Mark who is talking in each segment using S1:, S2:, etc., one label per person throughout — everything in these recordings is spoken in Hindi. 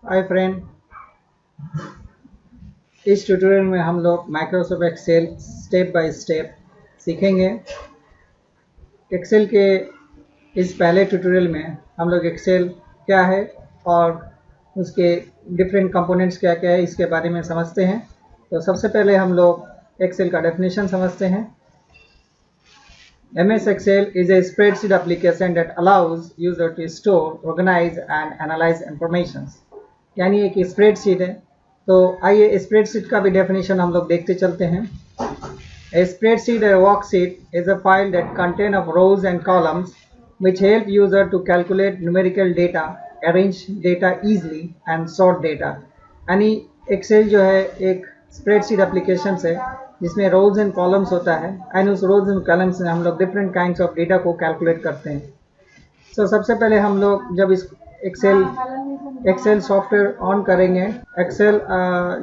S1: हाय फ्रेंड, इस ट्यूटोरियल में हम लोग Microsoft Excel step by step सीखेंगे। एक्सेल के इस पहले ट्यूटोरियल में हम लोग एक्सेल क्या है और उसके डिफरेंट कंपोनेंट्स क्या क्या है इसके बारे में समझते हैं। तो सबसे पहले हम लोग एक्सेल का डेफिनेशन समझते हैं। MS Excel is a spreadsheet application that allows user to store, organize and analyze information। यानी एक स्प्रेडशीट है। तो आइए स्प्रेडशीट का भी डेफिनेशन हम लोग देखते चलते हैं। A spreadsheet or worksheet is a file that contains of rows and columns which help user to calculate numerical data, arrange data easily and sort data। यानी एक्सेल जो है एक स्प्रेडशीट एप्लीकेशन है जिसमें रोज एंड कॉलम्स होता है एंड उस रोज एंड कॉलम्स में हम लोग डिफरेंट काइंड्स ऑफ डेटा को कैलकुलेट करते हैं। सो सबसे पहले हम लोग जब इस एक्सेल सॉफ्टवेयर ऑन करेंगे, एक्सेल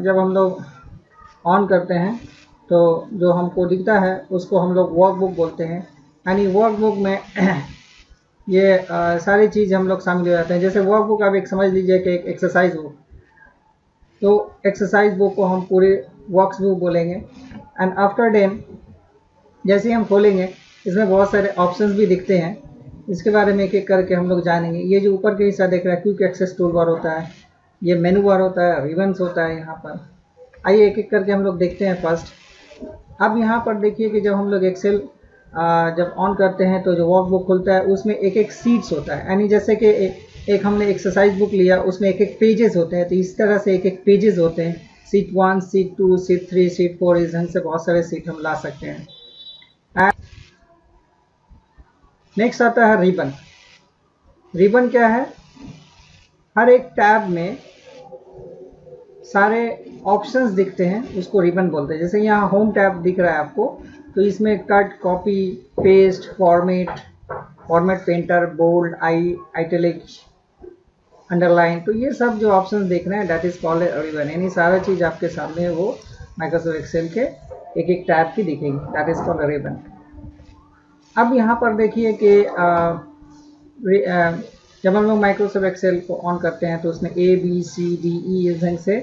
S1: जब हम लोग ऑन करते हैं तो जो हमको दिखता है उसको हम लोग वर्कबुक बोलते हैं। यानी वर्कबुक में ये सारी चीज़ हम लोग शामिल हो जाते हैं। जैसे वर्कबुक आप एक समझ लीजिए कि एक एक्सरसाइज बुक, तो एक्सरसाइज बुक को हम पूरी वर्क्स बुक बोलेंगे। एंड आफ्टर देन जैसे ही हम खोलेंगे इसमें बहुत सारे ऑप्शंस भी दिखते हैं, इसके बारे में एक एक करके हम लोग जानेंगे। ये जो ऊपर के हिस्सा देख रहा है क्विक एक्सेस टूल बार होता है, ये मेनू बार होता है, रिबन्स होता है यहाँ पर। आइए एक एक करके हम लोग देखते हैं। फर्स्ट अब यहाँ पर देखिए कि जब हम लोग एक्सेल जब ऑन करते हैं तो जो वर्कबुक खुलता है उसमें एक एक सीट्स होता है। यानी जैसे कि एक हमने एक्सरसाइज बुक लिया, उसमें एक एक पेजेस होते हैं, तो इस तरह से एक एक पेजेस होते हैं। सीट 1, सीट 2, सीट 3, सीट 4, इस ढंग से बहुत सारे सीट हम ला सकते हैं। नेक्स्ट आता है रिबन। रिबन क्या है? हर एक टैब में सारे ऑप्शंस दिखते हैं, उसको रिबन बोलते हैं। जैसे यहाँ होम टैब दिख रहा है आपको, तो इसमें cut, copy, paste, format painter, bold, italic, underline, तो ये सब जो ऑप्शंस देख रहे हैं दैट इज कॉल्ड रिबन। यानी सारा चीज़ आपके सामने है वो माइक्रोसॉफ्ट एक्सेल के एक एक टैब की दिखेगी, दैट इज कॉल्ड रिबन। अब यहाँ पर देखिए कि जब हम लोग माइक्रोसॉफ्ट एक्सेल को ऑन करते हैं तो उसमें ABCDE इस ढंग से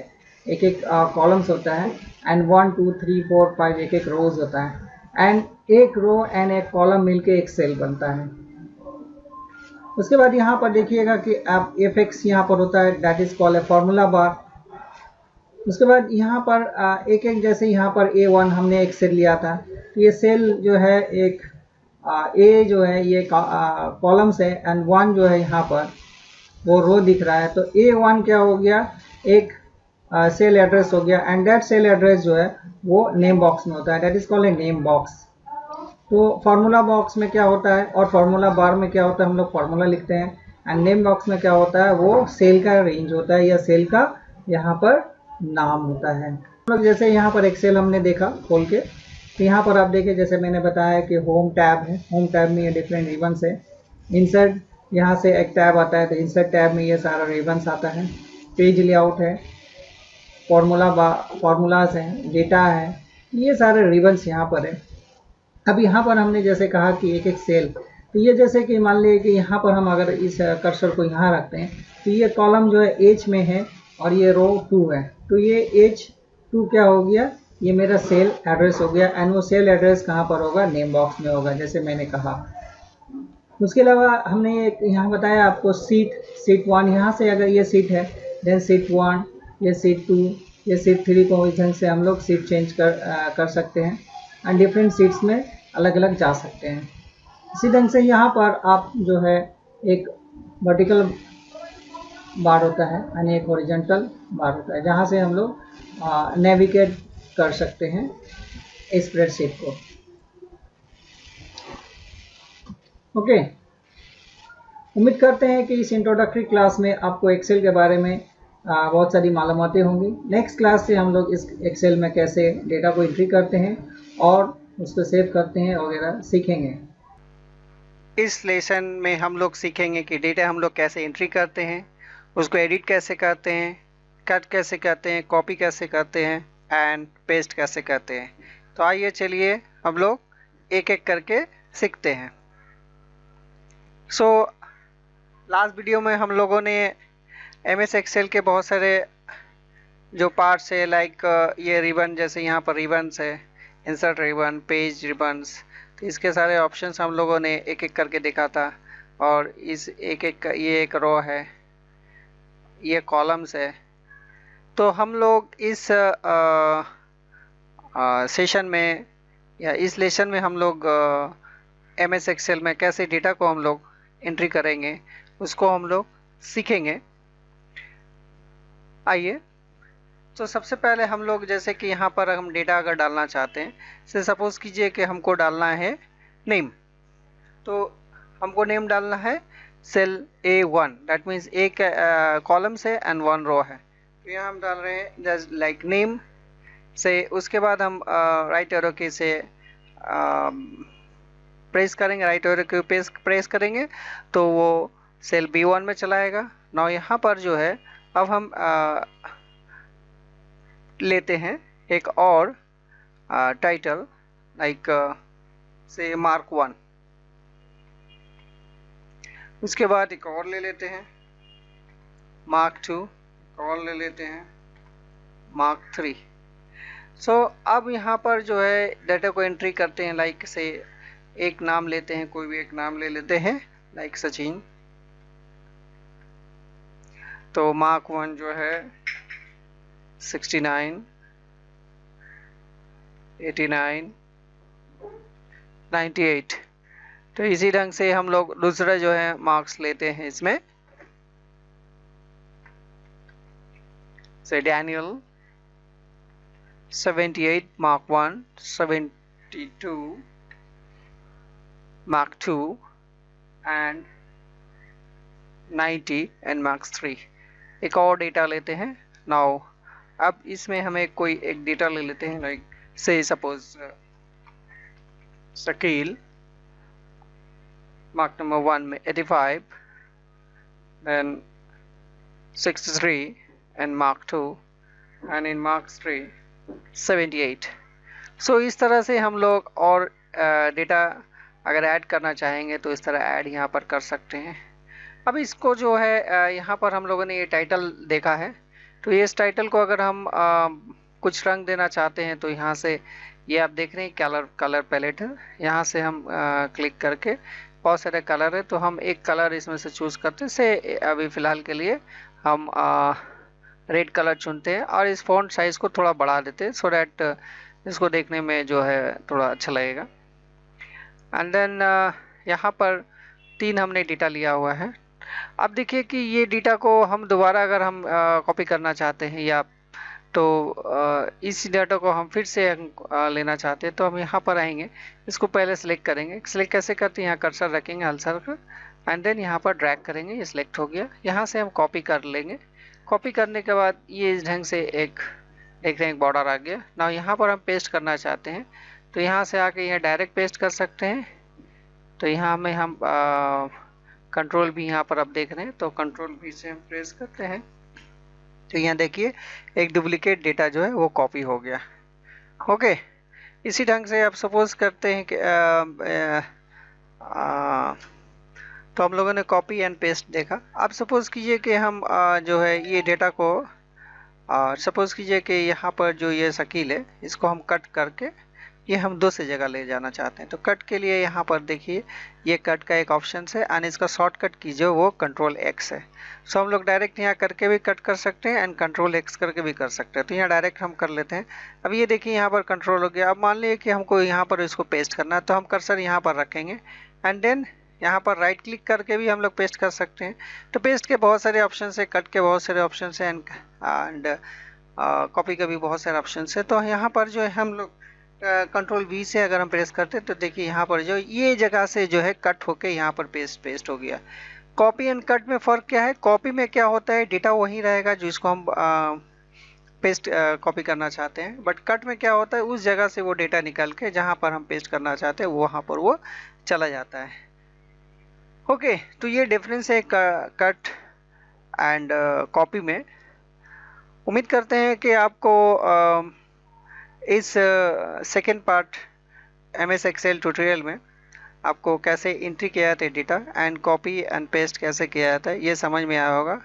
S1: एक एक कॉलम्स होता है एंड 1 2 3 4 5 एक एक रोज होता है एंड एक रो एंड एक कॉलम मिलके एक सेल बनता है। उसके बाद यहाँ पर देखिएगा कि आप FX यहाँ पर होता है, that is called a formula bar. उसके बाद यहाँ पर एक एक जैसे यहाँ पर A1 हमने एक सेल लिया था, तो ये सेल जो है एक A जो है ये कॉलम्स है एंड 1 जो है यहाँ पर वो रो दिख रहा है। तो A1 क्या हो गया, एक सेल एड्रेस हो गया एंड दैट सेल एड्रेस जो है वो नेम बॉक्स में होता है, that is called a name box. तो फार्मूला बॉक्स में क्या होता है और फार्मूला बार में क्या होता है, हम लोग फार्मूला लिखते हैं एंड नेम बॉक्स में क्या होता है, वो सेल का रेंज होता है या सेल का यहाँ पर नाम होता है। हम लोग जैसे यहाँ पर एक्सेल हमने देखा खोल के, तो यहाँ पर आप देखिए जैसे मैंने बताया कि होम टैब है, होम टैब में ये डिफरेंट रिबन्स है। इंसर्ट यहाँ से एक टैब आता है, तो इंसर्ट टैब में ये सारा रिबन्स आता है। पेज लेआउट है, फार्मूलाज हैं, डेटा है, ये सारे रिबन्स यहाँ पर है। अब यहाँ पर हमने जैसे कहा कि एक एक सेल, तो ये जैसे कि मान लीजिए कि यहाँ पर हम अगर इस कर्सर को यहाँ रखते हैं तो ये कॉलम जो है H में है और ये रो 2 है, तो ये H2 क्या हो गया, ये मेरा सेल एड्रेस हो गया एंड वो सेल एड्रेस कहाँ पर होगा, नेम बॉक्स में होगा जैसे मैंने कहा। उसके अलावा हमने एक यहाँ बताया आपको सीट 1, यहाँ से अगर ये सीट है देन सीट 1, ये सीट 2, ये सीट 3 को इस ढंग से हम लोग सीट चेंज कर सकते हैं एंड डिफरेंट सीट्स में अलग अलग जा सकते हैं। इसी ढंग से यहाँ पर आप जो है एक वर्टिकल बार होता है यानी एक हॉरिजॉन्टल बार होता है जहाँ से हम लोग नेविगेट कर सकते हैं स्प्रेडशीट को। ओके, उम्मीद करते हैं कि इस इंट्रोडक्टरी क्लास में आपको एक्सेल के बारे में बहुत सारी मालूमातें होंगी। नेक्स्ट क्लास से हम लोग इस एक्सेल में कैसे डेटा को एंट्री करते हैं और उसको सेव करते हैं वगैरह सीखेंगे।
S2: इस लेसन में हम लोग सीखेंगे कि डेटा हम लोग कैसे एंट्री करते हैं, उसको एडिट कैसे करते हैं, कट कैसे करते हैं, कॉपी कैसे करते हैं एंड पेस्ट कैसे करते हैं। तो आइए चलिए हम लोग एक एक करके सीखते हैं। लास्ट वीडियो में हम लोगों ने MS एक्सेल के बहुत सारे जो पार्ट्स है, लाइक ये रिबन, जैसे यहाँ पर रिबन्स है, इंसर्ट रिबन, पेज रिबन्स, तो इसके सारे ऑप्शंस हम लोगों ने एक एक करके देखा था। और इस एक एक ये एक रो है, ये कॉलम्स है। तो हम लोग इस सेशन में या इस लेसन में हम लोग MS एक्सेल में कैसे डेटा को हम लोग एंट्री करेंगे उसको हम लोग सीखेंगे। आइए, तो सबसे पहले हम लोग जैसे कि यहाँ पर हम डेटा अगर डालना चाहते हैं, से सपोज कीजिए कि हमको डालना है नेम, तो हमको नेम डालना है सेल A1, दैट मीन्स एक कॉलम से एंड 1 रो है। तो यहाँ हम डाल रहे हैं जस्ट लाइक नेम से, उसके बाद हम राइट एरो की से प्रेस करेंगे, राइट एरो की प्रेस करेंगे तो वो सेल B1 में चलाएगा। नाउ यहाँ पर जो है अब हम लेते हैं एक और टाइटल, लाइक से मार्क 1, उसके बाद एक और ले लेते हैं मार्क 2, और ले लेते हैं मार्क 3। सो अब यहाँ पर जो है डाटा को एंट्री करते हैं, लाइक से एक नाम लेते हैं, कोई भी एक नाम ले लेते हैं, लाइक सचिन। तो मार्क 1 जो है 69, 89, 98। तो इसी ढंग से हम लोग दूसरा जो है मार्क्स लेते हैं इसमें, से Daniel 78 mark 1, 72 mark 2 and 90 and marks 3। एक और डेटा लेते हैं। नाउ अब इसमें हमें कोई एक डेटा ले लेते हैं, लाइक से सपोज शकील मार्क नंबर 1 में 85, then 63 and mark 2 and in marks 3 78। सो इस तरह से हम लोग और डेटा अगर ऐड करना चाहेंगे तो इस तरह ऐड यहाँ पर कर सकते हैं। अब इसको जो है यहाँ पर हम लोगों ने ये टाइटल देखा है, तो ये इस टाइटल को अगर हम कुछ रंग देना चाहते हैं तो यहाँ से ये आप देख रहे हैं कलर पैलेट है, यहाँ से हम क्लिक करके बहुत सारे कलर है, तो हम एक कलर इसमें से चूज़ करते हैं। से अभी फ़िलहाल के लिए हम रेड कलर चुनते हैं और इस फ़ॉन्ट साइज़ को थोड़ा बढ़ा देते हैं, सो डैट इसको देखने में जो है थोड़ा अच्छा लगेगा। एंड देन यहाँ पर 3 हमने डेटा लिया हुआ है। अब देखिए कि ये डेटा को हम दोबारा अगर हम कॉपी करना चाहते हैं या तो इस डाटा को हम फिर से लेना चाहते हैं, तो हम यहाँ पर आएंगे, इसको पहले सेलेक्ट करेंगे। सेलेक्ट कैसे करते हैं, यहाँ कर्सर रखेंगे हल्का का, एंड देन यहाँ पर ड्रैग करेंगे, ये सिलेक्ट हो गया। यहाँ से हम कॉपी कर लेंगे। कॉपी करने के बाद ये इस ढंग से एक देख रहे हैं एक बॉर्डर आ गया। ना यहाँ पर हम पेस्ट करना चाहते हैं तो यहाँ से आके यहाँ डायरेक्ट पेस्ट कर सकते हैं। तो यहाँ में हम कंट्रोल भी यहाँ पर आप देख रहे हैं, तो कंट्रोल भी से हम प्रेस करते हैं तो यहाँ देखिए एक डुप्लीकेट डेटा जो है वो कॉपी हो गया। ओके, इसी ढंग से आप सपोज करते हैं कि तो हम लोगों ने कॉपी एंड पेस्ट देखा। अब सपोज कीजिए कि हम जो है ये डेटा को सपोज कीजिए कि यहाँ पर जो ये शकील है इसको हम कट करके ये हम दूसरी जगह ले जाना चाहते हैं। तो कट के लिए यहाँ पर देखिए ये कट का एक ऑप्शन है एंड इसका शॉर्टकट की जो वो कंट्रोल X है। सो हम लोग डायरेक्ट यहाँ करके भी कट कर सकते हैं एंड कंट्रोल X करके भी कर सकते हैं। तो यहाँ डायरेक्ट हम कर लेते हैं। अब ये देखिए यहाँ पर कंट्रोल हो गया। अब मान लीजिए कि हमको यहाँ पर इसको पेस्ट करना है, तो हम कर्सर यहाँ पर रखेंगे एंड देन यहाँ पर राइट क्लिक करके भी हम लोग पेस्ट कर सकते हैं। तो पेस्ट के बहुत सारे ऑप्शन है, कट के बहुत सारे ऑप्शन है एंड कॉपी के भी बहुत सारे ऑप्शन है। तो यहाँ पर जो है हम लोग कंट्रोल V से अगर हम प्रेस करते हैं तो देखिए यहाँ पर जो ये जगह से जो है कट होके यहाँ पर पेस्ट हो गया। कॉपी एंड कट में फ़र्क क्या है? कॉपी में क्या होता है, डेटा वही रहेगा जो इसको हम पेस्ट कॉपी करना चाहते हैं, बट कट में क्या होता है, उस जगह से वो डेटा निकल के जहाँ पर हम पेस्ट करना चाहते हैं वहाँ पर वो चला जाता है। ओके, तो ये डिफरेंस है कट एंड कॉपी में। उम्मीद करते हैं कि आपको इस second part MS Excel tutorial में आपको कैसे एंट्री किया जाता है data and copy and paste कैसे किया जाता है ये समझ में आया होगा।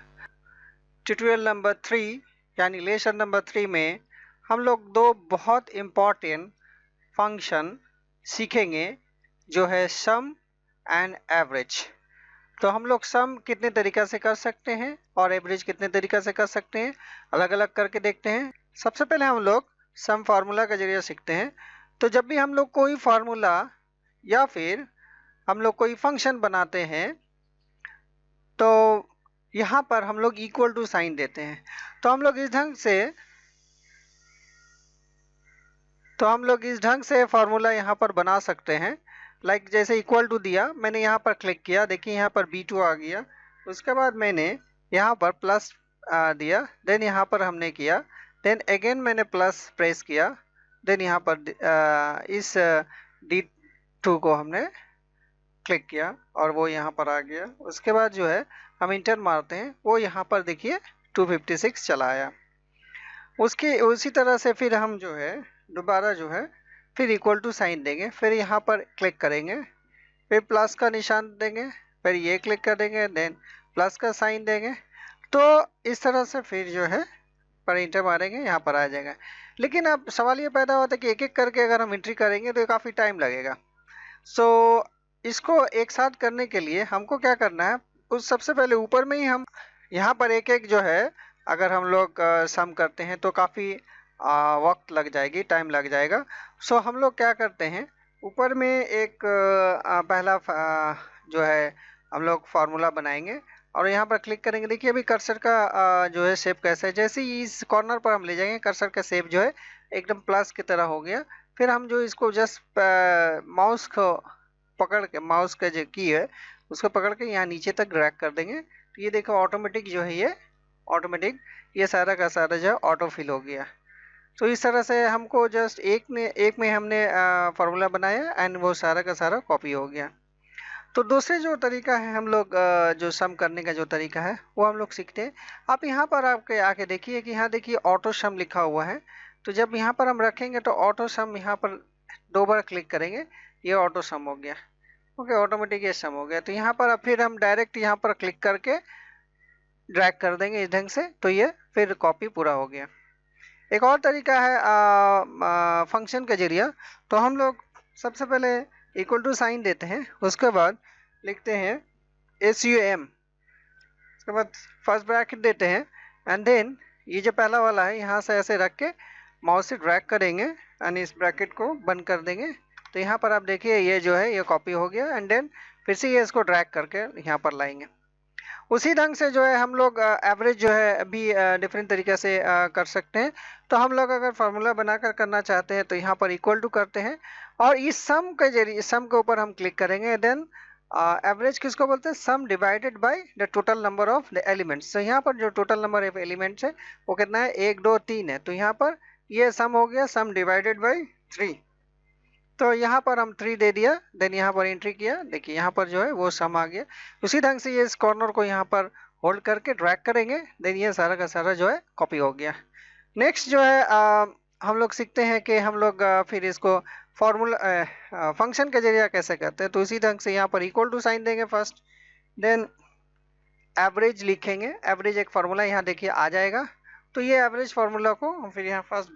S2: ट्यूटोरियल नंबर 3 यानी लेसन नंबर 3 में हम लोग दो बहुत इम्पॉर्टेंट फंक्शन सीखेंगे जो है सम एंड एवरेज। तो हम लोग सम कितने तरीक़ा से कर सकते हैं और एवरेज कितने तरीक़ा से कर सकते हैं, अलग अलग करके देखते हैं। सबसे पहले हम लोग सम फार्मूला का जरिए सीखते हैं। तो जब भी हम लोग कोई फार्मूला या फिर हम लोग कोई फंक्शन बनाते हैं तो यहाँ पर हम लोग इक्वल टू साइन देते हैं। तो हम लोग इस ढंग से फार्मूला यहाँ पर बना सकते हैं। लाइक जैसे इक्वल टू दिया, मैंने यहाँ पर क्लिक किया, देखिए यहाँ पर B2 आ गया। उसके बाद मैंने यहाँ पर प्लस दिया, देन यहाँ पर हमने किया, देन अगेन मैंने प्लस प्रेस किया, देन यहाँ पर इस D2 को हमने क्लिक किया और वो यहाँ पर आ गया। उसके बाद जो है हम इंटर मारते हैं, वो यहाँ पर देखिए 256 चला आया। उसी तरह से फिर हम जो है दोबारा जो है फिर इक्वल टू साइन देंगे, फिर यहाँ पर क्लिक करेंगे, फिर प्लस का निशान देंगे, फिर ये क्लिक कर देंगे, देन प्लस का साइन देंगे। तो इस तरह से फिर जो है पर इंटर मारेंगे, यहाँ पर आ जाएगा। लेकिन अब सवाल ये पैदा होता है कि एक एक करके अगर हम एंट्री करेंगे तो काफ़ी टाइम लगेगा। सो इसको एक साथ करने के लिए हमको क्या करना है, उस सबसे पहले ऊपर में ही हम यहाँ पर एक एक जो है अगर हम लोग सम करते हैं तो काफ़ी वक्त लग जाएगी, टाइम लग जाएगा। सो हम लोग क्या करते हैं, ऊपर में एक पहला जो है हम लोग फार्मूला बनाएंगे और यहाँ पर क्लिक करेंगे। देखिए अभी कर्सर का जो है शेप कैसा है, जैसे ही इस कॉर्नर पर हम ले जाएंगे कर्सर का शेप जो है एकदम प्लस की तरह हो गया। फिर हम जो इसको जस्ट माउस को पकड़ के, माउस का जो की है उसको पकड़ के यहाँ नीचे तक ड्रैग कर देंगे। तो ये देखो ऑटोमेटिक जो है ये ऑटोमेटिक ये सारा का सारा जो है ऑटो फिल हो गया। तो इस तरह से हमको जस्ट एक में हमने फार्मूला बनाया एंड वो सारा का सारा कॉपी हो गया। तो दूसरे जो तरीका है हम लोग जो सम करने का जो तरीका है वो हम लोग सीखते हैं। आप यहाँ पर आपके आके देखिए कि यहाँ देखिए ऑटो सम लिखा हुआ है। तो जब यहाँ पर हम रखेंगे तो ऑटो सम यहाँ पर 2 बार क्लिक करेंगे, ये ऑटो सम हो गया। ओके, ऑटोमेटिक ये सम हो गया। तो यहाँ पर फिर हम डायरेक्ट यहाँ पर क्लिक करके ड्रैग कर देंगे इस ढंग से, तो ये फिर कॉपी पूरा हो गया। एक और तरीका है फंक्शन के जरिए। तो हम लोग सबसे पहले इक्वल टू साइन देते हैं, उसके बाद लिखते हैं SUM, उसके बाद फर्स्ट ब्रैकेट देते हैं एंड देन ये जो पहला वाला है यहाँ से ऐसे रख के माउस से ड्रैग करेंगे एंड इस ब्रैकेट को बंद कर देंगे। तो यहाँ पर आप देखिए ये जो है ये कॉपी हो गया एंड देन फिर से ये इसको ड्रैग करके यहाँ पर लाएंगे। उसी ढंग से जो है हम लोग एवरेज जो है अभी डिफरेंट तरीके से कर सकते हैं। तो हम लोग अगर फार्मूला बनाकर करना चाहते हैं तो यहाँ पर इक्वल टू करते हैं और इस सम के जरिए सम के ऊपर हम क्लिक करेंगे। देन एवरेज किसको बोलते हैं, सम divided by the total number of the elements. तो यहाँ पर जो टोटल नंबर ऑफ एलिमेंट्स है वो कितना है, 1 2 3 है। तो यहाँ पर ये सम हो गया, सम डिवाइडेड बाय 3। तो यहाँ पर हम 3 दे दिया, देन यहाँ पर एंट्री किया, देखिए यहाँ पर जो है वो सम आ गया। उसी ढंग से ये इस कॉर्नर को यहाँ पर होल्ड करके ड्रैग करेंगे, देन ये सारा का सारा जो है कॉपी हो गया। नेक्स्ट जो है हम लोग सीखते हैं कि हम लोग फिर इसको फार्मूला फंक्शन के जरिए कैसे करते हैं। तो इसी ढंग से यहाँ पर इक्वल टू साइन देंगे फर्स्ट, देन एवरेज लिखेंगे। एवरेज एक फार्मूला यहाँ देखिए आ जाएगा। तो ये एवरेज फार्मूला को हम फिर यहाँ फर्स्ट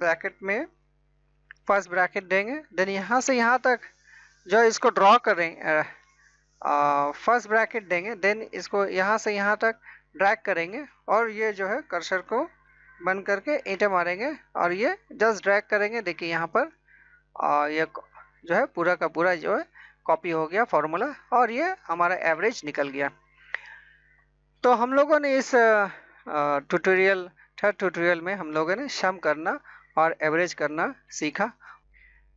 S2: ब्रैकेट देंगे, देन यहाँ से यहाँ तक जो इसको ड्रॉ करेंगे, फर्स्ट ब्रैकेट देंगे, देन इसको यहाँ से यहाँ तक ड्रैग करेंगे और ये जो है कर्सर को बंद करके एंटर मारेंगे और ये जस्ट ड्रैग करेंगे। देखिए यहाँ पर ये जो है पूरा का पूरा जो है कॉपी हो गया फार्मूला और ये हमारा एवरेज निकल गया। तो हम लोगों ने इस थर्ड ट्यूटोरियल में हम लोगों ने सम करना और एवरेज करना सीखा।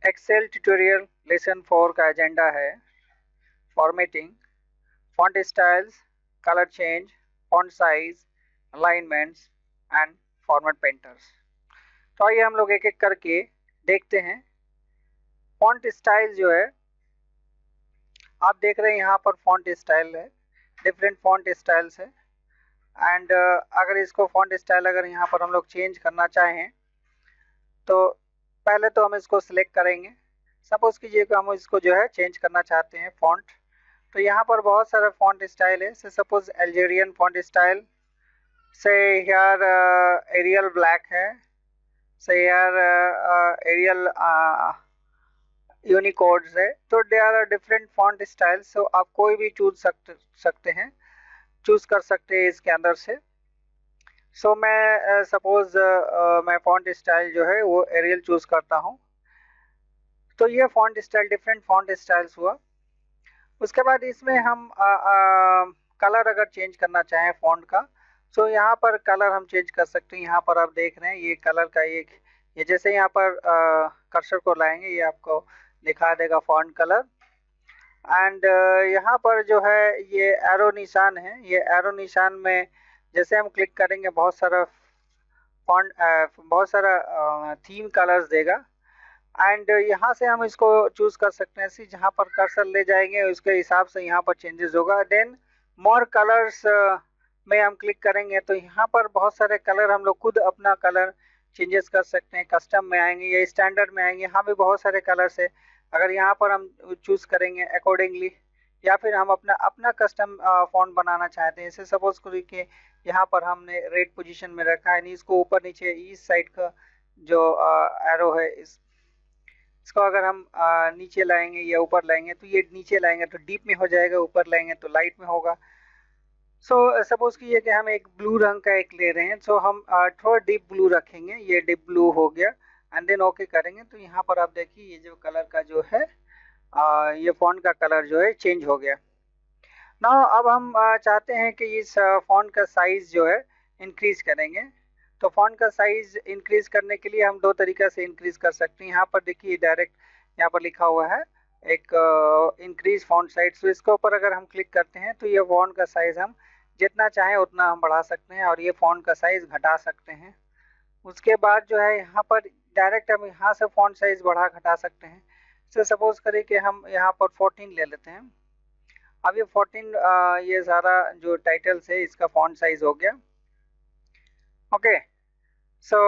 S2: एक्सेल ट्यूटोरियल लेसन 4 का एजेंडा है formatting, font styles, colour change, font size, alignments and format painters. तो आइए हम लोग एक एक करके देखते हैं। फॉन्ट स्टाइल जो है आप देख रहे हैं यहाँ पर फॉन्ट स्टाइल है, डिफरेंट फॉन्ट स्टाइल्स है एंड अगर इसको फॉन्ट स्टाइल अगर यहाँ पर हम लोग चेंज करना चाहें तो पहले तो हम इसको सिलेक्ट करेंगे। सपोज कीजिए कि हम इसको जो है चेंज करना चाहते हैं फॉन्ट। तो यहाँ पर बहुत सारे फॉन्ट स्टाइल है। Suppose Algerian font style, say here Arial black है, say here Arial यूनिकोड्स है, तो they are different font style. So आप कोई भी चूज सकते हैं, चूज कर सकते हैं इसके अंदर से। सो मैं सपोज मैं फॉन्ट स्टाइल जो है वो एरियल चूज करता हूँ। तो ये font style, different font styles हुआ। उसके बाद इसमें हम कलर अगर चेंज करना चाहें फॉन्ट का, तो यहाँ पर कलर हम चेंज कर सकते हैं। यहाँ पर आप देख रहे हैं ये कलर का ये जैसे यहाँ पर कर्सर को लाएंगे ये आपको दिखा देगा फॉन्ट कलर। एंड यहाँ पर जो है ये एरो निशान है, ये एरो निशान में जैसे हम क्लिक करेंगे बहुत सारा फॉन्ट बहुत सारा थीम कलर्स देगा। एंड यहाँ से हम इसको चूज कर सकते हैं, जहाँ पर कर्सर ले जाएंगे उसके हिसाब से यहाँ पर चेंजेस होगा। देन मोर कलर्स में हम क्लिक करेंगे तो यहाँ पर बहुत सारे कलर हम लोग खुद अपना कलर चेंजेस कर सकते हैं। कस्टम में आएंगे या स्टैंडर्ड में आएंगे, यहाँ भी बहुत सारे कलर्स है। अगर यहाँ पर हम चूज करेंगे अकॉर्डिंगली, या फिर हम अपना कस्टम फॉन्ट बनाना चाहते हैं, जैसे सपोज करिए कि यहाँ पर हमने रेड पोजीशन में रखा है, इसको ऊपर नीचे इस साइड का जो एरो है इसको अगर हम नीचे लाएंगे या ऊपर लाएंगे तो ये नीचे लाएंगे तो डीप में हो जाएगा, ऊपर लाएंगे तो लाइट में होगा। सो सपोज कीजिए कि हम एक ब्लू रंग का एक ले रहे हैं, सो हम थोड़ा डीप ब्लू रखेंगे, ये डीप ब्लू हो गया। एंड देन ओके करेंगे तो यहाँ पर आप देखिए ये जो कलर का जो है ये फॉन्ट का कलर जो है चेंज हो गया। नाउ अब हम चाहते हैं कि इस फॉन्ट का साइज जो है इंक्रीज करेंगे। तो फॉन्ट का साइज इंक्रीज करने के लिए हम दो तरीका से इंक्रीज कर सकते हैं। यहाँ पर देखिए डायरेक्ट यहाँ पर लिखा हुआ है एक इंक्रीज फॉन्ट साइज। तो इसके ऊपर अगर हम क्लिक करते हैं तो ये फॉन्ट का साइज हम जितना चाहें उतना हम बढ़ा सकते हैं और ये फॉन्ट का साइज घटा सकते हैं। उसके बाद जो है यहाँ पर डायरेक्ट हम यहाँ से फॉन्ट साइज बढ़ा घटा सकते हैं। तो सपोज करें कि हम यहाँ पर 14 ले लेते हैं। अब ये 14 ये सारा जो टाइटल्स है इसका फॉन्ट साइज हो गया। ओके, सो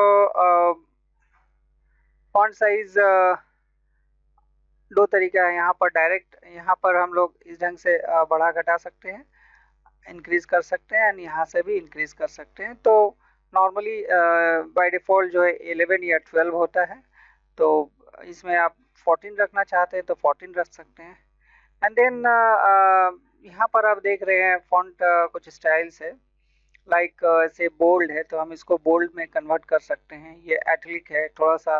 S2: फॉन्ट साइज दो तरीका है। यहाँ पर डायरेक्ट यहाँ पर हम लोग इस ढंग से बढ़ा घटा सकते हैं, इंक्रीज कर सकते हैं, एंड यहाँ से भी इंक्रीज कर सकते हैं। तो नॉर्मली बाय डिफ़ॉल्ट जो है 11 या 12 होता है, तो इसमें आप 14 रखना चाहते हैं तो 14 रख सकते हैं। एंड देन यहाँ पर आप देख रहे हैं फॉन्ट कुछ स्टाइल्स है, लाइक से बोल्ड है तो हम इसको बोल्ड में कन्वर्ट कर सकते हैं। ये एटलिक है, थोड़ा सा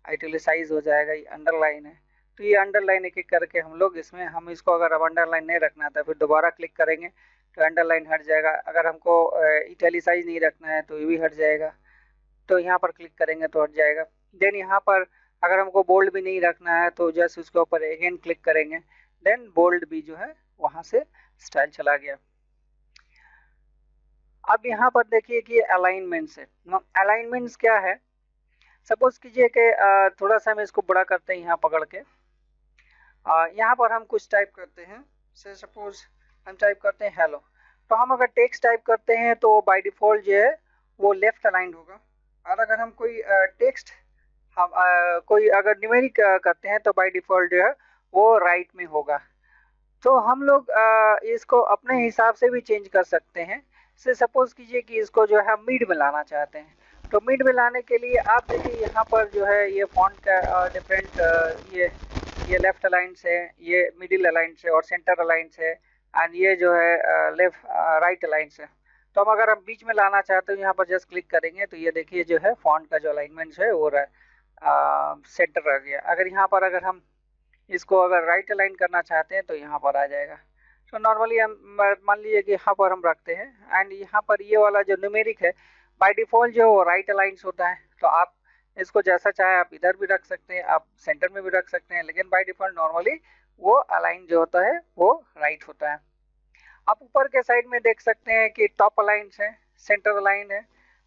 S2: आइटलिसाइज हो जाएगा। ये अंडरलाइन है तो ये अंडरलाइन एक एक करके हम लोग इसमें हम इसको अगर अब अंडरलाइन नहीं रखना था फिर दोबारा क्लिक करेंगे तो अंडरलाइन हट जाएगा। अगर हमको इटैलिसाइज नहीं रखना है तो ये भी हट जाएगा, तो यहाँ पर क्लिक करेंगे तो हट जाएगा। देन यहाँ पर अगर हमको बोल्ड भी नहीं रखना है तो जस्ट उसके ऊपर अगेन क्लिक करेंगे, देन बोल्ड भी जो है वहाँ से स्टाइल चला गया। अब यहाँ पर देखिए कि अलाइनमेंट्स है। अलाइनमेंट्स क्या है, सपोज कीजिए कि थोड़ा सा हम इसको बड़ा करते हैं यहाँ पकड़ के। यहाँ पर हम कुछ टाइप करते हैं, से सपोज हम टाइप करते हैं हेलो। तो हम अगर टेक्स्ट टाइप करते हैं तो बाय डिफ़ॉल्ट जो है वो लेफ्ट अलाइंड होगा, और अगर हम कोई टेक्स्ट हम कोई अगर न्यूमेरिक करते हैं तो बाय डिफ़ॉल्ट जो है वो राइट में होगा। तो हम लोग इसको अपने हिसाब से भी चेंज कर सकते हैं। से सपोज कीजिए कि इसको जो है हम मिड में लाना चाहते हैं, तो मिड में लाने के लिए आप देखिए यहाँ पर जो है ये फॉन्ट का डिफरेंट ये लेफ्ट अलाइंस है, ये मिडिल अलाइंस है और सेंटर अलाइंस है, एंड ये जो है लेफ्ट राइट अलाइंस है। तो हम अगर हम बीच में लाना चाहते हैं यहाँ पर जस्ट क्लिक करेंगे तो ये देखिए जो है फॉन्ट का जो अलाइनमेंट है वो सेंटर रह गया। अगर यहाँ पर अगर हम इसको अगर राइट अलाइन करना चाहते हैं तो यहाँ पर आ जाएगा। तो नॉर्मली हम मान लीजिए कि यहाँ पर हम रखते हैं, एंड यहाँ पर ये वाला जो न्यूमेरिक है बाय डिफ़ॉल्ट जो राइट अलाइंस होता है। तो आप इसको जैसा चाहे आप इधर भी रख सकते हैं, आप सेंटर में भी रख सकते हैं, लेकिन बाय डिफ़ॉल्ट नॉर्मली वो अलाइन जो होता है वो राइट होता है। आप ऊपर के साइड में देख सकते हैं कि टॉप अलाइंस है, सेंटर अलाइन है,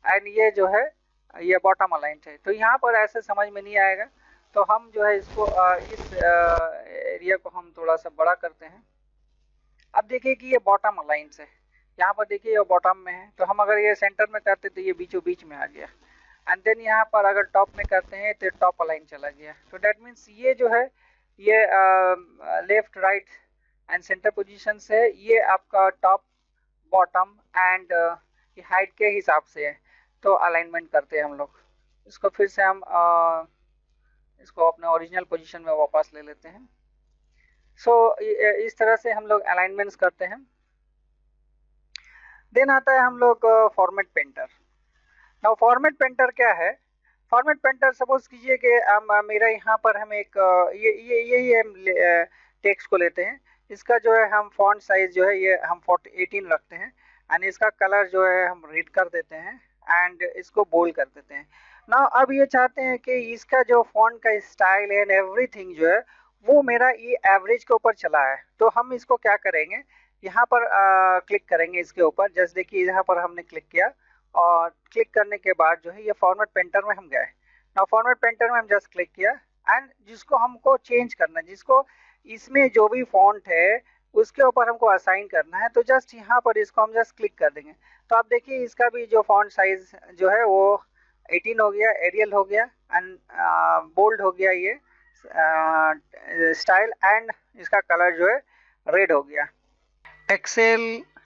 S2: एंड ये जो है ये बॉटम अलाइंस है। तो यहाँ पर ऐसे समझ में नहीं आएगा, तो हम जो है इसको इस एरिया को हम थोड़ा सा बड़ा करते हैं। अब देखिए कि ये बॉटम अलाइंस है, यहाँ पर देखिए ये बॉटम में है, तो हम अगर ये सेंटर में करते तो ये बीचों बीच में आ गया। एंड देन यहाँ पर अगर टॉप में करते हैं तो टॉप अलाइन चला गया। तो डेट मीन्स ये जो है ये left right and centre position से ये आपका टॉप बॉटम एंड
S3: कि हाइट के हिसाब से है, तो अलाइनमेंट करते हैं हम लोग। इसको फिर से हम इसको अपने ओरिजिनल पोजीशन में वापस ले लेते हैं। सो इस तरह से हम लोग अलाइनमेंट्स करते हैं। देन आता है हम लोग format painter. Now format painter क्या है? फॉर्मेट पेंटर सपोज कीजिए कि मेरा यहाँ पर हम एक ये टेक्स्ट को लेते हैं। इसका जो है हम फॉन्ट साइज जो है ये हम 18 रखते हैं एंड इसका कलर जो है हम रेड कर देते हैं एंड इसको बोल्ड कर देते हैं। ना अब ये चाहते हैं कि इसका जो फॉन्ट का स्टाइल एंड एवरीथिंग जो है वो मेरा ये एवरेज के ऊपर चला है। तो हम इसको क्या करेंगे, यहाँ पर क्लिक करेंगे इसके ऊपर। जस्ट देखिए यहाँ पर हमने क्लिक किया और क्लिक करने के बाद जो है ये फॉर्मेट पेंटर में हम गए। ना फॉर्मेट पेंटर में हम जस्ट क्लिक किया एंड जिसको हमको चेंज करना है, जिसको इसमें जो भी फॉन्ट है उसके ऊपर हमको असाइन करना है, तो जस्ट यहाँ पर इसको हम जस्ट क्लिक कर देंगे। तो आप देखिए इसका भी जो फॉन्ट साइज जो है वो 18 हो गया, एरियल हो गया एंड बोल्ड हो गया ये स्टाइल एंड इसका कलर जो है रेड हो गया।
S2: Excel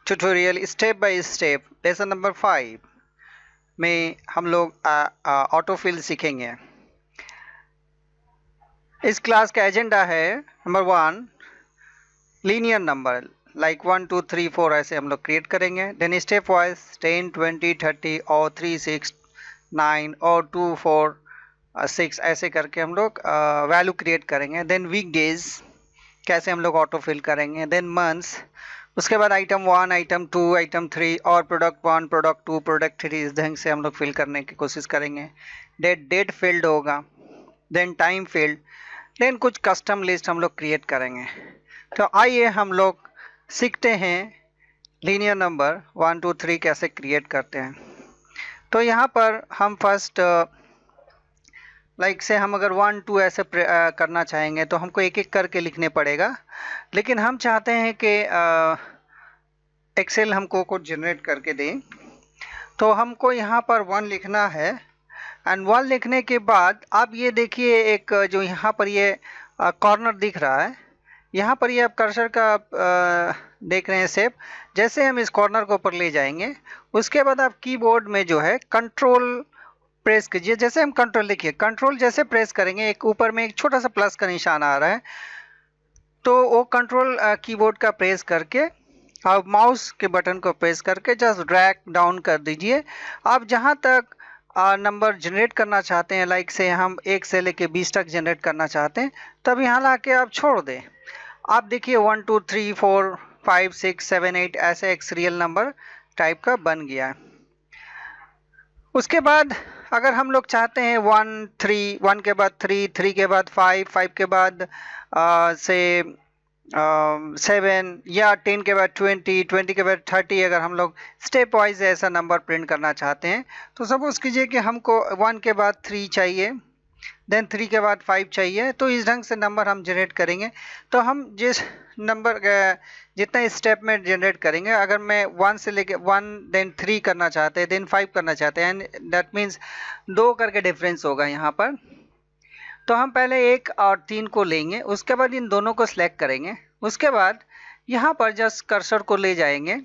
S2: tutorial step by step lesson number 5 में हम लोग ऑटोफिल सीखेंगे। इस क्लास का एजेंडा है नंबर 1 लीनियर नंबर लाइक 1 2 3 4 ऐसे हम लोग क्रिएट करेंगे। देन स्टेप वाइज 10 20 30 और 3 6 9 और 2 4 6 ऐसे करके हम लोग वैल्यू क्रिएट करेंगे। देन वीक डेज कैसे हम लोग ऑटो फिल करेंगे। देन मंथ्स, उसके बाद आइटम 1 आइटम 2 आइटम 3 और प्रोडक्ट 1 प्रोडक्ट 2 प्रोडक्ट 3 इस ढंग से हम लोग फिल करने की कोशिश करेंगे। डेट फील्ड होगा, देन टाइम फील्ड, देन कुछ कस्टम लिस्ट हम लोग क्रिएट करेंगे। तो आइए हम लोग सीखते हैं लीनियर नंबर 1 2 3 कैसे क्रिएट करते हैं। तो यहाँ पर हम फर्स्ट लाइक से हम अगर 1 2 ऐसे करना चाहेंगे तो हमको एक एक करके लिखने पड़ेगा, लेकिन हम चाहते हैं कि एक्सेल हमको कुछ जनरेट करके दे। तो हमको यहाँ पर 1 लिखना है एंड 1 लिखने के बाद आप ये देखिए एक जो यहाँ पर ये कॉर्नर दिख रहा है, यहाँ पर ये आप कर्सर का देख रहे हैं शेप। जैसे हम इस कॉर्नर को ऊपर ले जाएंगे उसके बाद आप कीबोर्ड में जो है कंट्रोल प्रेस कीजिए। जैसे हम कंट्रोल देखिए, कंट्रोल जैसे प्रेस करेंगे एक ऊपर में एक छोटा सा प्लस का निशान आ रहा है, तो वो कंट्रोल कीबोर्ड का प्रेस करके आप माउस के बटन को प्रेस करके जस्ट ड्रैग डाउन कर दीजिए। आप जहाँ तक नंबर जनरेट करना चाहते हैं, लाइक से हम 1 से लेके 20 तक जनरेट करना चाहते हैं, तब यहाँ ला के आप छोड़ दें। आप देखिए 1 2 3 4 5 6 7 8 ऐसे एक सीरियल नंबर टाइप का बन गया है। उसके बाद अगर हम लोग चाहते हैं 1 3 1 के बाद 3 3 के बाद 5 5 के बाद से 7 या 10 के बाद 20 20 के बाद 30, अगर हम लोग स्टेप वाइज ऐसा नंबर प्रिंट करना चाहते हैं तो सपोज कीजिए कि हमको 1 के बाद 3 चाहिए, देन 3 के बाद 5 चाहिए, तो इस ढंग से नंबर हम जनरेट करेंगे। तो हम जिस नंबर जितना स्टेप में जनरेट करेंगे, अगर मैं 1 से लेके 1 देन 3 करना चाहते हैं देन 5 करना चाहते हैं, एंड दैट मीन्स 2 करके डिफरेंस होगा यहाँ पर। तो हम पहले 1 और 3 को लेंगे, उसके बाद इन दोनों को सिलेक्ट करेंगे, उसके बाद यहाँ पर जस्ट कर्सर को ले जाएंगे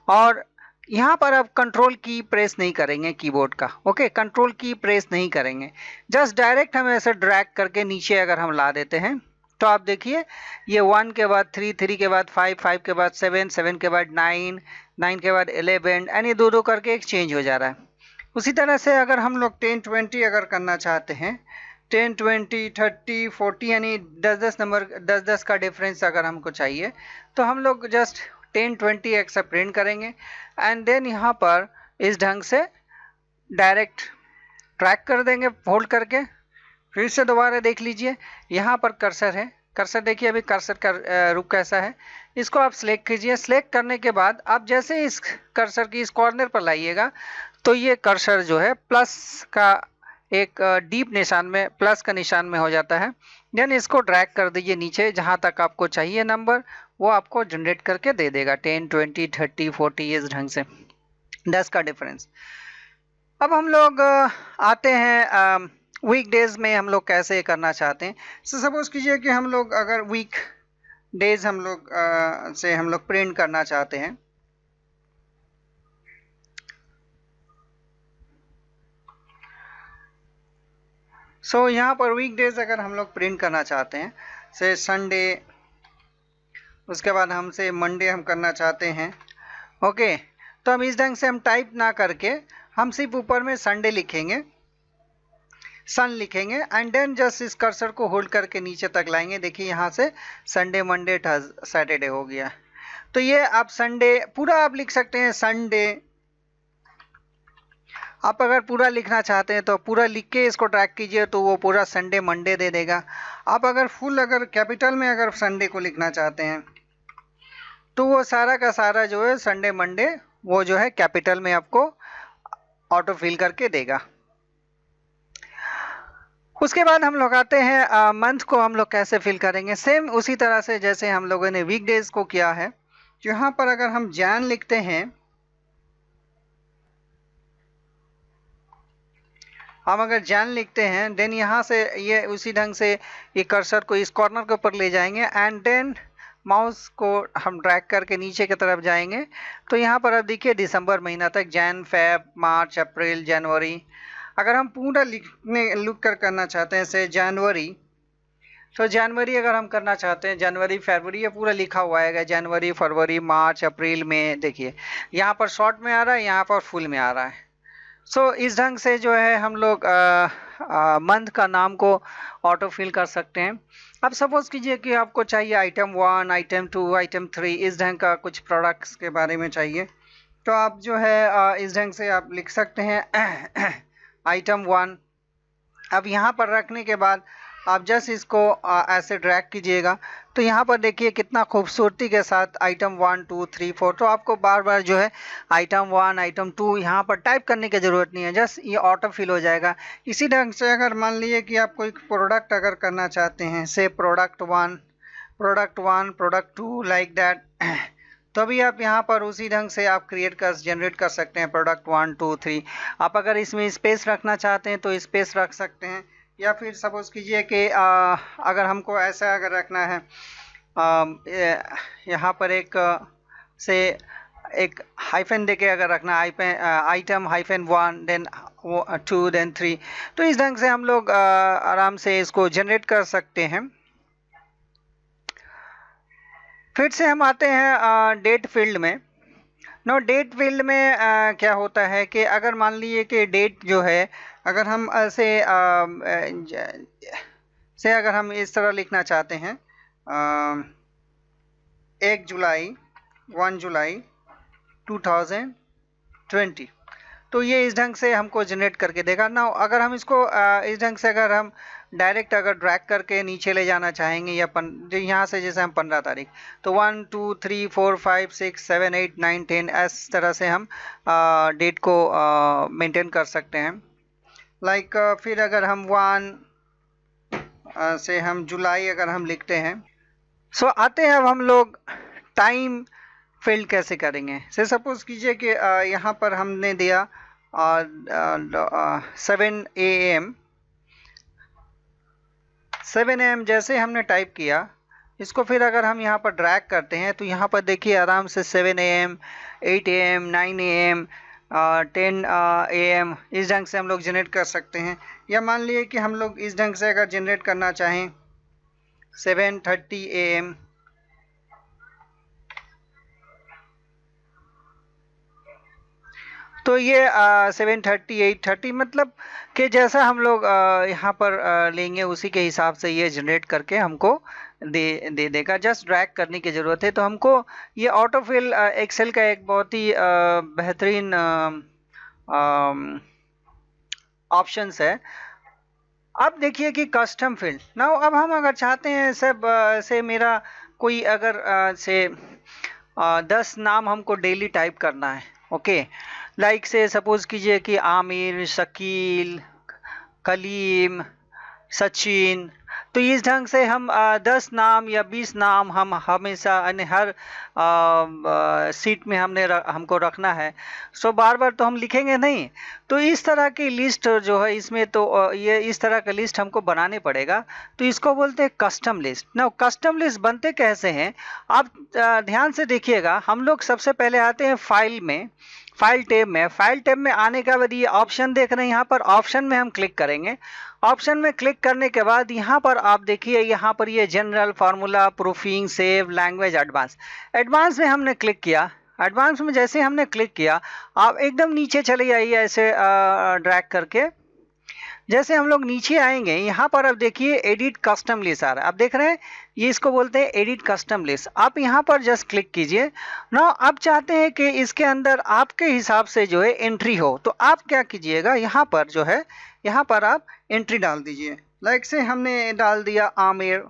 S2: और यहाँ पर आप कंट्रोल की प्रेस नहीं करेंगे कीबोर्ड का। ओके, कंट्रोल की प्रेस नहीं करेंगे, जस्ट डायरेक्ट हम ऐसे ड्रैग करके नीचे अगर हम ला देते हैं तो आप देखिए ये 1 के बाद 3 3 के बाद 5 5 के बाद 7 7 के बाद 9 9 के बाद 11 एंड ये दो करके एक चेंज हो जा रहा है। उसी तरह से अगर हम लोग 10 20 अगर करना चाहते हैं, 10 20 30 40 यानी 10 नंबर 10 का डिफरेंस अगर हमको चाहिए, तो हम लोग जस्ट 10 20 ऐसा प्रिंट करेंगे एंड देन यहाँ पर इस ढंग से डायरेक्ट ट्रैक कर देंगे होल्ड करके। फिर से दोबारा देख लीजिए, यहाँ पर कर्सर है, कर्सर देखिए अभी कर्सर का रूप कैसा है, इसको आप सिलेक्ट कीजिए। सिलेक्ट करने के बाद आप जैसे इस कर्सर की इस कॉर्नर पर लाइएगा तो ये कर्सर जो है प्लस का एक डीप निशान में, प्लस का निशान में हो जाता है। देन इसको ड्रैग कर दीजिए नीचे, जहाँ तक आपको चाहिए नंबर वो आपको जनरेट करके दे देगा 10 20 30 40 इस ढंग से 10 का डिफरेंस। अब हम लोग आते हैं वीक डेज में हम लोग कैसे करना चाहते हैं। सो सपोज कीजिए कि हम लोग अगर वीक डेज हम लोग से हम लोग प्रिंट करना चाहते हैं, सो यहाँ पर वीकडेज अगर हम लोग प्रिंट करना चाहते हैं, से संडे, उसके बाद हमसे मंडे हम करना चाहते हैं, ओके, तो हम इस ढंग से हम टाइप ना करके हम सिर्फ ऊपर में संडे लिखेंगे, सन लिखेंगे, एंड देन जस्ट इस कर्सर को होल्ड करके नीचे तक लाएंगे। देखिए यहाँ से संडे, मंडे, सैटरडे हो गया। तो ये आप संडे पूरा आप लिख सकते हैं, संडे। आप अगर पूरा लिखना चाहते हैं तो पूरा लिख के इसको ट्रैक कीजिए तो वो पूरा संडे मंडे दे देगा। आप अगर फुल अगर कैपिटल में अगर संडे को लिखना चाहते हैं तो वो सारा का सारा जो है संडे मंडे वो जो है कैपिटल में आपको ऑटो फिल करके देगा। उसके बाद हम लोग आते हैं मंथ को हम लोग कैसे फिल करेंगे। सेम उसी तरह से जैसे हम लोगों ने वीकडेज को किया है। यहाँ पर अगर हम जैन लिखते हैं, हम अगर जैन लिखते हैं, देन यहाँ से ये उसी ढंग से ये कर्सर को इस कॉर्नर के ऊपर ले जाएंगे एंड देन माउस को हम ड्रैग करके नीचे की तरफ जाएंगे। तो यहाँ पर अब देखिए दिसंबर महीना तक, जैन, फेब, मार्च, अप्रैल, जनवरी। अगर हम पूरा लिख कर करना चाहते हैं से जनवरी, तो जनवरी अगर हम करना चाहते हैं, जनवरी फरवरी ये पूरा लिखा हुआ है, जनवरी फरवरी मार्च अप्रैल में। देखिए यहाँ पर शॉर्ट में आ रहा है, यहाँ पर फुल में आ रहा है। सो इस ढंग से जो है हम लोग मंथ का नाम को ऑटो फिल कर सकते हैं। अब सपोज कीजिए कि आपको चाहिए आइटम 1, आइटम 2, आइटम 3, इस ढंग का कुछ प्रोडक्ट्स के बारे में चाहिए, तो आप जो है इस ढंग से आप लिख सकते हैं आइटम 1। अब यहाँ पर रखने के बाद आप जस्ट इसको ऐसे ड्रैग कीजिएगा तो यहाँ पर देखिए कितना खूबसूरती के साथ आइटम 1, 2, 3, 4। तो आपको बार बार जो है आइटम 1, आइटम 2 यहाँ पर टाइप करने की ज़रूरत नहीं है, जस्ट ये ऑटो फिल हो जाएगा। इसी ढंग से अगर मान लीजिए कि आप कोई प्रोडक्ट अगर करना चाहते हैं, से प्रोडक्ट 1, प्रोडक्ट 2 लाइक दैट, तो अभी आप यहाँ पर उसी ढंग से आप जनरेट कर सकते हैं प्रोडक्ट 1, 2, 3। आप अगर इसमें स्पेस रखना चाहते हैं तो स्पेस रख सकते हैं, या फिर सपोज कीजिए कि अगर हमको ऐसा अगर रखना है, यहाँ पर एक हाइफन देके अगर रखना आइटम -1 देन 2 देन 3, तो इस ढंग से हम लोग आराम से इसको जनरेट कर सकते हैं। फिर से हम आते हैं डेट फील्ड में। नो डेट फील्ड में क्या होता है कि अगर मान लीजिए कि डेट जो है अगर हम से अगर हम इस तरह लिखना चाहते हैं 1 जुलाई 1 जुलाई 2020, तो ये इस ढंग से हमको जनरेट करके देगा ना। अगर हम इसको इस ढंग से अगर हम डायरेक्ट अगर ड्रैग करके नीचे ले जाना चाहेंगे, या यहाँ से जैसे हम 15 तारीख, तो 1, 2, 3, 4, 5, 6, 7, 8, 9, 10 इस तरह से हम डेट को मेंटेन कर सकते हैं। लाइक फिर अगर हम 1 से हम जुलाई अगर हम लिखते हैं। सो आते हैं अब हम लोग टाइम फील्ड कैसे करेंगे। से सपोज कीजिए कि यहाँ पर हमने दिया 7 AM। 7 AM जैसे हमने टाइप किया, इसको फिर अगर हम यहाँ पर ड्रैग करते हैं तो यहाँ पर देखिए आराम से 7 AM, 8 AM, 9 AM, 10 AM इस ढंग से हम लोग जनरेट कर सकते हैं। या मान लीजिए कि हम लोग इस ढंग से अगर जनरेट करना चाहें 7:30 AM, तो ये 7:30, 8:30 मतलब कि जैसा हम लोग यहाँ पर लेंगे उसी के हिसाब से ये जनरेट करके हमको दे देगा। जस्ट ड्रैग करने की ज़रूरत है। तो हमको ये ऑटो फिल एक्सेल का एक बहुत ही बेहतरीन ऑप्शंस है। अब देखिए कि कस्टम फील्ड ना, अब हम अगर चाहते हैं से मेरा कोई अगर से 10 नाम हमको डेली टाइप करना है, ओके, लाइक से सपोज कीजिए कि आमिर, शकील, कलीम, सचिन, तो इस ढंग से हम 10 नाम या 20 नाम हम हमेशा हर सीट में हमको रखना है। सो बार बार तो हम लिखेंगे नहीं, तो इस तरह की लिस्ट जो है इसमें तो ये इस तरह का लिस्ट हमको बनाने पड़ेगा। तो इसको बोलते हैं कस्टम लिस्ट। ना कस्टम लिस्ट बनते कैसे हैं आप ध्यान से देखिएगा। हम लोग सबसे पहले आते हैं फाइल में। फाइल टैब में आने के बाद ये ऑप्शन देख रहे हैं, यहाँ पर ऑप्शन में हम क्लिक करेंगे। ऑप्शन में क्लिक करने के बाद यहाँ पर आप देखिए, यहाँ पर ये general, formula, proofing, save, language, advance में हमने क्लिक किया। एडवांस में जैसे हमने क्लिक किया, आप एकदम नीचे चले जाइए ऐसे ड्रैग करके। जैसे हम लोग नीचे आएंगे, यहाँ पर अब देखिए एडिट कस्टम लिस्ट आ रहा है। आप देख रहे हैं, ये इसको बोलते हैं एडिट कस्टम लिस्ट। आप यहाँ पर जस्ट क्लिक कीजिए। नाउ आप चाहते हैं कि इसके अंदर आपके हिसाब से जो है एंट्री हो, तो आप क्या कीजिएगा, यहाँ पर जो है, यहाँ पर आप एंट्री डाल दीजिए। लाइक से हमने डाल दिया आमिर,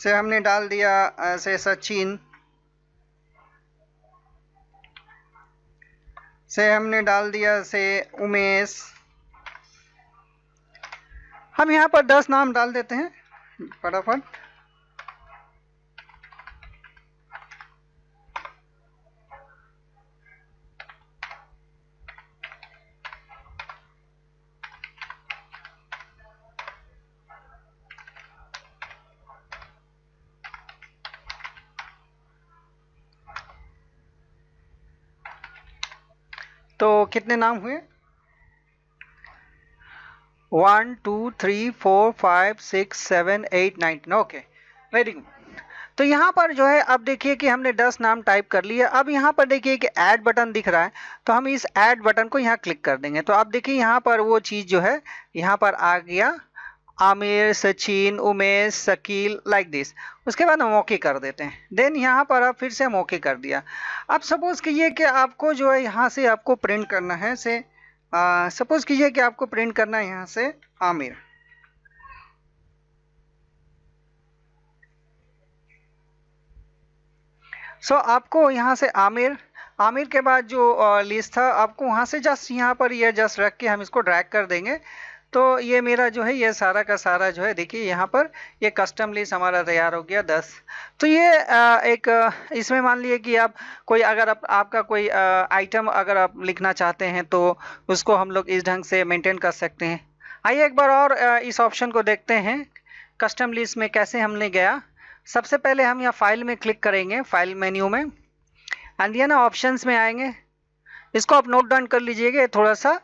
S2: से हमने डाल दिया से सचिन, से हमने डाल दिया से उमेश। हम यहाँ पर 10 नाम डाल देते हैं फटाफट। तो कितने नाम हुए? 1 2 3 4 5 6 7 8 9। Okay, very good. तो यहाँ पर जो है अब देखिए कि हमने 10 नाम टाइप कर लिए। अब यहाँ पर देखिए कि ऐड बटन दिख रहा है, तो हम इस ऐड बटन को यहाँ क्लिक कर देंगे। तो आप देखिए यहाँ पर वो चीज़ जो है यहाँ पर आ गया, आमिर, सचिन, उमेश, शकील, लाइक दिस। उसके बाद हम ओके कर देते हैं। देन यहाँ पर आप फिर से हम ओके कर दिया। अब सपोज कीजिए कि आपको जो है यहाँ से आपको प्रिंट करना है, से सपोज कीजिए कि आपको प्रिंट करना है यहाँ से आमिर। सो आपको यहाँ से आमिर के बाद जो लिस्ट था, आपको वहाँ से जस्ट यहाँ पर ये जस्ट रख के हम इसको ड्रैग कर देंगे। तो ये मेरा जो है ये सारा का सारा जो है देखिए यहाँ पर ये कस्टम लिस्ट हमारा तैयार हो गया 10। तो ये एक इसमें मान लीजिए कि आप कोई अगर आपका कोई आइटम अगर आप लिखना चाहते हैं तो उसको हम लोग इस ढंग से मेंटेन कर सकते हैं। आइए एक बार और इस ऑप्शन को देखते हैं, कस्टम लिस्ट में कैसे हमने गया। सबसे पहले हम यहाँ फाइल में क्लिक करेंगे, फाइल मेन्यू में, एंड ये ना ऑप्शंस में आएंगे। इसको आप नोट डाउन कर लीजिएगा, थोड़ा सा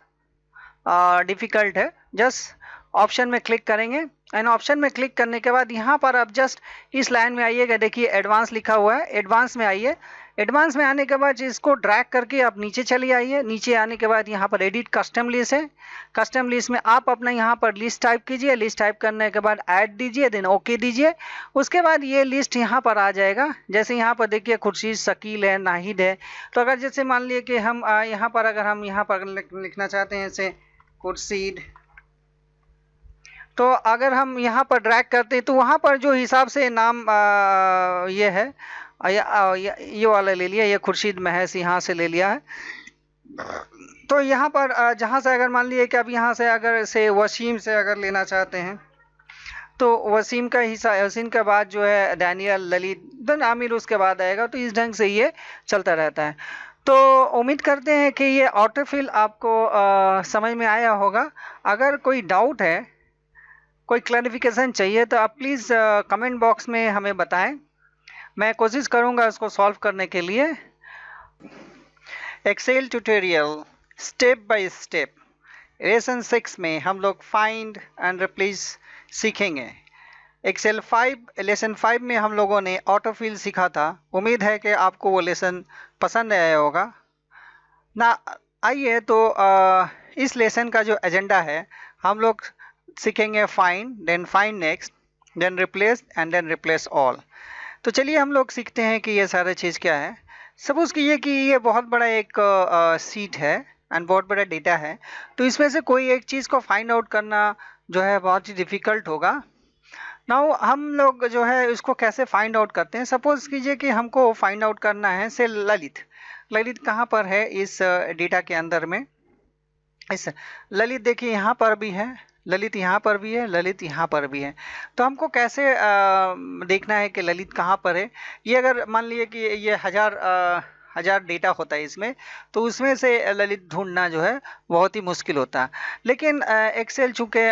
S2: डिफ़िकल्ट है। जस्ट ऑप्शन में क्लिक करेंगे, एंड ऑप्शन में क्लिक करने के बाद यहाँ पर आप जस्ट इस लाइन में आइएगा, देखिए एडवांस लिखा हुआ है, एडवांस में आइए। एडवांस में आने के बाद इसको ड्रैग करके आप नीचे चले आइए। नीचे आने के बाद यहाँ पर एडिट कस्टम लिस्ट है। कस्टम लिस्ट में आप अपना यहाँ पर लिस्ट टाइप कीजिए। लिस्ट टाइप करने के बाद ऐड दीजिए, देन ओके दीजिए। उसके बाद ये लिस्ट यहाँ पर आ जाएगा। जैसे यहाँ पर देखिए खुर्शीद, शकील है, नाहिद है। तो अगर जैसे मान लिए कि हम यहाँ पर अगर हम यहाँ पर लिखना चाहते हैं जैसे खुर्शीद, तो अगर हम यहाँ पर ड्रैग करते हैं तो वहाँ पर जो हिसाब से नाम ये है, ये वाला ले लिया, ये खुर्शीद महस यहाँ से ले लिया है। तो यहाँ पर जहाँ से अगर मान लीजिए कि अब यहाँ से अगर से वसीम से अगर लेना चाहते हैं तो वसीम का हिस्सा, वसीम के बाद जो है डैनियल, ललित, देन आमिर उसके बाद आएगा। तो इस ढंग से ये चलता रहता है। तो उम्मीद करते हैं कि ये ऑटोफिल आपको समझ में आया होगा। अगर कोई डाउट है, कोई क्लैरिफिकेशन चाहिए तो आप प्लीज़ कमेंट बॉक्स में हमें बताएं। मैं कोशिश करूंगा उसको सॉल्व करने के लिए। Excel tutorial step by step lesson 6 में हम लोग फाइंड एंड रिप्लेस सीखेंगे। एक्सेल 5 लेसन 5 में हम लोगों ने ऑटोफिल सीखा था। उम्मीद है कि आपको वो लेसन पसंद आया होगा ना। आइए तो इस लेसन का जो एजेंडा है, हम लोग सीखेंगे find, then find next, then replace and then replace all. तो चलिए हम लोग सीखते हैं कि ये सारा चीज़ क्या है। सपोज़ कीजिए कि ये बहुत बड़ा एक सीट है एंड बहुत बड़ा डेटा है। तो इसमें से कोई एक चीज़ को फाइंड आउट करना जो है बहुत ही डिफ़िकल्ट होगा। नाउ हम लोग जो है इसको कैसे फाइंड आउट करते हैं। सपोज़ कीजिए कि हमको फाइंड आउट करना है से ललित कहाँ पर है इस डेटा के अंदर में। इस ललित देखिए यहाँ पर भी है, ललित यहाँ पर भी है, ललित यहाँ पर भी है। तो हमको कैसे देखना है कि ललित कहाँ पर है। ये अगर मान लिए कि ये हज़ार डेटा होता है इसमें, तो उसमें से ललित ढूंढना जो है बहुत ही मुश्किल होता है। लेकिन एक्सेल चूँकि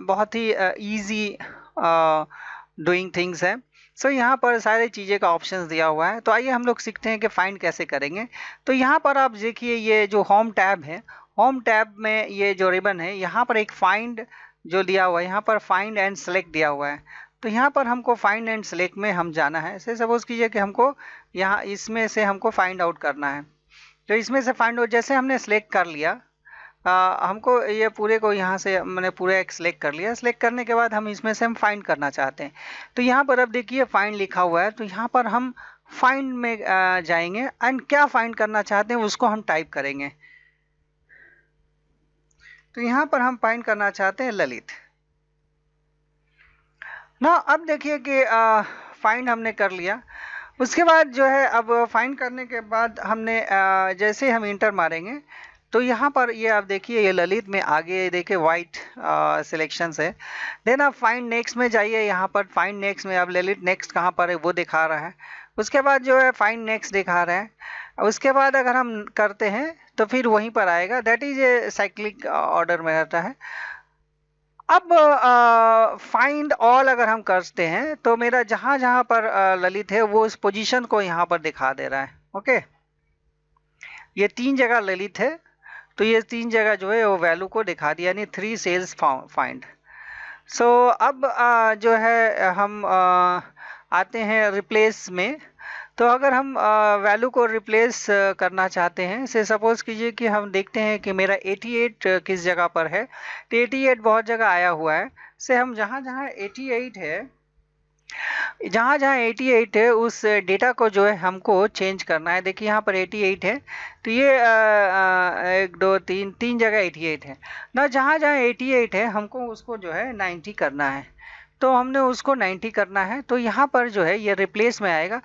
S2: बहुत ही ईजी डूइंग थिंग्स है। सो यहाँ पर सारी चीज़ें का ऑप्शंस दिया हुआ है। तो आइए हम लोग सीखते हैं कि फाइंड कैसे करेंगे। तो यहाँ पर आप देखिए ये जो होम टैब है, होम टैब में ये जो रिबन है यहाँ पर एक फाइंड जो दिया हुआ है, यहाँ पर फाइंड एंड सेलेक्ट दिया हुआ है। तो यहाँ पर हमको फाइंड एंड सेलेक्ट में हम जाना है। ऐसे सपोज कीजिए कि हमको यहाँ इसमें से हमको फाइंड आउट करना है। तो इसमें से फाइंड आउट जैसे हमने सेलेक्ट कर लिया, हमको ये पूरे को यहाँ से मैंने पूरा एक सेलेक्ट कर लिया। सेलेक्ट करने के बाद हम इसमें से हम फाइंड करना चाहते हैं। तो यहाँ पर अब देखिए फाइंड लिखा हुआ है। तो यहाँ पर हम फाइंड में जाएंगे एंड क्या फाइंड करना चाहते हैं उसको हम टाइप करेंगे। तो यहाँ पर हम फाइंड करना चाहते हैं ललित ना। अब देखिए कि फाइंड हमने कर लिया। उसके बाद जो है अब फाइंड करने के बाद हमने जैसे हम इंटर मारेंगे तो यहाँ पर ये आप देखिए ये ललित में आगे देखिए वाइट सिलेक्शन है। देन आप फाइंड नेक्स्ट में जाइए। यहाँ पर फाइंड नेक्स्ट में अब ललित नेक्स्ट कहाँ पर है वो दिखा रहा है। उसके बाद जो है फाइंड नेक्स्ट दिखा रहा है। उसके बाद अगर हम करते हैं तो फिर वहीं पर आएगा। That is a cyclic order में रहता है। अब फाइंड ऑल अगर हम करते हैं तो मेरा जहाँ जहाँ पर ललित है वो उस पोजीशन को यहाँ पर दिखा दे रहा है। ओके, ये 3 जगह ललित है तो ये 3 जगह जो है वो वैल्यू को दिखा दिया, यानी 3 सेल्स फाइंड। सो अब जो है हम आते हैं रिप्लेस में। तो अगर हम वैल्यू को रिप्लेस करना चाहते हैं, से सपोज कीजिए कि हम देखते हैं कि मेरा 88 किस जगह पर है। तो 88 बहुत जगह आया हुआ है। से हम जहाँ जहाँ 88 है, जहाँ जहाँ 88 है उस डेटा को जो है हमको चेंज करना है। देखिए यहाँ पर 88 है तो ये 1 2 3 जगह 88 है ना। जहाँ जहाँ 88 है हमको उसको जो है 90 करना है। तो हमने उसको 90 करना है। तो यहाँ पर जो है ये रिप्लेस में आएगा।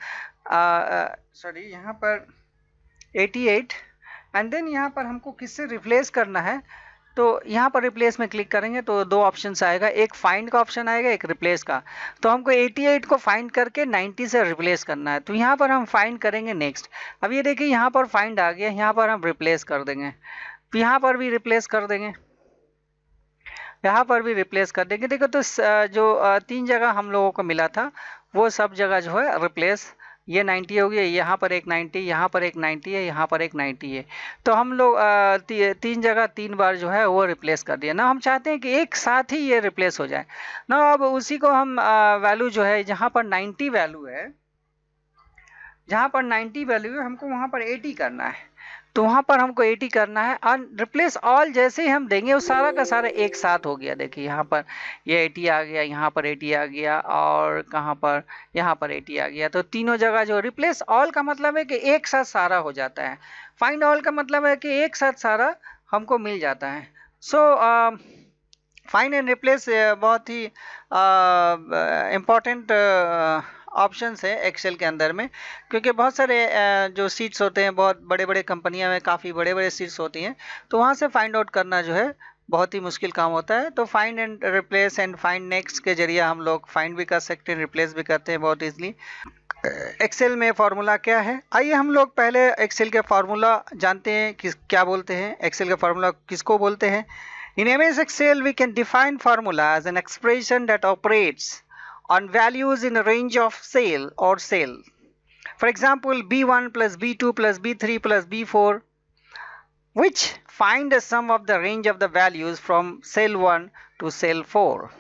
S2: सॉरी, यहाँ पर 88 एंड देन यहाँ पर हमको किससे रिप्लेस करना है। तो यहाँ पर रिप्लेस में क्लिक करेंगे तो 2 ऑप्शंस आएगा, एक फाइंड का ऑप्शन आएगा, एक रिप्लेस का। तो हमको 88 को फाइंड करके 90 से रिप्लेस करना है। तो यहाँ पर हम फाइंड करेंगे नेक्स्ट। अब ये देखिए यहाँ पर फाइंड आ गया, यहाँ पर हम रिप्लेस कर देंगे। तो यहाँ पर भी रिप्लेस कर देंगे, यहाँ पर भी रिप्लेस कर देंगे। देखो तो जो 3 जगह हम लोगों को मिला था वो सब जगह जो है रिप्लेस, ये 90 हो गया, यहाँ पर एक 90, यहाँ पर एक 90 है, यहाँ पर एक 90 है। तो हम लोग 3 जगह 3 बार जो है वो रिप्लेस कर दिया ना। हम चाहते हैं कि एक साथ ही ये रिप्लेस हो जाए ना। अब उसी को हम वैल्यू जो है जहाँ पर 90 वैल्यू है, जहाँ पर 90 वैल्यू है हमको वहाँ पर 80 करना है। तो वहाँ पर हमको 80 करना है और रिप्लेस ऑल जैसे ही हम देंगे वो सारा का सारा एक साथ हो गया। देखिए यहाँ पर ये 80 आ गया, यहाँ पर 80 आ गया और कहाँ पर, यहाँ पर 80 आ गया। तो तीनों जगह जो रिप्लेस ऑल का मतलब है कि एक साथ सारा हो जाता है। फाइंड ऑल का मतलब है कि एक साथ सारा हमको मिल जाता है। सो फाइंड एंड रिप्लेस बहुत ही इम्पॉर्टेंट ऑप्शंस है एक्सेल के अंदर में, क्योंकि बहुत सारे जो सीट्स होते हैं, बहुत बड़े बड़े कंपनियां में काफ़ी बड़े बड़े सीट्स होती हैं, तो वहाँ से फाइंड आउट करना जो है बहुत ही मुश्किल काम होता है। तो find and replace and find next के जरिए हम लोग फाइंड भी कर सकते हैं, रिप्लेस भी करते हैं बहुत ईजिली। एक्सेल में फार्मूला क्या है, आइए हम लोग पहले एक्सेल के फार्मूला जानते हैं कि क्या बोलते हैं। एक्सेल का फार्मूला किसको बोलते हैं? In MS Excel, we can define formula as an expression that operates on values in a range of cell or cell. For example, B1 plus B2 plus B3 plus B4, which find the sum of the range of the values from cell 1 to cell 4.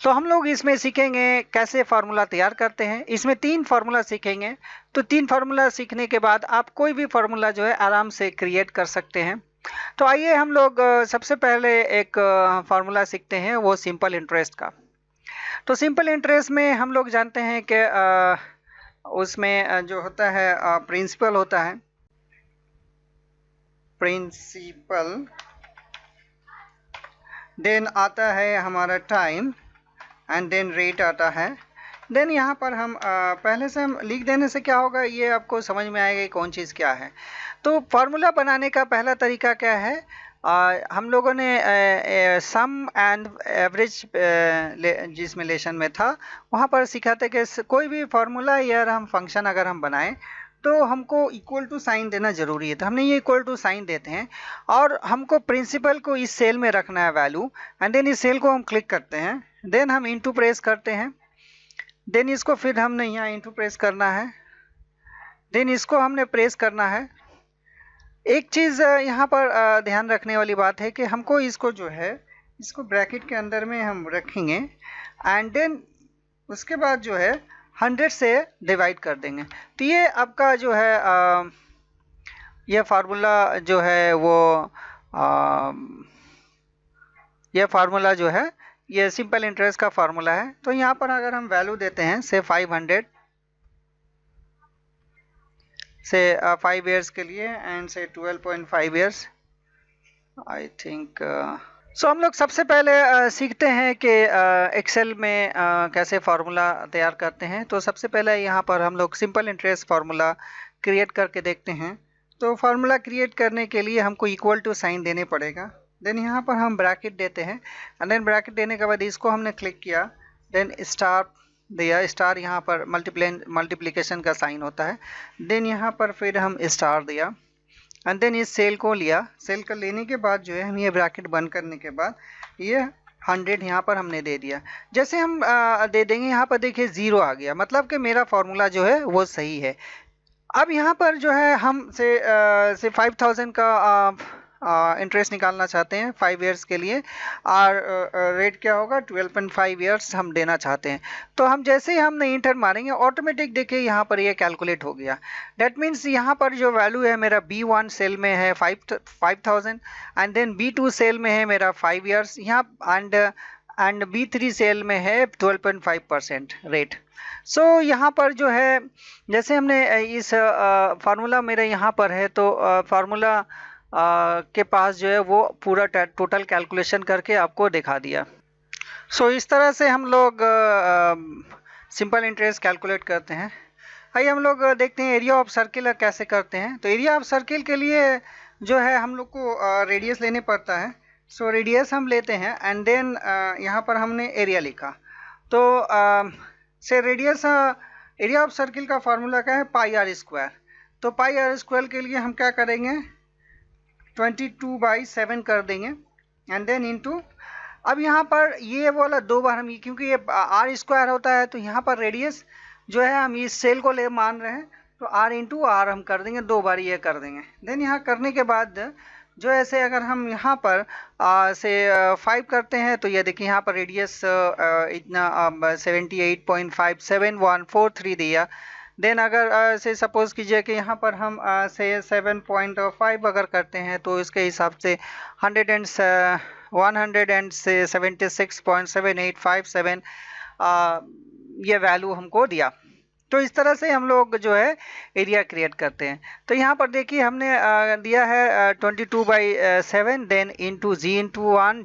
S2: तो हम लोग इसमें सीखेंगे कैसे फार्मूला तैयार करते हैं। इसमें 3 फार्मूला सीखेंगे। तो 3 फार्मूला सीखने के बाद आप कोई भी फार्मूला जो है आराम से क्रिएट कर सकते हैं। तो आइए हम लोग सबसे पहले एक फार्मूला सीखते हैं, वो सिंपल इंटरेस्ट का। तो सिंपल इंटरेस्ट में हम लोग जानते हैं कि उसमें जो होता है प्रिंसिपल होता है, प्रिंसिपल, देन आता है हमारा टाइम एंड देन रेट आता है। देन यहाँ पर हम पहले से हम लिख देने से क्या होगा, ये आपको समझ में आएगा कौन चीज़ क्या है। तो फार्मूला बनाने का पहला तरीका क्या है, हम लोगों ने सम एंड एवरेज जिसमें लेशन में था वहाँ पर सीखा था कि कोई भी फार्मूला या हम फंक्शन अगर हम बनाएं तो हमको इक्वल टू साइन देना ज़रूरी है। तो हमने ये इक्वल टू साइन देते हैं और हमको प्रिंसिपल को इस सेल में रखना है वैल्यू, एंड देन इस सेल को हम क्लिक करते हैं, देन हम इनटू प्रेस करते हैं, देन इसको फिर हमने यहाँ इंटू प्रेस करना है, देन इसको हमने प्रेस करना है। एक चीज़ यहाँ पर ध्यान रखने वाली बात है कि हमको इसको जो है इसको ब्रैकेट के अंदर में हम रखेंगे एंड देन उसके बाद जो है 100 से डिवाइड कर देंगे। तो ये आपका जो है यह फार्मूला जो है वो यह फार्मूला जो है ये सिंपल इंटरेस्ट का फार्मूला है। तो यहाँ पर अगर हम वैल्यू देते हैं से 500 से 5 इयर्स के लिए एंड से 12.5 इयर्स आई थिंक। सो हम लोग सबसे पहले सीखते हैं कि एक्सेल में कैसे फार्मूला तैयार करते हैं। तो सबसे पहले यहाँ पर हम लोग सिंपल इंटरेस्ट फार्मूला क्रिएट करके देखते हैं। तो फार्मूला क्रिएट करने के लिए हमको इक्वल टू साइन देने पड़ेगा। देन यहाँ पर हम ब्रैकेट देते हैं एंड देन ब्रैकेट देने के बाद इसको हमने क्लिक किया, देन स्टार दिया, स्टार यहाँ पर मल्टीप्लिकेशन का साइन होता है। देन यहाँ पर फिर हम स्टार दिया एंड देन इस सेल को लिया। सेल का लेने के बाद जो है हम ये ब्रैकेट बंद करने के बाद ये 100 यहाँ पर हमने दे दिया। जैसे हम दे देंगे यहाँ पर देखिए 0 आ गया, मतलब कि मेरा फार्मूला जो है वो सही है। अब यहाँ पर जो है हम से 5000 का इंटरेस्ट निकालना चाहते हैं 5 इयर्स के लिए और रेट क्या होगा 12.5 इयर्स हम देना चाहते हैं। तो हम जैसे ही हमने इंटर मारेंगे ऑटोमेटिक देखिए यहाँ पर ये कैलकुलेट हो गया। डेट मीन्स यहाँ पर जो वैल्यू है मेरा B1 सेल में है 5000 एंड देन B2 सेल में है मेरा 5 इयर्स यहाँ एंड B3 सेल में है 12.5% रेट। सो यहाँ पर जो है जैसे हमने इस फार्मूला मेरा यहाँ पर है तो फार्मूला के पास जो है वो पूरा टोटल कैलकुलेशन करके आपको दिखा दिया। सो इस तरह से हम लोग सिंपल इंटरेस्ट कैलकुलेट करते हैं। आइए हम लोग देखते हैं एरिया ऑफ सर्किल कैसे करते हैं। तो एरिया ऑफ सर्किल के लिए जो है हम लोग को रेडियस लेने पड़ता है। सो रेडियस हम लेते हैं एंड देन यहाँ पर हमने एरिया लिखा। तो से रेडियस एरिया ऑफ सर्किल का फार्मूला क्या है पाई आर स्क्वायर। तो पाई आर स्क्वायर के लिए हम क्या करेंगे 22/7 कर देंगे एंड देन इनटू। अब यहाँ पर ये वाला 2 बार हम क्योंकि ये आर स्क्वायर होता है तो यहाँ पर रेडियस जो है हम इस सेल को ले मान रहे हैं तो आर इंटू आर हम कर देंगे 2 बार ये कर देंगे। देन यहाँ करने के बाद जो ऐसे अगर हम यहाँ पर से 5 करते हैं तो ये देखिए यहाँ पर रेडियस इतना 78.57143 दिया। देन अगर से सपोज कीजिए कि यहाँ पर हम से 7.5 अगर करते हैं तो इसके हिसाब से 176.7857 ये वैल्यू हमको दिया। तो इस तरह से हम लोग जो है एरिया क्रिएट करते हैं। तो यहाँ पर देखिए हमने दिया है 22/7 देन इंटू जी इंटू 1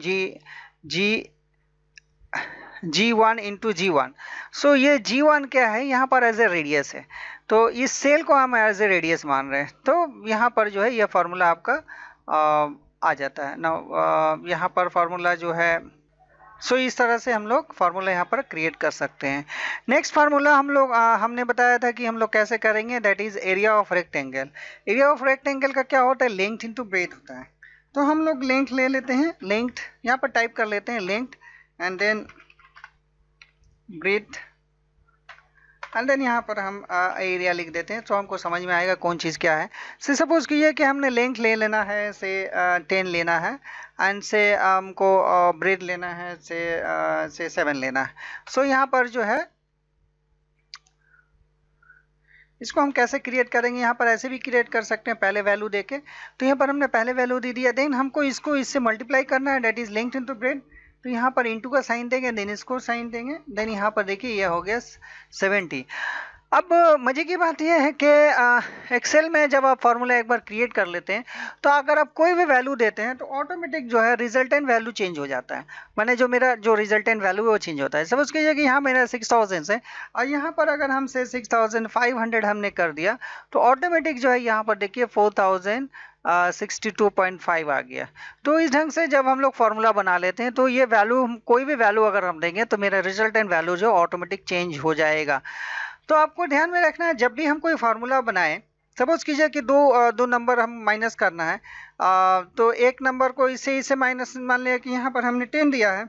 S2: G1 इंटू G1। सो ये G1 क्या है यहाँ पर एज ए रेडियस है तो इस सेल को हम एज ए रेडियस मान रहे हैं। तो यहाँ पर जो है ये फार्मूला आपका आ जाता है ना। यहाँ पर फार्मूला जो है सो इस तरह से हम लोग फार्मूला यहाँ पर क्रिएट कर सकते हैं। नेक्स्ट फार्मूला हम लोग हमने बताया था कि हम लोग कैसे करेंगे, that is area of rectangle. Area of rectangle का क्या होता है लेंथ इंटू ब्रेथ होता है। तो हम लोग लेंथ ले लेते हैं, लेंथ यहाँ पर टाइप कर लेते हैं length and then breadth and then यहाँ पर हम एरिया लिख देते हैं तो हमको समझ में आएगा कौन चीज़ क्या है। से सपोज कीजिए कि हमने लेंथ ले लेना है से 10 लेना है एंड से हमको ब्रेथ लेना है से 7 लेना है। सो यहाँ पर जो है इसको हम कैसे क्रिएट करेंगे, यहाँ पर ऐसे भी क्रिएट कर सकते हैं पहले वैल्यू देके। तो यहाँ पर हमने पहले वैल्यू दे दिया, देन हमको इसको इससे मल्टीप्लाई करना है, that is length into breadth. तो यहाँ पर इंटू का साइन देंगे, देन इसको साइन देंगे, देन यहाँ पर देखिए ये हो गया 70। अब मज़े की बात यह है कि एक्सेल में जब आप फार्मूला एक बार क्रिएट कर लेते हैं तो अगर आप कोई भी वैल्यू देते हैं तो ऑटोमेटिक जो है रिजल्टेंट वैल्यू चेंज हो जाता है। माने जो मेरा जो रिजल्टेंट वैल्यू है वो चेंज होता है। सपोज कीजिए कि यहाँ मेरा 6000 है और यहाँ पर अगर हमसे 6500 हमने कर दिया तो ऑटोमेटिक जो है यहाँ पर देखिए 4062.5 आ गया। तो इस ढंग से जब हम लोग फार्मूला बना लेते हैं तो ये वैल्यू कोई भी वैल्यू अगर हम देंगे तो मेरा रिजल्टेंट वैल्यू जो ऑटोमेटिक चेंज हो जाएगा। तो आपको ध्यान में रखना है जब भी हम कोई फार्मूला बनाएं, सपोज कीजिए कि दो नंबर हम माइनस करना है तो एक नंबर को इससे माइनस मान लिया कि यहाँ पर हमने 10 दिया है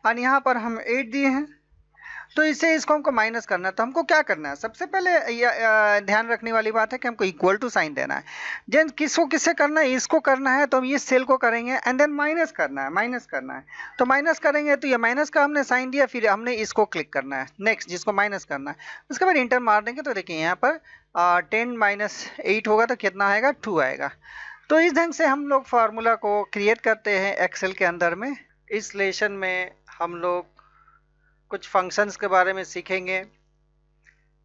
S2: और यहाँ पर हम 8 दिए हैं। तो इससे इसको हमको माइनस करना है। तो हमको क्या करना है, सबसे पहले ध्यान रखने वाली बात है कि हमको इक्वल टू साइन देना है। देन किसको किससे करना है, इसको करना है, तो हम ये सेल को करेंगे एंड देन माइनस करना है। तो माइनस करेंगे तो ये माइनस का हमने साइन दिया, फिर हमने इसको क्लिक करना है नेक्स्ट जिसको माइनस करना है, उसके बाद इंटर मार देंगे। तो देखिए यहाँ पर 10 माइनस 8 होगा तो कितना आएगा, 2 आएगा। तो इस ढंग से हम लोग फार्मूला को क्रिएट करते हैं एक्सेल के अंदर में। इस लेसन में हम लोग कुछ फंक्शंस के बारे में सीखेंगे,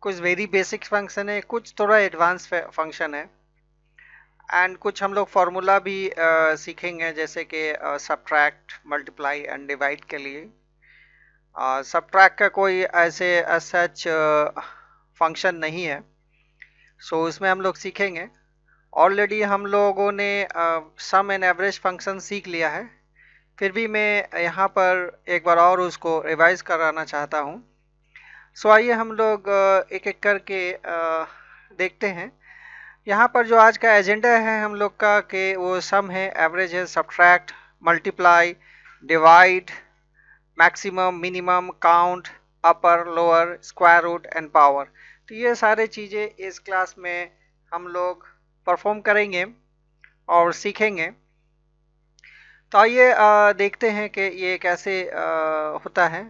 S2: कुछ वेरी बेसिक फंक्शन है, कुछ थोड़ा एडवांस फंक्शन है, एंड कुछ हम लोग फार्मूला भी सीखेंगे जैसे कि सब्ट्रैक्ट, मल्टीप्लाई एंड डिवाइड के लिए। सब्ट्रैक्ट का कोई ऐसे सच फंक्शन नहीं है, सो उसमें हम लोग सीखेंगे। ऑलरेडी हम लोगों ने सम एंड एवरेज फंक्शन सीख लिया है, फिर भी मैं यहाँ पर एक बार और उसको रिवाइज कराना चाहता हूँ। सो आइए हम लोग एक एक करके देखते हैं। यहाँ पर जो आज का एजेंडा है हम लोग का कि वो सम है, एवरेज है, subtract, multiply, divide, maximum, minimum, count, upper, lower, square root and power. तो ये सारे चीज़ें इस क्लास में हम लोग परफॉर्म करेंगे और सीखेंगे। तो आइए देखते हैं कि ये कैसे होता है।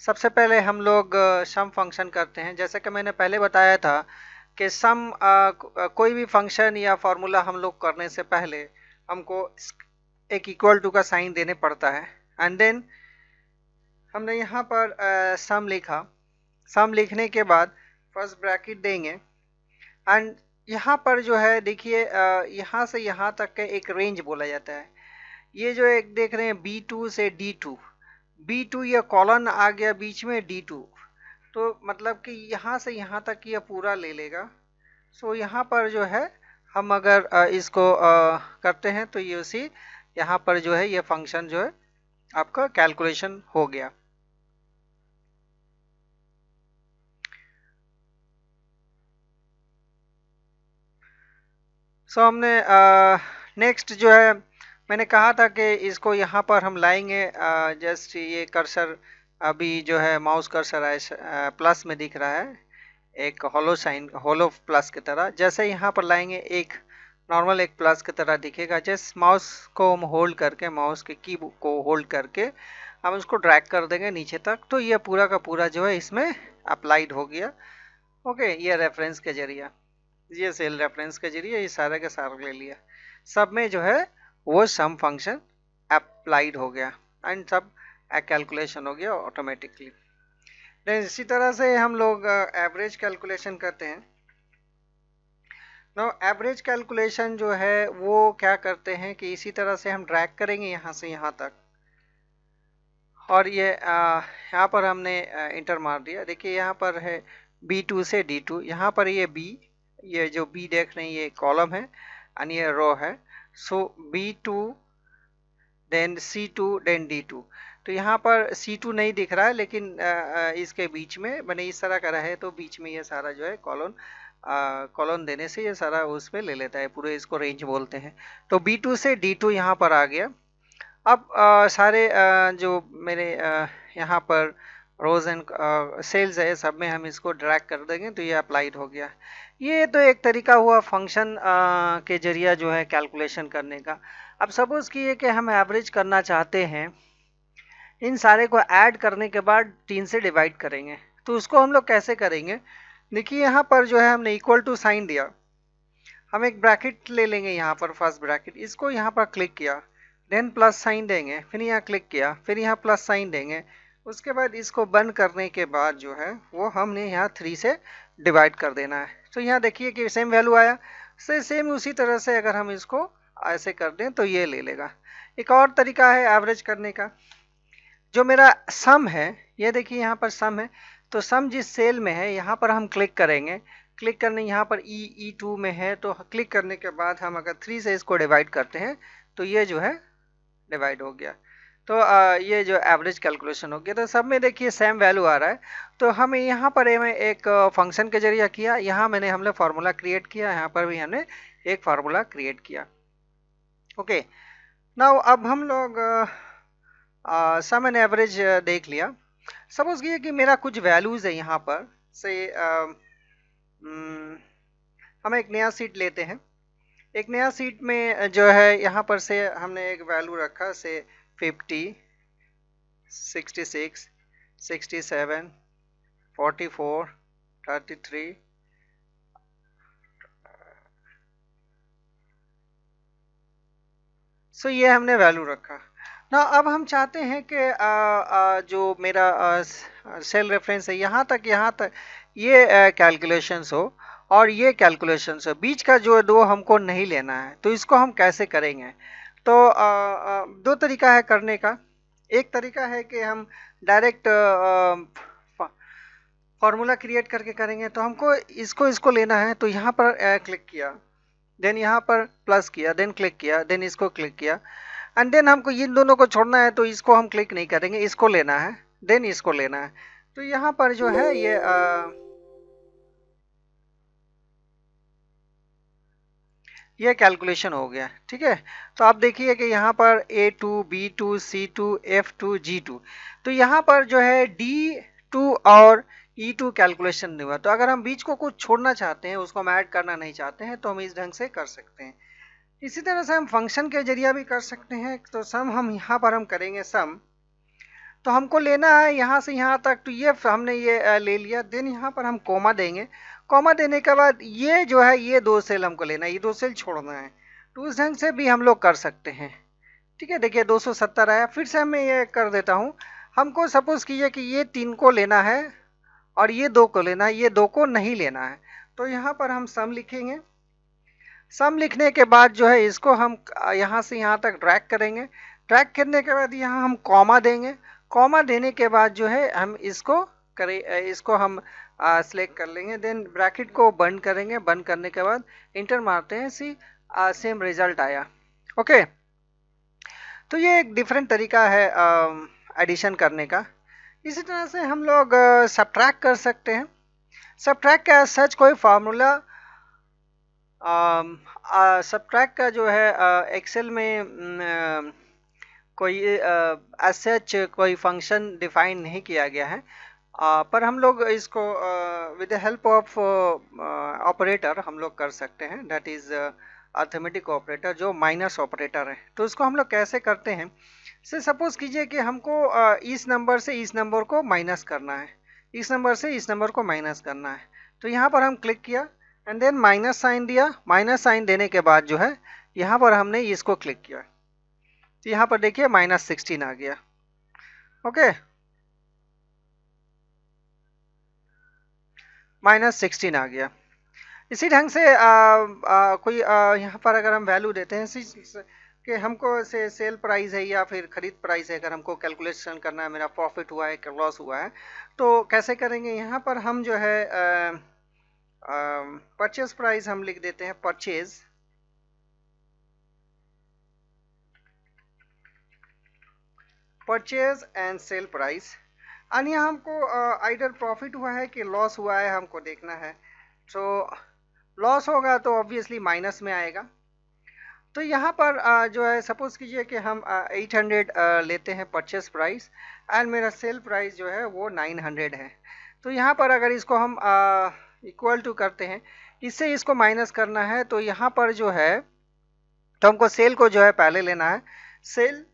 S2: सबसे पहले हम लोग सम फंक्शन करते हैं। जैसे कि मैंने पहले बताया था कि सम कोई भी फंक्शन या फॉर्मूला हम लोग करने से पहले हमको एक इक्वल टू का साइन देने पड़ता है, एंड देन हमने यहाँ पर सम लिखा। सम लिखने के बाद फर्स्ट ब्रैकेट देंगे, एंड यहाँ पर जो है देखिए यहाँ से यहाँ तक का एक रेंज बोला जाता है। ये जो एक देख रहे हैं B2 से D2, B2 ये कॉलन आ गया बीच में D2, तो मतलब कि यहाँ से यहाँ तक ये पूरा ले लेगा। सो यहाँ पर जो है हम अगर इसको करते हैं तो ये उसी यहाँ पर जो है ये फंक्शन जो है आपका कैलकुलेशन हो गया। सो हमने नेक्स्ट जो है मैंने कहा था कि इसको यहाँ पर हम लाएंगे। जस्ट ये कर्सर अभी जो है माउस कर्सर है प्लस में दिख रहा है, एक हॉलो साइन, हॉलो प्लस की तरह। जैसे यहाँ पर लाएंगे एक नॉर्मल एक प्लस की तरह दिखेगा। जस्ट माउस को हम होल्ड करके, माउस के की को होल्ड करके हम उसको ड्रैग कर देंगे नीचे तक, तो ये पूरा का पूरा जो है इसमें अप्लाइड हो गया। ओके, ये रेफरेंस के जरिए, ये सेल रेफरेंस के जरिए ये सारे के सारे ले लिया। सब में जो है वो सम फंक्शन अप्लाइड हो गया एंड सब कैलकुलेशन हो गया ऑटोमेटिकली। देन इसी तरह से हम लोग एवरेज कैलकुलेशन करते हैं। नाउ एवरेज कैलकुलेशन जो है वो क्या करते हैं कि इसी तरह से हम ड्रैग करेंगे यहाँ से यहाँ तक, और ये यहाँ पर हमने इंटर मार दिया। देखिए यहाँ पर है B2 से D2, यहाँ पर ये B, ये जो B देख रहे हैं ये कॉलम है और ये रो है। So B2 then C2 then D2। तो यहाँ पर C2 नहीं दिख रहा है, लेकिन इसके बीच में मैंने इस तरह करा है, तो बीच में ये सारा जो है कॉलन देने से ये सारा उसमें ले लेता है, पूरे इसको रेंज बोलते हैं। तो B2 से D2 यहाँ पर आ गया। अब सारे जो मेरे यहाँ पर रोज एंड सेल्स है सब में हम इसको ड्रैग कर देंगे तो ये अप्लाइड हो गया। ये तो एक तरीका हुआ फंक्शन के जरिए जो है कैलकुलेशन करने का। अब सपोज कीजिए कि हम एवरेज करना चाहते हैं, इन सारे को ऐड करने के बाद 3 से डिवाइड करेंगे, तो उसको हम लोग कैसे करेंगे। देखिए यहाँ पर जो है हमने इक्वल टू साइन दिया, हम एक ब्रैकेट ले लेंगे यहाँ पर, फर्स्ट ब्रैकेट, इसको यहाँ पर क्लिक किया, देन प्लस साइन देंगे, फिर यहाँ क्लिक किया, फिर यहाँ प्लस साइन देंगे। उसके बाद इसको बंद करने के बाद जो है वो हमने यहाँ 3 से डिवाइड कर देना है। तो यहाँ देखिए कि सेम वैल्यू आया। सेम उसी तरह से अगर हम इसको ऐसे कर दें तो ये ले लेगा। एक और तरीका है एवरेज करने का, जो मेरा सम है, ये देखिए यहाँ पर सम है, तो सम जिस सेल में है यहाँ पर हम क्लिक करेंगे। क्लिक करने यहाँ पर E2 में है, तो क्लिक करने के बाद हम अगर 3 से इसको डिवाइड करते हैं तो ये जो है डिवाइड हो गया। तो ये जो एवरेज कैलकुलेशन हो गया। तो सब में देखिए सेम वैल्यू आ रहा है। तो हम यहाँ पर एक फंक्शन के जरिए किया, यहाँ मैंने हमने फार्मूला क्रिएट किया, यहाँ पर भी हमने एक फार्मूला क्रिएट किया। ओके, नाउ अब हम लोग सम एंड एवरेज देख लिया। सपोज कीजिए कि मेरा कुछ वैल्यूज़ है यहाँ पर से हम एक नया सीट लेते हैं। एक नया सीट में जो है यहाँ पर से हमने एक वैल्यू रखा से 50, 66, 67, 44, 33, सो ये हमने वैल्यू रखा ना। अब हम चाहते हैं कि जो मेरा सेल रेफरेंस है यहाँ तक ये कैलकुलेशंस हो और ये कैलकुलेशंस हो, बीच का जो दो हमको नहीं लेना है। तो इसको हम कैसे करेंगे? तो दो तरीका है करने का। एक तरीका है कि हम डायरेक्ट फॉर्मूला क्रिएट करके करेंगे। तो हमको इसको लेना है, तो यहाँ पर क्लिक किया, देन यहाँ पर प्लस किया, देन क्लिक किया, देन इसको क्लिक किया, एंड देन हमको इन दोनों को छोड़ना है। तो इसको हम क्लिक नहीं करेंगे, इसको लेना है, देन इसको लेना है। तो यहाँ पर जो है ये कैलकुलेशन हो गया, ठीक है। तो आप देखिए कि यहाँ पर A2, B2, C2, F2, G2, तो यहाँ पर जो है D2 और E2 कैलकुलेशन नहीं हुआ। तो अगर हम बीच को कुछ छोड़ना चाहते हैं, उसको हम ऐड करना नहीं चाहते हैं, तो हम इस ढंग से कर सकते हैं। इसी तरह से हम फंक्शन के जरिए भी कर सकते हैं। तो सम हम यहाँ पर हम करेंगे सम, तो हमको लेना है यहाँ से यहाँ तक। तो ये हमने ये ले लिया, देन यहाँ पर हम कोमा देंगे। कोमा देने के बाद ये जो है ये दो सेल हमको लेना है, ये दो सेल छोड़ना है। तो उस ढंग से भी हम लोग कर सकते हैं, ठीक है। देखिए 270 आया। फिर से मैं ये कर देता हूँ। हमको सपोज कीजिए कि ये 3 को लेना है और ये 2 को लेना है, ये 2 को नहीं लेना है। तो यहाँ पर हम सम लिखेंगे। सम लिखने के बाद जो है इसको हम यहाँ से यहाँ तक ड्रैग करेंगे। ड्रैग करने के बाद यहाँ हम कॉमा देंगे। कॉमा देने के बाद जो है हम इसको हम सिलेक्ट कर लेंगे, देन ब्रैकेट को बंद करेंगे। बंद करने के बाद इंटर मारते हैं, सेम रिजल्ट आया। ओके, तो ये एक डिफरेंट तरीका है एडिशन करने का। इसी तरह से हम लोग सब्ट्रैक्ट कर सकते हैं। सब्ट्रैक्ट का सच कोई फार्मूला सब्ट्रैक्ट का जो है एक्सेल में कोई सच कोई फंक्शन डिफाइन नहीं किया गया है, पर हम लोग इसको with the help of operator हम लोग कर सकते हैं। दैट इज अर्थमेटिक ऑपरेटर, जो माइनस ऑपरेटर है। तो इसको हम लोग कैसे करते हैं? से सपोज कीजिए कि हमको इस नंबर से इस नंबर को माइनस करना है, इस नंबर से इस नंबर को माइनस करना है। तो यहाँ पर हम क्लिक किया एंड देन माइनस साइन दिया। माइनस साइन देने के बाद जो है यहाँ पर हमने इसको क्लिक किया, तो यहाँ पर देखिए -16 आ गया। ओके, -16 आ गया। इसी ढंग से कोई यहाँ पर अगर हम वैल्यू देते हैं कि हमको से सेल प्राइस है या फिर खरीद प्राइस है, अगर हमको कैलकुलेशन करना है मेरा प्रॉफिट हुआ है कि लॉस हुआ है, तो कैसे करेंगे? यहाँ पर हम जो है परचेज प्राइस हम लिख देते हैं, परचेज एंड सेल प्राइस। और यहाँ हमको आइडर प्रॉफिट हुआ है कि लॉस हुआ है हमको देखना है। तो लॉस होगा तो ऑब्वियसली माइनस में आएगा। तो यहाँ पर जो है सपोज कीजिए कि हम 800 लेते हैं परचेस प्राइस एंड मेरा सेल प्राइस जो है वो 900 है। तो यहाँ पर अगर इसको हम इक्वल टू करते हैं, इससे इसको माइनस करना है, तो यहाँ पर जो है तो हमको सेल को जो है पहले लेना है, सेल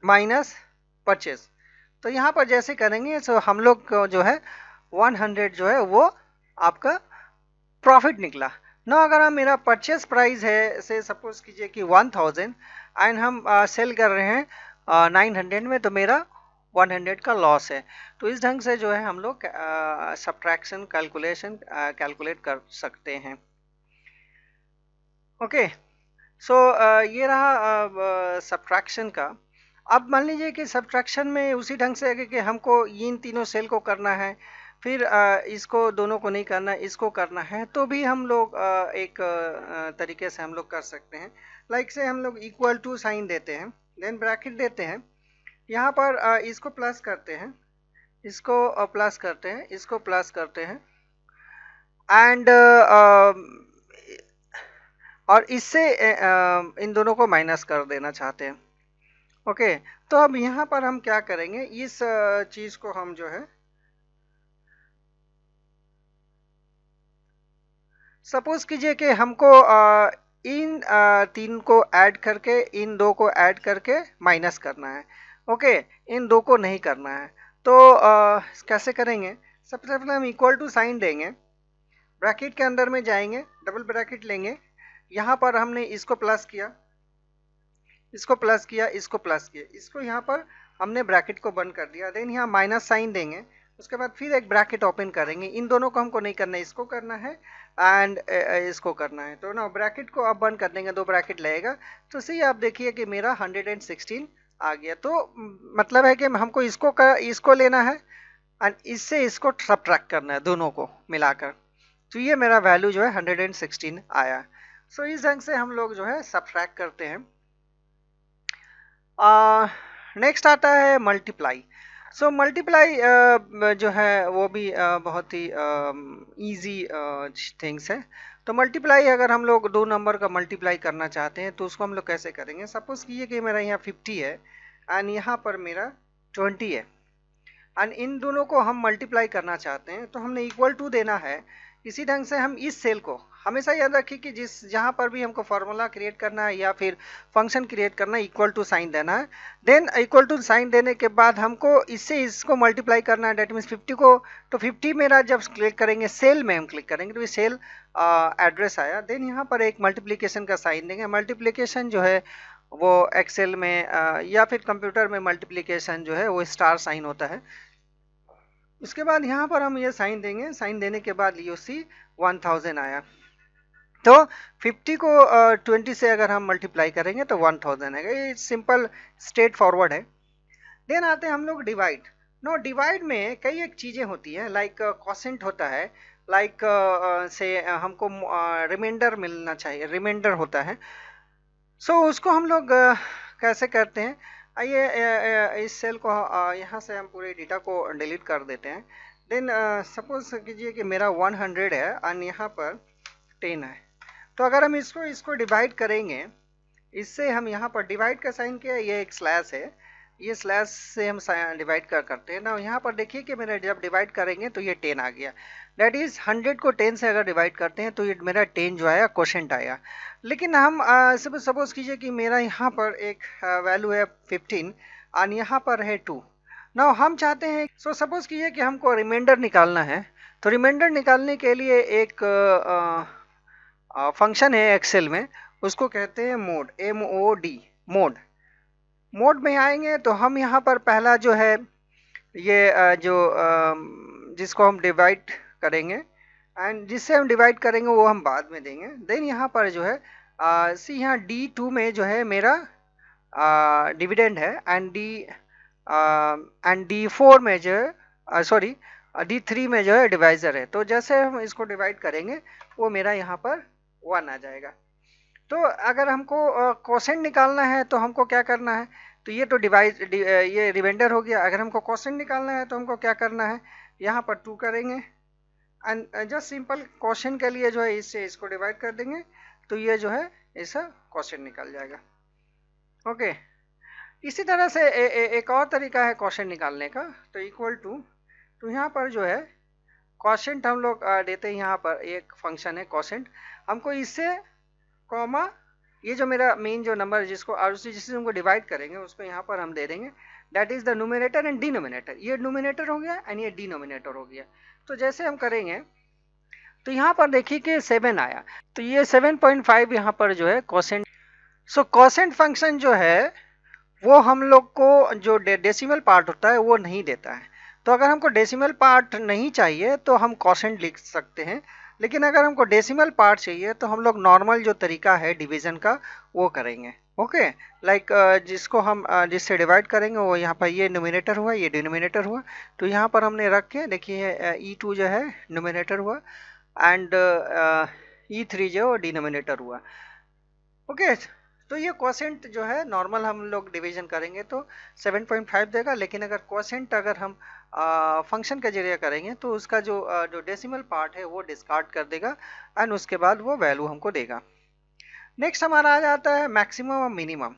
S2: माइनस परचेस। तो यहाँ पर जैसे करेंगे तो हम लोग को जो है 100 जो है वो आपका प्रॉफिट निकला ना। अगर हम मेरा परचेस प्राइस है से सपोज कीजिए कि 1000 एंड हम सेल कर रहे हैं 900 में, तो मेरा 100 का लॉस है। तो इस ढंग से जो है हम लोग सब्ट्रैक्शन कैलकुलेट कर सकते हैं। ओके, सो ये रहा सब्ट्रैक्शन का। अब मान लीजिए कि सब्ट्रैक्शन में उसी ढंग से है कि हमको इन तीनों सेल को करना है, फिर इसको दोनों को नहीं करना, इसको करना है, तो भी हम लोग एक तरीके से हम लोग कर सकते हैं। लाइक से हम लोग इक्वल टू साइन देते हैं, देन ब्रैकेट देते हैं, यहाँ पर इसको प्लस करते हैं, इसको प्लस करते हैं, इसको प्लस करते हैं, एंड और इससे इन दोनों को माइनस कर देना चाहते हैं। ओके, तो अब यहाँ पर हम क्या करेंगे, इस चीज को हम जो है सपोज कीजिए कि हमको इन तीन को ऐड करके इन दो को ऐड करके माइनस करना है। ओके, इन दो को नहीं करना है। तो कैसे करेंगे, सबसे पहले हम इक्वल टू साइन देंगे, ब्रैकेट के अंदर में जाएंगे, डबल ब्रैकेट लेंगे, यहाँ पर हमने इसको प्लस किया, इसको प्लस किया, इसको प्लस किया, इसको यहाँ पर हमने ब्रैकेट को बंद कर दिया। देन यहाँ माइनस साइन देंगे, उसके बाद फिर एक ब्रैकेट ओपन करेंगे। इन दोनों को हमको नहीं करना है, इसको करना है एंड इसको करना है। तो ना ब्रैकेट को अब बंद कर देंगे, दो ब्रैकेट लगेगा। तो सही आप देखिए कि मेरा 116 आ गया। तो मतलब है कि हमको इसको लेना है एंड इससे इसको सब्ट्रैक्ट करना है, दोनों को मिलाकर। तो ये मेरा वैल्यू जो है 116 आया। सो इस ढंग से हम लोग जो है सब्ट्रैक्ट करते हैं। नेक्स्ट आता है मल्टीप्लाई। सो मल्टीप्लाई जो है वो भी बहुत ही इजी थिंग्स है। तो मल्टीप्लाई अगर हम लोग दो नंबर का मल्टीप्लाई करना चाहते हैं तो उसको हम लोग कैसे करेंगे। सपोज कीजिए कि मेरा यहाँ 50 है एंड यहाँ पर मेरा 20 है एंड इन दोनों को हम मल्टीप्लाई करना चाहते हैं, तो हमने इक्वल टू देना है। इसी ढंग से हम इस सेल को हमेशा याद रखिए कि जहाँ पर भी हमको फार्मूला क्रिएट करना है या फिर फंक्शन क्रिएट करना है, इक्वल टू साइन देना है। देन इक्वल टू साइन देने के बाद हमको इससे इसको मल्टीप्लाई करना है, डेट मीन्स 50 को। तो 50 मेरा जब क्लिक करेंगे सेल में हम क्लिक करेंगे तो ये सेल एड्रेस आया। देन यहाँ पर एक मल्टीप्लीकेशन का साइन देंगे। मल्टीप्लीकेशन जो है वो एक्सेल में या फिर कंप्यूटर में मल्टीप्लीकेशन जो है वो स्टार साइन होता है। उसके बाद यहाँ पर हम ये साइन देंगे, साइन देने के बाद UC 1000 आया। तो 50 को 20 से अगर हम मल्टीप्लाई करेंगे तो 1000 आएगा। ये सिंपल स्ट्रेट फॉरवर्ड है। देन आते हैं हम लोग डिवाइड। नो डिवाइड में कई एक चीज़ें होती हैं, लाइक क्वोशेंट होता है, लाइक से हमको रिमाइंडर मिलना चाहिए, रिमाइंडर होता है। सो उसको हम लोग कैसे करते हैं, आइए इस सेल को यहाँ से हम पूरे डेटा को डिलीट कर देते हैं। देन सपोज कीजिए कि मेरा 100 है और यहाँ पर 10 है। तो अगर हम इसको डिवाइड करेंगे, इससे हम यहाँ पर डिवाइड का साइन किया, ये एक स्लैश है, ये स्लैश से हम डिवाइड करते हैं ना। यहाँ पर देखिए कि मेरा जब डिवाइड करेंगे तो ये 10 आ गया। दैट इज़ 100 को 10 से अगर डिवाइड करते हैं तो ये मेरा 10 जो आया क्वोशेंट आया। लेकिन हम सपोज कीजिए कि मेरा यहाँ पर एक वैल्यू है 15 और यहाँ पर है 2। ना हम चाहते हैं, सो सपोज कीजिए कि हमको रिमाइंडर निकालना है। तो रिमाइंडर निकालने के लिए एक फंक्शन है एक्सेल में, उसको कहते हैं मोड, MOD, मोड। मोड में आएंगे तो हम यहाँ पर पहला जो है ये जिसको हम डिवाइड करेंगे एंड जिससे हम डिवाइड करेंगे वो हम बाद में देंगे। देन यहाँ पर जो है यहाँ D2 में जो है मेरा डिविडेंड है एंड D4 में जो है सॉरी D3 में जो है डिवाइजर है। तो जैसे हम इसको डिवाइड करेंगे वो मेरा यहाँ पर 1 आ जाएगा। तो अगर हमको क्वोशेंट निकालना है तो हमको क्या करना है, तो ये तो ये रिमाइंडर हो गया। अगर हमको क्वोशेंट निकालना है तो हमको क्या करना है, यहाँ पर 2 करेंगे एंड जस्ट सिंपल क्वोशेंट के लिए जो है इससे इसको डिवाइड कर देंगे तो ये जो है ऐसा क्वोशेंट निकल जाएगा। ओके, इसी तरह से एक और तरीका है क्वोशेंट निकालने का। तो इक्वल टू, तो यहाँ पर जो है क्वोशेंट हम लोग देते हैं, यहाँ पर एक फंक्शन है क्वोशेंट। हमको इससे कॉमा ये जो मेरा मेन जो नंबर है जिसको और जिससे हमको डिवाइड करेंगे उसको यहाँ पर हम दे देंगे, that is the numerator and denominator. ये न्यूमरेटर हो गया एंड ये डिनोमिनेटर हो गया। तो जैसे हम करेंगे तो यहाँ पर देखिए कि 7 आया, तो ये 7.5 यहाँ पर जो है क्वोशेंट। सो क्वोशेंट फंक्शन जो है वो हम लोग को जो डेसिमल पार्ट होता है वो नहीं देता है। तो अगर हमको डेसिमल पार्ट नहीं चाहिए तो हम क्वोशेंट लिख सकते हैं, लेकिन अगर हमको डेसिमल पार्ट चाहिए तो हम लोग नॉर्मल जो तरीका है डिवीज़न का वो करेंगे। ओके, लाइक जिसको हम जिससे डिवाइड करेंगे वो यहाँ पर ये न्यूमरेटर हुआ, ये डिनोमिनेटर हुआ। तो यहाँ पर हमने रख के देखिए E2 जो है न्यूमरेटर हुआ एंड E3 जो डिनोमिनेटर हुआ। ओके, तो ये क्वोशेंट जो है नॉर्मल हम लोग डिवीजन करेंगे तो 7.5 देगा, लेकिन अगर क्वोशेंट अगर हम फंक्शन के जरिए करेंगे तो उसका जो डेसिमल पार्ट है वो डिस्कार्ड कर देगा एंड उसके बाद वो वैल्यू हमको देगा। नेक्स्ट हमारा आ जाता है मैक्सिमम और मिनिमम।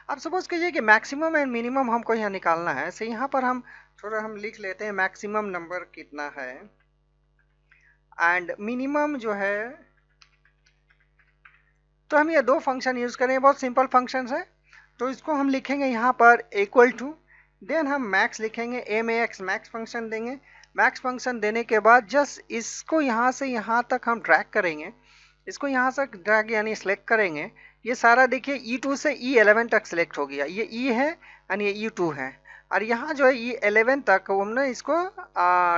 S2: अब सपोज कीजिए कि मैक्सिमम एंड मिनिमम हमको यहाँ निकालना है, तो यहाँ पर हम थोड़ा हम लिख लेते हैं मैक्सिमम नंबर कितना है एंड मिनिमम जो है। तो हम ये दो फंक्शन यूज करेंगे, बहुत सिंपल फंक्शंस है। तो इसको हम लिखेंगे यहाँ पर इक्वल टू, देन हम मैक्स लिखेंगे, M A X max function देंगे। मैक्स फंक्शन देने के बाद जस्ट इसको यहाँ से यहाँ तक हम ड्रैग करेंगे, इसको यहाँ से ड्रैग यानी सिलेक्ट करेंगे। ये सारा देखिए E2 से E11 तक सिलेक्ट हो गया, ये E है एंड ये E2 है, और यहाँ जो है E11 तक हमने इसको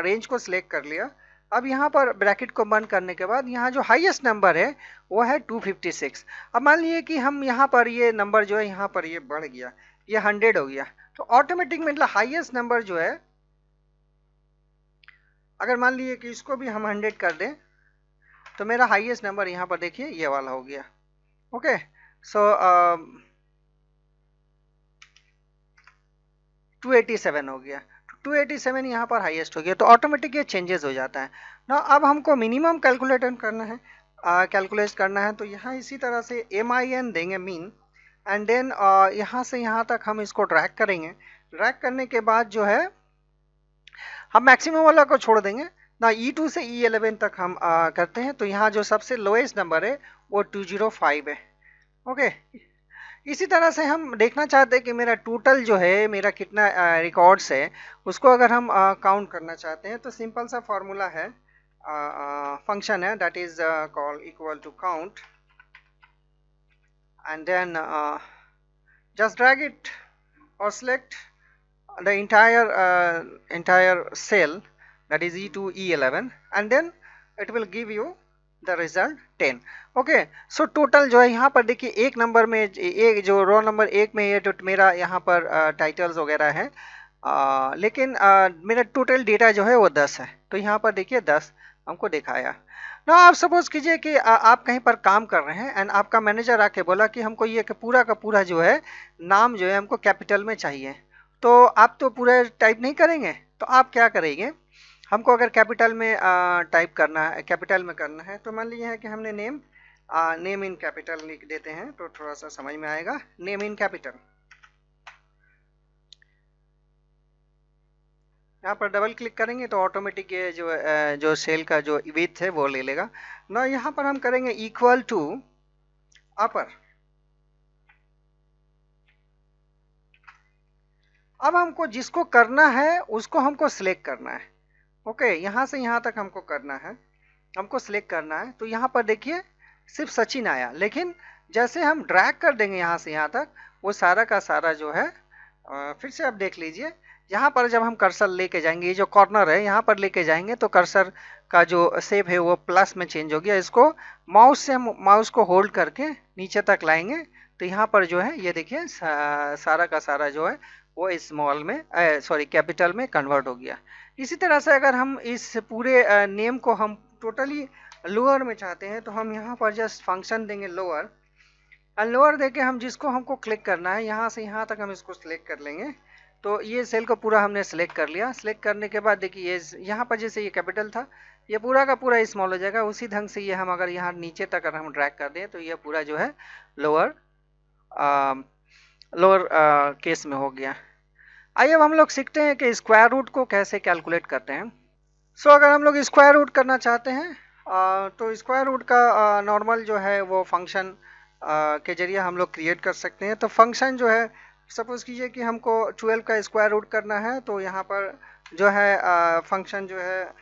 S2: रेंज को सिलेक्ट कर लिया। अब यहाँ पर ब्रैकेट को बंद करने के बाद यहाँ जो हाईएस्ट नंबर है वो है 256। अब मान लीजिए कि हम यहाँ पर ये नंबर जो है यहाँ पर ये बढ़ गया, ये 100 हो गया, तो ऑटोमेटिक मतलब हाईएस्ट नंबर जो है, अगर मान लीजिए कि इसको भी हम 100 कर दें तो मेरा हाईएस्ट नंबर यहाँ पर देखिए ये वाला हो गया। ओके, सो 287 हो गया, 287 यहाँ पर हाईएस्ट हो गया, तो ऑटोमेटिक ये चेंजेस हो जाता है ना। अब हमको मिनिमम कैलकुलेट करना है, तो यहाँ इसी तरह से MIN देंगे मीन, एंड देन यहाँ से यहाँ तक हम इसको ड्रैग करेंगे। ड्रैग करने के बाद जो है हम मैक्सिमम वाला को छोड़ देंगे ना, E2 से E11 तक हम करते हैं। तो यहाँ जो सबसे लोएस्ट नंबर है वो 205 है। ओके, इसी तरह से हम देखना चाहते हैं कि मेरा टोटल जो है मेरा कितना रिकॉर्ड्स है, उसको अगर हम काउंट करना चाहते हैं तो सिंपल सा फॉर्मूला है, फंक्शन है, that is called equal to count, and then just drag it और select the entire cell, that is E2 E11, and then it will give you the result 10. Okay, so total जो है यहाँ पर देखिए एक नंबर में, एक जो रो नंबर एक में ये तो मेरा यहाँ पर टाइटल्स वगैरह है, लेकिन मेरा टोटल डेटा जो है वो 10 है। तो यहाँ पर देखिए 10 हमको दिखाया ना। आप सपोज कीजिए कि आप कहीं पर काम कर रहे हैं एंड आपका मैनेजर आके बोला कि हमको ये पूरा का पूरा जो है नाम जो है हमको कैपिटल में चाहिए, तो आप तो पूरा टाइप नहीं करेंगे, तो आप क्या करेंगे, हमको अगर कैपिटल में टाइप करना है, कैपिटल में करना है, तो मान लीजिए है कि हमने नेम इन कैपिटल लिख देते हैं, तो थोड़ा सा समझ में आएगा। नेम इन कैपिटल, यहाँ पर डबल क्लिक करेंगे तो ऑटोमेटिक ये जो सेल का जो विड्थ है वो ले लेगा ना। यहाँ पर हम करेंगे इक्वल टू अपर। अब हमको जिसको करना है उसको हमको सिलेक्ट करना है। ओके, यहाँ से यहाँ तक हमको करना है, हमको सिलेक्ट करना है। तो यहाँ पर देखिए सिर्फ सचिन आया, लेकिन जैसे हम ड्रैग कर देंगे यहाँ से यहाँ तक, वो सारा का सारा जो है फिर से आप देख लीजिए, यहाँ पर जब हम कर्सर लेके जाएंगे, ये जो कॉर्नर है यहाँ पर लेके जाएंगे तो कर्सर का जो शेप है वो प्लस में चेंज हो गया। इसको माउस से हम माउस को होल्ड करके नीचे तक लाएंगे तो यहाँ पर जो है ये देखिए सारा का सारा जो है वो स्मॉल में कैपिटल में कन्वर्ट हो गया। इसी तरह से अगर हम इस पूरे नेम को हम टोटली लोअर में चाहते हैं तो हम यहाँ पर जस्ट फंक्शन देंगे लोअर, और लोअर देके हम जिसको हमको क्लिक करना है यहाँ से यहाँ तक हम इसको सिलेक्ट कर लेंगे। तो ये सेल को पूरा हमने सिलेक्ट कर लिया। सिलेक्ट करने के बाद देखिए ये यहाँ पर जैसे ये कैपिटल था, ये पूरा का पूरा स्मॉल हो जाएगा। उसी ढंग से ये हम अगर यहाँ नीचे तक अगर हम ड्रैग कर दें तो ये पूरा जो है लोअर केस में हो गया। आइए अब हम लोग सीखते हैं कि स्क्वायर रूट को कैसे कैलकुलेट करते हैं। सो अगर हम लोग स्क्वायर रूट करना चाहते हैं तो स्क्वायर रूट का नॉर्मल जो है वो फंक्शन के जरिए हम लोग क्रिएट कर सकते हैं। तो फंक्शन जो है, सपोज कीजिए कि हमको 12 का स्क्वायर रूट करना है, तो यहाँ पर जो है फंक्शन जो है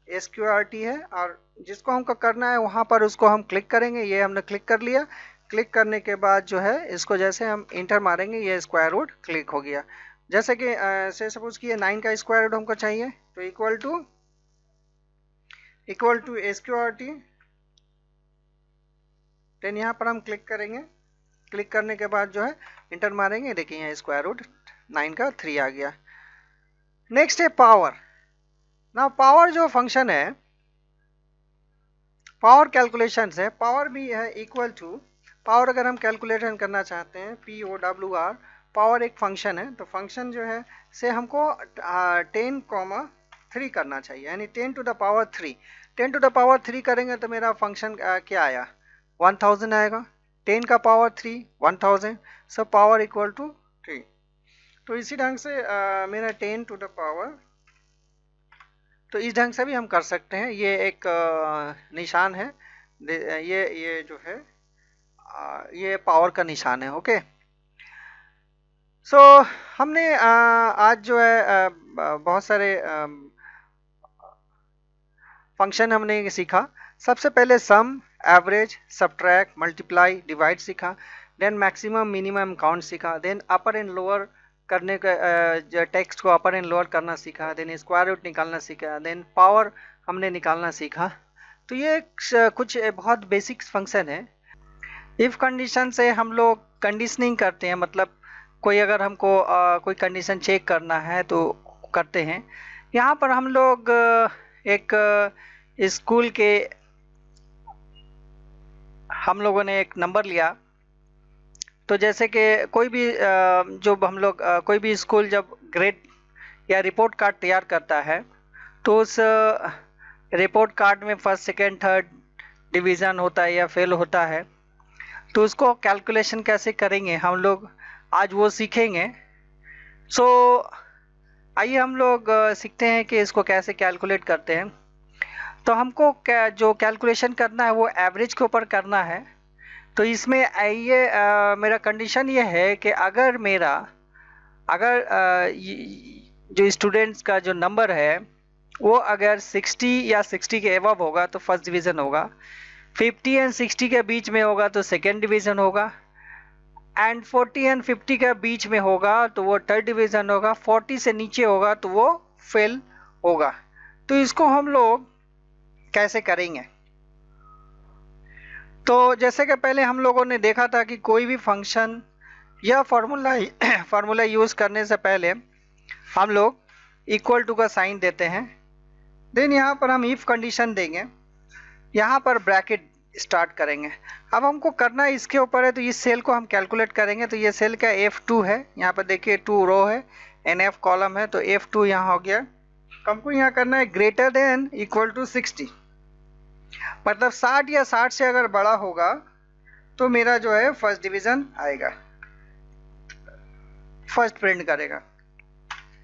S2: SQRT है, और जिसको हमको करना है वहाँ पर उसको हम क्लिक करेंगे। ये हमने क्लिक कर लिया। क्लिक करने के बाद जो है इसको जैसे हम इंटर मारेंगे ये स्क्वायर रूट क्लिक हो गया। जैसे कि से सपोज कि 9 का स्क्वायर रूट हमको चाहिए, तो इक्वल टू SQRT, देन यहाँ पर हम क्लिक करेंगे। क्लिक करने के बाद जो है इंटर मारेंगे, देखिए यहाँ स्क्वायर रूट 9 का 3 आ गया। नेक्स्ट है पावर। ना पावर जो फंक्शन है, पावर कैलकुलेशन है, पावर भी है इक्वल टू पावर। अगर हम कैलकुलेशन करना चाहते हैं POWR, पावर एक फंक्शन है। तो फंक्शन जो है से हमको 10,3 करना चाहिए, यानी 10 to the power 3। 10 to the power 3 करेंगे तो मेरा फंक्शन क्या आया, 1000 आएगा। 10 का power 3 1000, so power equal to 3। तो इसी ढंग से मेरा 10 टू द पावर, तो इस ढंग से भी हम कर सकते हैं। ये एक निशान है, ये जो है ये पावर का निशान है। ओके, सो हमने आज जो है बहुत सारे फंक्शन हमने सीखा। सबसे पहले सम, एवरेज, सब्ट्रैक्ट, मल्टीप्लाई, डिवाइड सीखा। देन मैक्सिमम मिनिमम काउंट सीखा। देन अपर एंड लोअर करने का टेक्स्ट को अपर एंड लोअर करना सीखा। देन स्क्वायर रूट निकालना सीखा। देन पावर हमने निकालना सीखा। तो ये कुछ बहुत बेसिक फंक्शन है। इफ़ कंडीशन से हम लोग कंडीशनिंग करते हैं, मतलब कोई अगर हमको कोई कंडीशन चेक करना है तो करते हैं। यहाँ पर हम लोग एक स्कूल के हम लोगों ने एक नंबर लिया। तो जैसे कि कोई भी जो हम लोग कोई भी स्कूल जब ग्रेड या रिपोर्ट कार्ड तैयार करता है तो उस रिपोर्ट कार्ड में फर्स्ट, सेकंड, थर्ड डिवीज़न होता है या फेल होता है। तो उसको कैलकुलेशन कैसे करेंगे हम लोग आज वो सीखेंगे। सो आइए हम लोग सीखते हैं कि इसको कैसे कैलकुलेट करते हैं। तो हमको जो कैलकुलेशन करना है वो एवरेज के ऊपर करना है। तो इसमें आइए मेरा कंडीशन ये है कि अगर जो स्टूडेंट्स का जो नंबर है वो अगर 60 या 60 के एबव होगा तो फर्स्ट डिवीज़न होगा, 50 एंड 60 के बीच में होगा तो सेकेंड डिवीज़न होगा, एंड 40 एंड 50 के बीच में होगा तो वो थर्ड डिवीज़न होगा, 40 से नीचे होगा तो वो फेल होगा। तो इसको हम लोग कैसे करेंगे? तो जैसे कि पहले हम लोगों ने देखा था कि कोई भी फंक्शन या फार्मूला यूज़ करने से पहले हम लोग इक्वल टू का साइन देते हैं। देन यहाँ पर हम इफ़ कंडीशन देंगे, यहाँ पर ब्रैकेट स्टार्ट करेंगे। अब हमको करना इसके ऊपर है, तो इस सेल को हम कैलकुलेट करेंगे। तो ये सेल का F2 है, यहाँ पर देखिए 2 रो है, NF कॉलम है, तो F2 यहाँ हो गया। हमको यहाँ करना है ग्रेटर देन इक्वल टू 60, मतलब 60 या 60 से अगर बड़ा होगा तो मेरा जो है फर्स्ट डिवीज़न आएगा, फर्स्ट प्रिंट करेगा।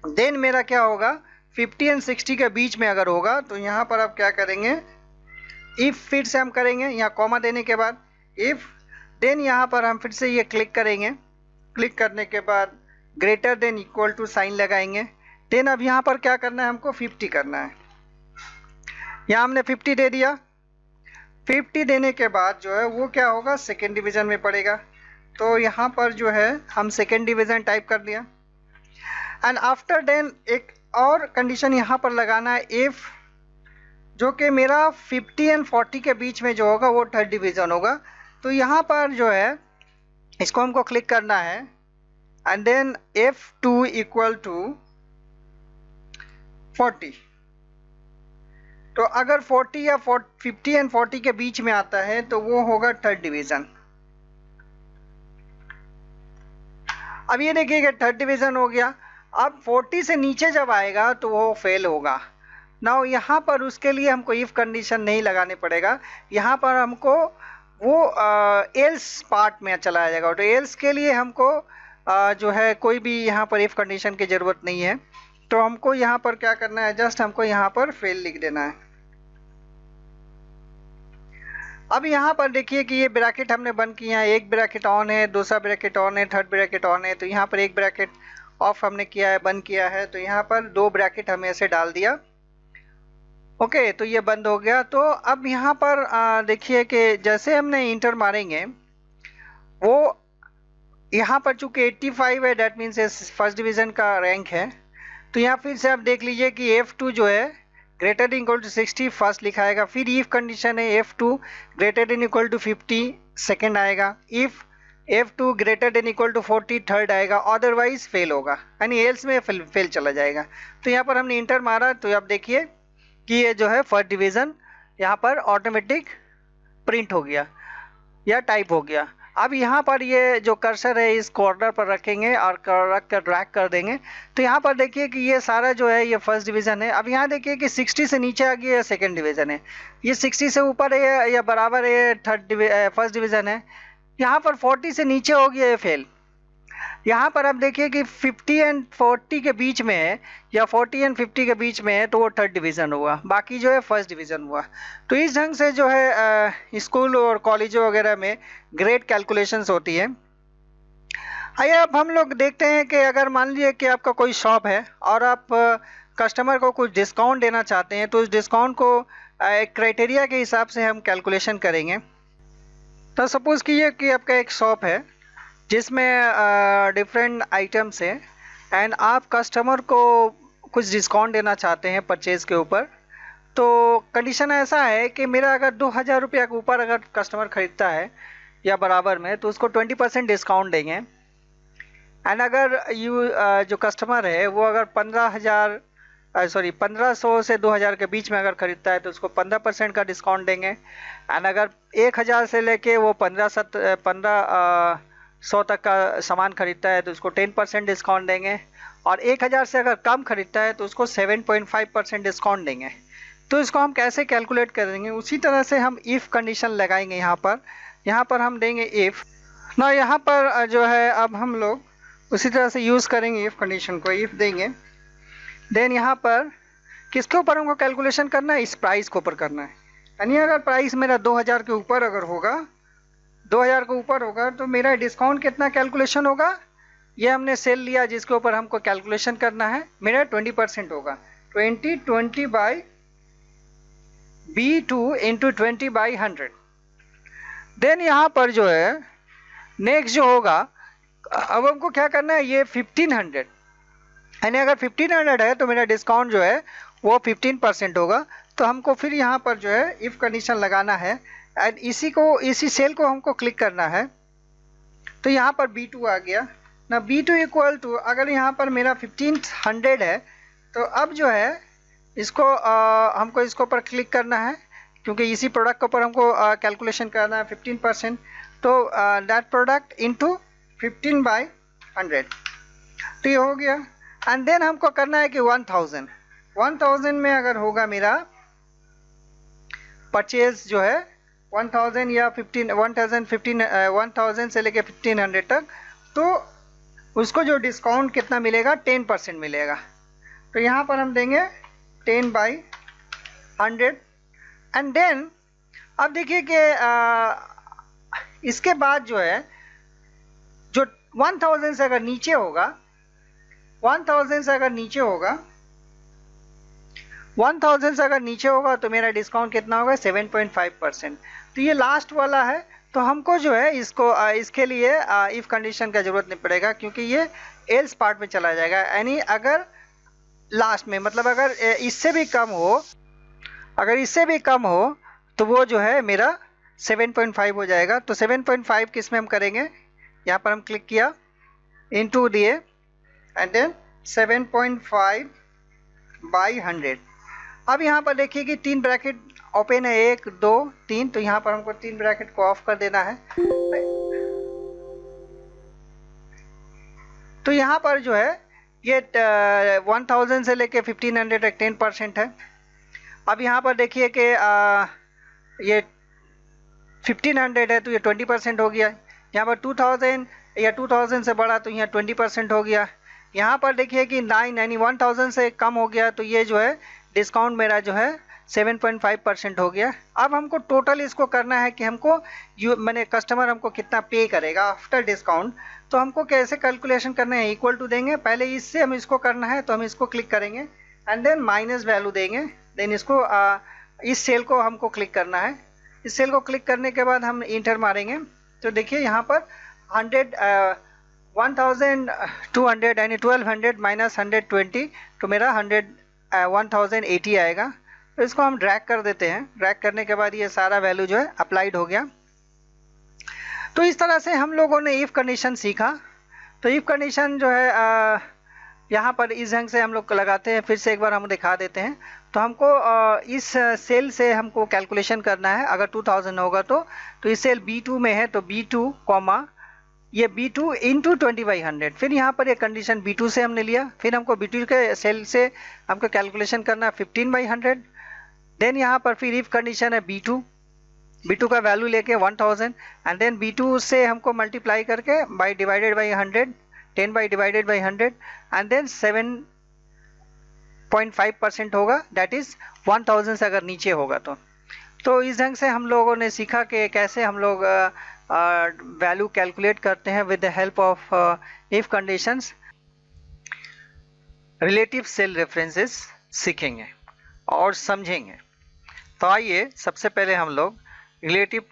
S2: देन मेरा क्या होगा 50 एंड 60 के बीच में अगर होगा तो यहाँ पर आप क्या करेंगे, इफ़ फिर से हम करेंगे, यहाँ कॉमा देने के बाद इफ़, देन यहाँ पर हम फिर से ये क्लिक करेंगे। क्लिक करने के बाद greater than equal to sign लगाएंगे। देन अब यहाँ पर क्या करना है, हमको 50 करना है। यहाँ हमने 50 दे दिया। 50 देने के बाद जो है वो क्या होगा, सेकेंड डिवीज़न में पड़ेगा। तो यहाँ पर जो है हम सेकेंड डिवीज़न टाइप कर दिया। एंड आफ्टर देन एक और कंडीशन यहाँ पर लगाना है, इफ़ जो कि मेरा 50 एंड 40 के बीच में जो होगा वो थर्ड डिवीज़न होगा। तो यहाँ पर जो है इसको हमको क्लिक करना है and then F2 equal to 40। तो अगर 40 या 50 एंड 40 के बीच में आता है तो वो होगा थर्ड डिवीज़न। अब ये देखिए कि थर्ड डिवीज़न हो गया। अब 40 से नीचे जब आएगा तो वो फेल होगा। नाउ यहाँ पर उसके लिए हमको इफ़ कंडीशन नहीं लगाने पड़ेगा, यहाँ पर हमको वो एल्स पार्ट में चला जाएगा। तो एल्स के लिए हमको जो है कोई भी यहाँ पर इफ़ कंडीशन की ज़रूरत नहीं है। तो हमको यहाँ पर क्या करना है, जस्ट हमको यहाँ पर फेल लिख देना है। अब यहाँ पर देखिए कि ये ब्रैकेट हमने बंद किया है, एक ब्रैकेट ऑन है, दूसरा ब्रैकेट ऑन है, थर्ड ब्रैकेट ऑन है। तो यहाँ पर एक ब्रैकेट ऑफ हमने किया है, बंद किया है। तो यहाँ पर 2 ब्रैकेट हमें ऐसे डाल दिया। ओके, तो ये बंद हो गया। तो अब यहाँ पर देखिए कि जैसे हमने इंटर मारेंगे वो यहाँ पर चूँकि 85 है, डैट मीन्स फर्स्ट डिवीज़न का रैंक है। तो यहाँ फिर से आप देख लीजिए कि F2 जो है greater than equal to 60 first लिखाएगा। फिर इफ़ कंडीशन है F2 greater than equal to 50 second आएगा। If F2 greater than equal to 40 third आएगा, अदरवाइज फेल होगा, यानी एल्स में फेल चला जाएगा। तो यहाँ पर हमने इंटर मारा तो आप देखिए कि ये जो है फर्स्ट डिवीज़न यहाँ पर ऑटोमेटिक प्रिंट हो गया या टाइप हो गया। अब यहाँ पर ये जो कर्सर है इस कॉर्नर पर रखेंगे और रख कर ड्रैग कर देंगे। तो यहाँ पर देखिए कि ये सारा जो है ये फर्स्ट डिवीज़न है। अब यहाँ देखिए कि 60 से नीचे आ गया सेकंड डिवीज़न है, ये 60 से ऊपर है या बराबर है फर्स्ट डिवीज़न है। यहाँ पर 40 से नीचे हो गया ये फेल। यहाँ पर आप देखिए कि 50 एंड 40 के बीच में है या 40 एंड 50 के बीच में है तो वो थर्ड डिवीज़न हुआ, बाकी जो है फर्स्ट डिवीज़न हुआ। तो इस ढंग से जो है स्कूल और कॉलेजों वगैरह में ग्रेड कैलकुलेशंस होती है। आइए अब हम लोग देखते हैं कि अगर मान लीजिए कि आपका कोई शॉप है और आप कस्टमर को कुछ डिस्काउंट देना चाहते हैं, तो उस डिस्काउंट को एक क्राइटेरिया के हिसाब से हम कैलकुलेशन करेंगे। तो सपोज़ कीजिए कि आपका एक शॉप है जिसमें डिफरेंट आइटम्स हैं एंड आप कस्टमर को कुछ डिस्काउंट देना चाहते हैं परचेज़ के ऊपर। तो कंडीशन ऐसा है कि मेरा अगर 2000 रुपया के ऊपर अगर कस्टमर ख़रीदता है या बराबर में, तो उसको 20% डिस्काउंट देंगे। एंड अगर जो कस्टमर है वो अगर 1500 से 2000 के बीच में अगर ख़रीदता है तो उसको 15% का डिस्काउंट देंगे। एंड अगर 1000 से लेके वो 1500 तक का सामान खरीदता है तो उसको 10% डिस्काउंट देंगे। और 1000 से अगर कम खरीदता है तो उसको 7.5% डिस्काउंट देंगे। तो इसको हम कैसे कैलकुलेट करेंगे, उसी तरह से हम इफ़ कंडीशन लगाएंगे। यहाँ पर हम देंगे इफ़ ना, यहाँ पर जो है अब हम लोग उसी तरह से यूज़ करेंगे इफ़ कंडीशन को। इफ़ देंगे देन यहाँ पर किसके ऊपर हमको कैलकुलेशन करना है, इस प्राइस के ऊपर करना है। यानी अगर प्राइस मेरा 2000 के ऊपर अगर होगा, 2000 के ऊपर होगा तो मेरा डिस्काउंट कितना कैलकुलेशन होगा, ये हमने सेल लिया जिसके ऊपर हमको कैलकुलेशन करना है, मेरा 20% होगा। 20 by B2 into 20 by 100। Then यहाँ पर जो है नेक्स्ट जो होगा, अब हमको क्या करना है, ये 1500 यानी अगर 1500 है तो मेरा डिस्काउंट जो है वो 15% होगा। तो हमको फिर यहाँ पर जो है इफ़ कंडीशन लगाना है एंड इसी सेल को हमको क्लिक करना है। तो यहाँ पर B2 आ गया ना, B2 इक्वल टू, अगर यहाँ पर मेरा 1500 है तो अब जो है इसको हमको इसके ऊपर क्लिक करना है, क्योंकि इसी प्रोडक्ट के ऊपर हमको कैलकुलेशन करना है 15%। तो दैट प्रोडक्ट इंटू 15/100, तो ये हो गया। एंड देन हमको करना है कि 1000 में अगर होगा मेरा परचेज जो है 1000 या 1000 से लेके 1500 तक, तो उसको जो डिस्काउंट कितना मिलेगा, 10% मिलेगा। तो यहाँ पर हम देंगे 10/100। एंड देन अब देखिए कि इसके बाद जो है जो 1000 से अगर नीचे होगा, 1000 से अगर नीचे होगा तो मेरा डिस्काउंट कितना होगा, 7.5%। तो ये लास्ट वाला है, तो हमको जो है इसके लिए इफ़ कंडीशन का ज़रूरत नहीं पड़ेगा, क्योंकि ये एल्स पार्ट में चला जाएगा। यानी अगर लास्ट में, मतलब अगर इससे भी कम हो तो वो जो है मेरा 7.5 हो जाएगा। तो 7.5 किस में हम करेंगे, यहाँ पर हम क्लिक किया, इनटू दिए एंड देन 7.5/100। अब यहाँ पर देखिए कि 3 ब्रैकेट ओपन है, 1 2 3, तो यहाँ पर हमको 3 ब्रैकेट को ऑफ कर देना है। तो यहाँ पर जो है ये 1000 से लेके 1500 तक 10% है। अब यहाँ पर देखिए कि ये 1500 है तो ये 20% हो गया। यहाँ पर 2000 या 2000 से बड़ा तो यहाँ 20% हो गया। यहाँ पर देखिए कि 9 यानी 1000 से कम हो गया, तो ये जो है डिस्काउंट मेरा जो है 7.5% हो गया। अब हमको टोटल इसको करना है कि हमको मैंने कस्टमर हमको कितना पे करेगा आफ्टर डिस्काउंट। तो हमको कैसे कैलकुलेशन करना है, इक्वल टू देंगे, पहले इससे हम इसको करना है तो हम इसको क्लिक करेंगे एंड देन माइनस वैल्यू देंगे। देन इसको इस सेल को हमको क्लिक करना है। इस सेल को क्लिक करने के बाद हम इंटर मारेंगे, तो देखिए यहाँ पर 1200 यानी 1200 माइनस 120, तो मेरा 1080 आएगा। तो इसको हम ड्रैग कर देते हैं। ड्रैग करने के बाद ये सारा वैल्यू जो है अप्लाइड हो गया। तो इस तरह से हम लोगों ने इफ़ कंडीशन सीखा। तो इफ़ कंडीशन जो है यहाँ पर इस ढंग से हम लोग लगाते हैं। फिर से एक बार हम दिखा देते हैं। तो हमको इस सेल से हमको कैलकुलेशन करना है। अगर 2000 होगा तो इस सेल B2 में है तो B2 कॉमा ये B2 इंटू 20/100। फिर यहाँ पर ये कंडीशन B2 से हमने लिया। फिर हमको B2 के सेल से हमको कैलकुलेशन करना है 15/100। देन यहाँ पर फिर इफ कंडीशन है B2 B2 का वैल्यू लेके 1000 एंड देन B2 से हमको मल्टीप्लाई करके by divided by 100, 10 by divided by 100 and then 7.5% होगा, दैट इज 1000 से अगर नीचे होगा तो इस ढंग से हम लोगों ने सीखा कि कैसे हम लोग वैल्यू कैलकुलेट करते हैं with the help of if conditions. Relative cell references सीखेंगे और समझेंगे। तो आइए सबसे पहले हम लोग रिलेटिव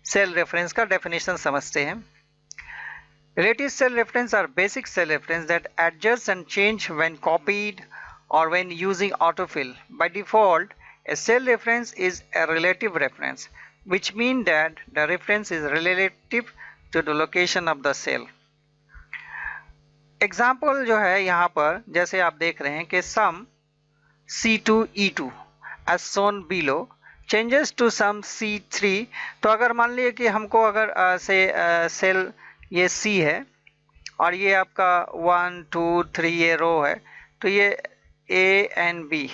S2: सेल रेफरेंस का डेफिनेशन समझते हैं। Relative cell reference are basic cell reference that adjust and change when copied or when using autofill. By default, a cell reference is a relative reference, which means that the reference is relative to the location of the cell. Example जो है यहाँ पर जैसे आप देख रहे हैं कि sum C2E2 as shown below changes to sum C3। तो अगर मान लीजिए कि हमको अगर सेल ये C है और ये आपका 1 2 3 ये रो है, तो ये A एंड B,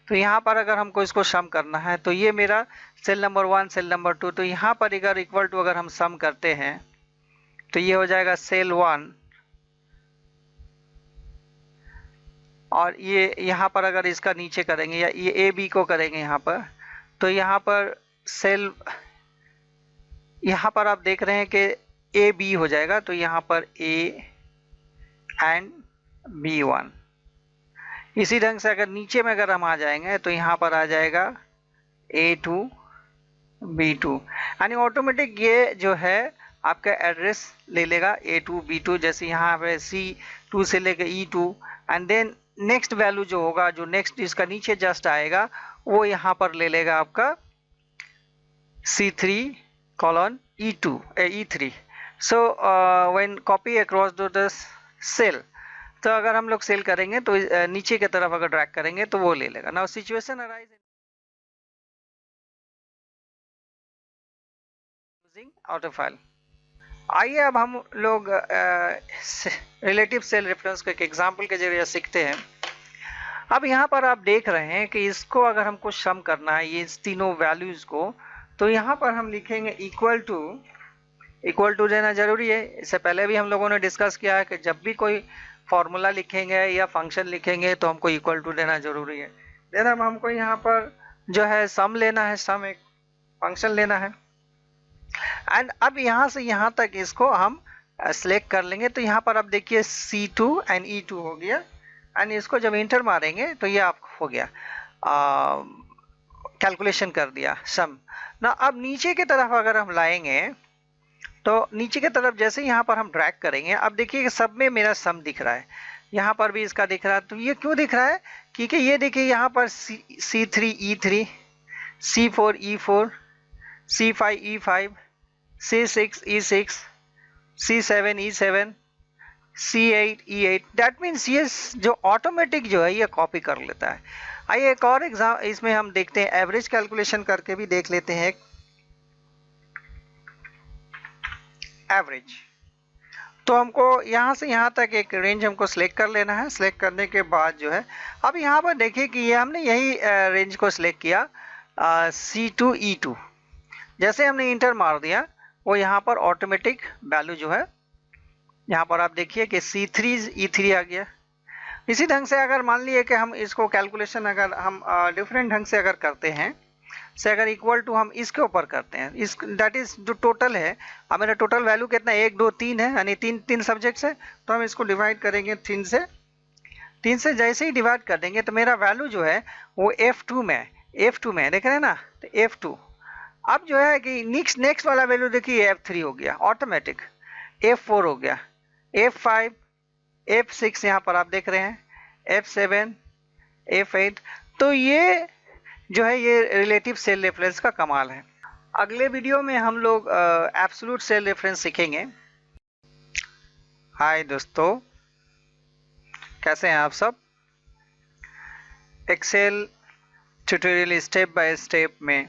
S2: तो यहाँ पर अगर हमको इसको सम करना है तो ये मेरा सेल नंबर 1 सेल नंबर 2, तो यहाँ पर अगर इक्वल टू अगर हम सम करते हैं तो ये हो जाएगा सेल 1 और ये यहाँ पर अगर इसका नीचे करेंगे या ये AB को करेंगे यहाँ पर, तो यहाँ पर सेल यहाँ पर आप देख रहे हैं कि AB हो जाएगा, तो यहाँ पर A एंड B1। इसी ढंग से अगर नीचे में अगर हम आ जाएंगे तो यहाँ पर आ जाएगा A2 B2, यानी ऑटोमेटिक ये जो है आपका एड्रेस ले लेगा A2 B2, जैसे यहाँ पे C2 से लेकर E2 and then next value जो होगा, जो नेक्स्ट इसका नीचे जस्ट आएगा वो यहाँ पर ले लेगा आपका C3 colon E3। So when copy across the cell, तो अगर हम लोग सेल करेंगे तो नीचे की तरफ अगर ड्रैग करेंगे तो वो ले लेगा। Now situation arise using autofill. आइए अब हम लोग रिलेटिव सेल रेफरेंस को एक एग्जांपल के जरिए सीखते हैं। अब यहाँ पर आप देख रहे हैं कि इसको अगर हमको सम करना है, ये तीनों वैल्यूज को, तो यहाँ पर हम लिखेंगे इक्वल टू देना जरूरी है। इससे पहले भी हम लोगों ने डिस्कस किया है कि जब भी कोई फॉर्मूला लिखेंगे या फंक्शन लिखेंगे तो हमको इक्वल टू देना जरूरी है। देन अब हमको यहाँ पर जो है सम लेना है, सम एक फंक्शन लेना है एंड अब यहाँ से यहाँ तक इसको हम सिलेक्ट कर लेंगे। तो यहाँ पर अब देखिए C2 एंड E2 हो गया एंड इसको जब इंटर मारेंगे तो ये आप हो गया, कैलकुलेशन कर दिया सम ना। अब नीचे की तरफ अगर हम लाएंगे तो नीचे की तरफ जैसे यहाँ पर हम ड्रैग करेंगे, अब देखिए कि सब में मेरा सम दिख रहा है, यहाँ पर भी इसका दिख रहा है। तो ये क्यों दिख रहा है? क्योंकि ये देखिए यहाँ पर C3 E3, C4 E4, C5 E5, C6 E6, C7 E7, C8 E8। That means ये जो ऑटोमेटिक जो है ये कॉपी कर लेता है। आइए एक और एग्जाम इसमें हम देखते हैं, एवरेज कैलकुलेशन करके भी देख लेते हैं। एवरेज तो हमको यहाँ से यहाँ तक एक रेंज हमको सिलेक्ट कर लेना है। सिलेक्ट करने के बाद जो है अब यहाँ पर देखिए कि ये हमने यही रेंज को सिलेक्ट किया C2 E2। जैसे हमने इंटर मार दिया वो यहाँ पर ऑटोमेटिक वैल्यू जो है यहाँ पर आप देखिए कि C3 E3 आ गया। इसी ढंग से अगर मान लिए कि हम इसको कैलकुलेशन अगर हम डिफरेंट ढंग से अगर करते हैं, से अगर इक्वल टू हम इसके ऊपर करते हैं, इस दैट इज जो टोटल है, अब मेरा टोटल वैल्यू कितना 1 2 3 है, यानी तीन सब्जेक्ट्स है, तो हम इसको डिवाइड करेंगे 3 से जैसे ही डिवाइड कर देंगे तो मेरा वैल्यू जो है वो F2 में देख रहे हैं ना, तो F2। अब जो है कि नेक्स्ट वाला वैल्यू देखिए F3 हो गया ऑटोमेटिक, F4 हो गया, F5 F6 यहाँ पर आप देख रहे हैं, F7 F8। तो ये जो है ये रिलेटिव सेल रेफरेंस का कमाल है। अगले वीडियो में हम लोग एब्सोल्यूट सेल रेफरेंस सीखेंगे। हाय दोस्तों, कैसे हैं आप सब? Excel tutorial step by step में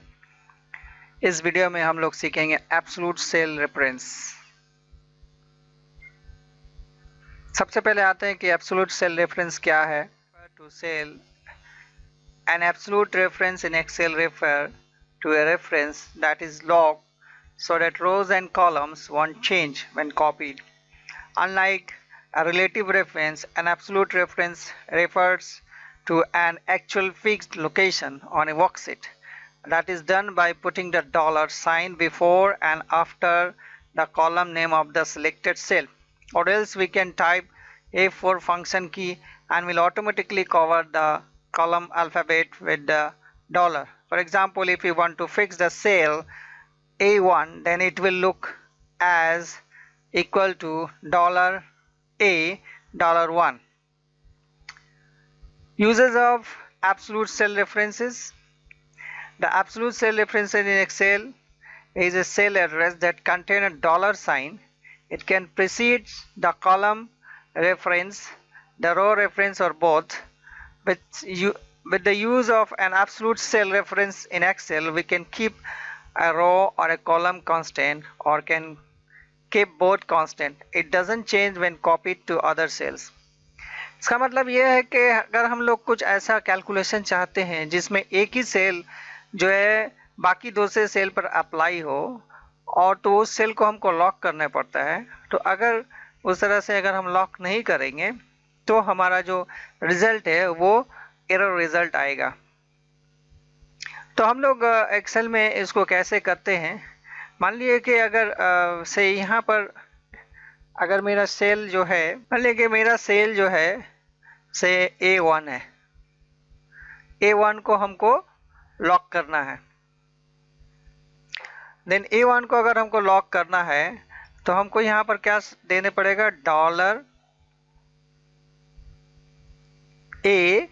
S2: इस वीडियो में हम लोग सीखेंगे एब्सोल्यूट सेल रेफरेंस। सबसे पहले आते हैं कि एब्सोल्यूट सेल रेफरेंस क्या है। To cell an absolute reference in Excel refer to a reference that is locked so that rows and columns won't change when copied. Unlike a relative reference, an absolute reference refers to an actual fixed location on a worksheet. That is done by putting the dollar sign before and after the column name of the selected cell, or else we can type F4 function key and will automatically cover the column alphabet with the dollar. For example, if we want to fix the cell A1, then it will look as equal to $A $1. Uses of absolute cell references. The absolute cell reference in Excel is a cell address that contains a dollar sign. It can precede the column reference, the row reference, or both. With the use of an absolute cell reference in Excel, we can keep a row or a column constant, or can keep both constant. It doesn't change when copied to other cells. इसका मतलब यह है कि अगर हम लोग कुछ ऐसा कैलकुलेशन चाहते हैं जिसमें एक ही सेल जो है बाकी दूसरे सेल पर अप्लाई हो, और तो उस सेल को हमको लॉक करना पड़ता है, तो अगर उस तरह से अगर हम लॉक नहीं करेंगे तो हमारा जो रिजल्ट है वो एरर रिजल्ट आएगा। तो हम लोग एक्सेल में इसको कैसे करते हैं, मान लीजिए कि अगर से यहाँ पर अगर मेरा सेल जो है, मान लीजिए कि मेरा सेल जो है से A1 है, A1 को हमको लॉक करना है। देन A1 को अगर हमको लॉक करना है तो हमको यहाँ पर क्या देने पड़ेगा, $A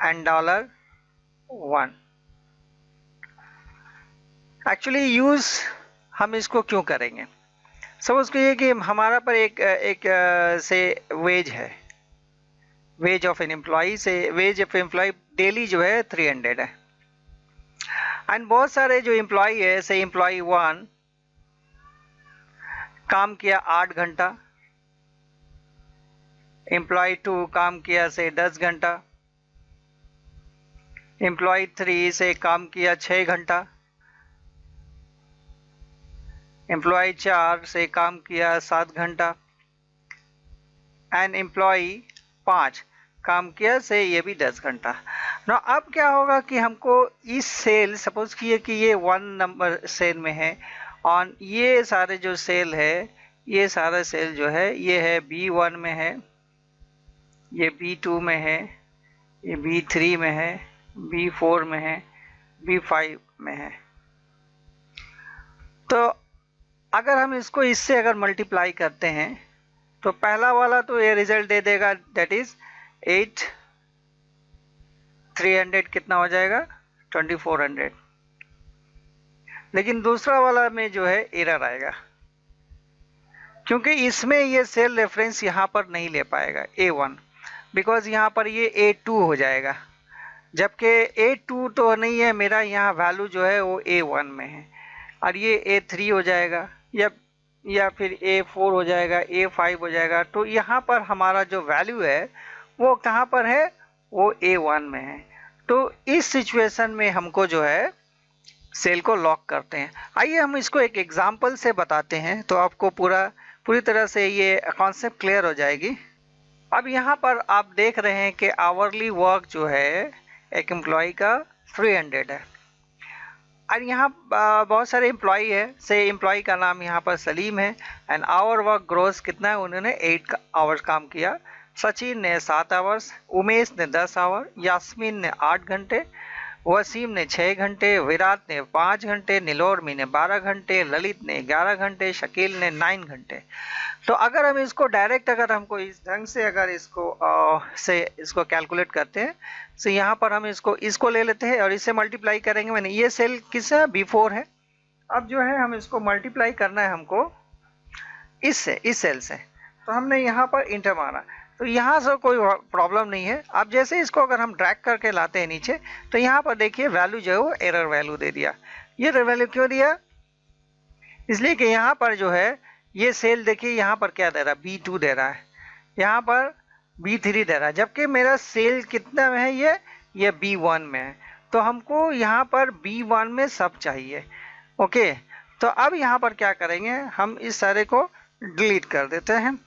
S2: and $1। एक्चुअली यूज हम इसको क्यों करेंगे, सपोज कीजिए कि हमारा पर एक से वेज है, वेज ऑफ एन एम्प्लॉई से वेज ऑफ एम्प्लॉई डेली जो है 300 है, एंड बहुत सारे जो एम्प्लॉई है से एम्प्लॉई 1 काम किया 8 घंटा, एम्प्लॉय 2 काम किया से 10 घंटा, एम्प्लॉय 3 से काम किया 6 घंटा, एम्प्लॉय 4 से काम किया 7 घंटा, एंड एम्प्लॉय 5 काम किया से ये भी 10 घंटा। ना अब क्या होगा कि हमको इस सेल, सपोज किए कि ये 1 नंबर सेल में है, और ये सारे जो सेल है, ये सारा सेल जो है ये है B1 में है, ये B2 में है, ये B3 में है, B4 में है, B5 में है। तो अगर हम इसको इससे अगर मल्टीप्लाई करते हैं तो पहला वाला तो ये रिजल्ट दे देगा, दैट इज 8 300 कितना हो जाएगा 2400, लेकिन दूसरा वाला में जो है एरर आएगा क्योंकि इसमें ये सेल रेफरेंस यहाँ पर नहीं ले पाएगा A1, बिकॉज यहाँ पर ये A2 हो जाएगा, जबकि A2 तो नहीं है, मेरा यहाँ वैल्यू जो है वो A1 में है, और ये A3 हो जाएगा या फिर A4 हो जाएगा, A5 हो जाएगा। तो यहाँ पर हमारा जो वैल्यू है वो कहाँ पर है, वो A1 में है। तो इस सिचुएशन में हमको जो है सेल को लॉक करते हैं। आइए हम इसको एक एग्जांपल से बताते हैं तो आपको पूरी तरह से ये कॉन्सेप्ट क्लियर हो जाएगी। अब यहाँ पर आप देख रहे हैं कि आवरली वर्क जो है एक एम्प्लॉय का 300 है, और यहाँ बहुत सारे एम्प्लॉई है, से एम्प्लॉई का नाम यहाँ पर सलीम है, एंड आवर वर्क ग्रोस कितना है, उन्होंने 8 आवर्स काम किया। सचिन ने 7 आवर्स, उमेश ने 10 आवर, यास्मीन ने 8 घंटे, वसीम ने 6 घंटे, विराट ने 5 घंटे, नीलोर्मी ने 12 घंटे, ललित ने 11 घंटे, शकील ने 9 घंटे। तो अगर हम इसको डायरेक्ट अगर हमको इस ढंग से अगर इसको कैलकुलेट करते हैं तो यहाँ पर हम इसको ले लेते हैं और इससे मल्टीप्लाई करेंगे। मैंने ये सेल किस है, B4 है। अब जो है हम इसको मल्टीप्लाई करना है हमको इस सेल से, तो हमने यहाँ पर इंटर मारा, तो यहाँ से कोई प्रॉब्लम नहीं है। अब जैसे इसको अगर हम ड्रैग करके लाते हैं नीचे, तो यहाँ पर देखिए वैल्यू जो है वो एरर वैल्यू दे दिया। ये एरर वैल्यू क्यों दिया, इसलिए कि यहाँ पर जो है ये सेल देखिए यहाँ पर क्या दे रहा है, B2 दे रहा है, यहाँ पर B3 दे रहा है, जबकि मेरा सेल कितना में है, ये B1 में है। तो हमको यहाँ पर B1 में सब चाहिए। ओके, तो अब यहाँ पर क्या करेंगे, हम इस सारे को डिलीट कर देते हैं।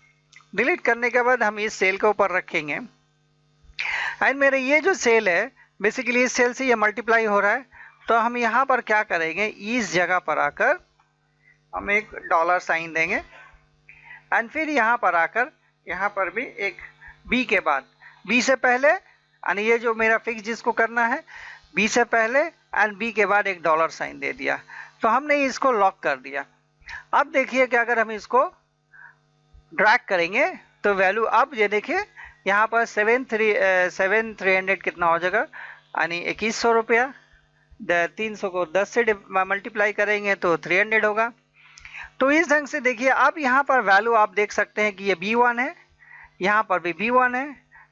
S2: डिलीट करने के बाद हम इस सेल के ऊपर रखेंगे एंड मेरे ये जो सेल है बेसिकली इस सेल से ये मल्टीप्लाई हो रहा है, तो हम यहाँ पर क्या करेंगे, इस जगह पर आकर हम एक डॉलर साइन देंगे एंड फिर यहाँ पर आकर यहाँ पर भी एक बी के बाद, बी से पहले यानी ये जो मेरा फिक्स जिसको करना है बी से पहले एंड बी के बाद एक डॉलर साइन दे दिया, तो हमने इसको लॉक कर दिया। अब देखिए कि अगर हम इसको ड्रैग करेंगे तो वैल्यू अब ये देखिए यहाँ पर 7,300 कितना हो जाएगा, यानी 2100 रुपया। 300 को 10 से मल्टीप्लाई करेंगे तो 300 होगा। तो इस ढंग से देखिए अब यहाँ पर वैल्यू आप देख सकते हैं कि ये B1 है, यहाँ पर भी B1 है,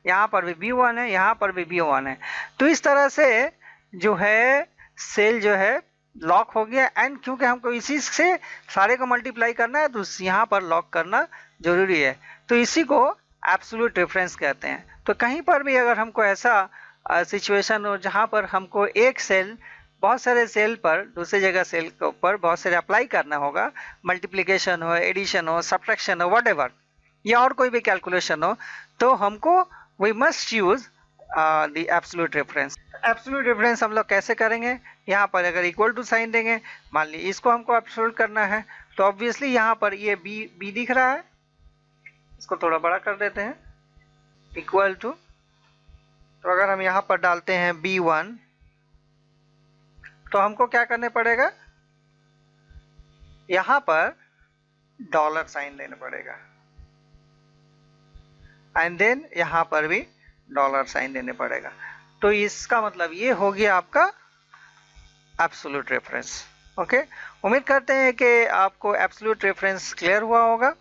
S2: यहाँ पर भी B1 है, यहाँ पर भी B1 है। तो इस तरह से जो है सेल जो है लॉक हो गया एंड क्योंकि हमको इसी से सारे को मल्टीप्लाई करना है तो यहाँ पर लॉक करना जरूरी है। तो इसी को एब्सोल्यूट रेफरेंस कहते हैं। तो कहीं पर भी अगर हमको ऐसा सिचुएशन हो जहाँ पर हमको एक सेल बहुत सारे सेल पर दूसरी जगह सेल के ऊपर बहुत सारे अप्लाई करना होगा, मल्टीप्लिकेशन हो, एडिशन हो, सब्ट्रैक्शन हो, व्हाटएवर या और कोई भी कैलकुलेशन हो, तो हमको we must use the absolute reference. Absolute reference हम लोग कैसे करेंगे, यहाँ पर अगर इक्वल टू साइन देंगे, मान लीजिए इसको हमको एब्सोल्यूट करना है तो ऑब्वियसली यहाँ पर ये बी दिख रहा है, इसको थोड़ा बड़ा कर देते हैं, इक्वल टू, तो अगर हम यहाँ पर डालते हैं B1 तो हमको क्या करने पड़ेगा, यहाँ पर डॉलर साइन देना पड़ेगा एंड देन यहाँ पर भी डॉलर साइन देने पड़ेगा। तो इसका मतलब ये हो गया आपका एब्सोल्यूट रेफरेंस। ओके, उम्मीद करते हैं कि आपको एब्सोल्यूट रेफरेंस क्लियर हुआ होगा।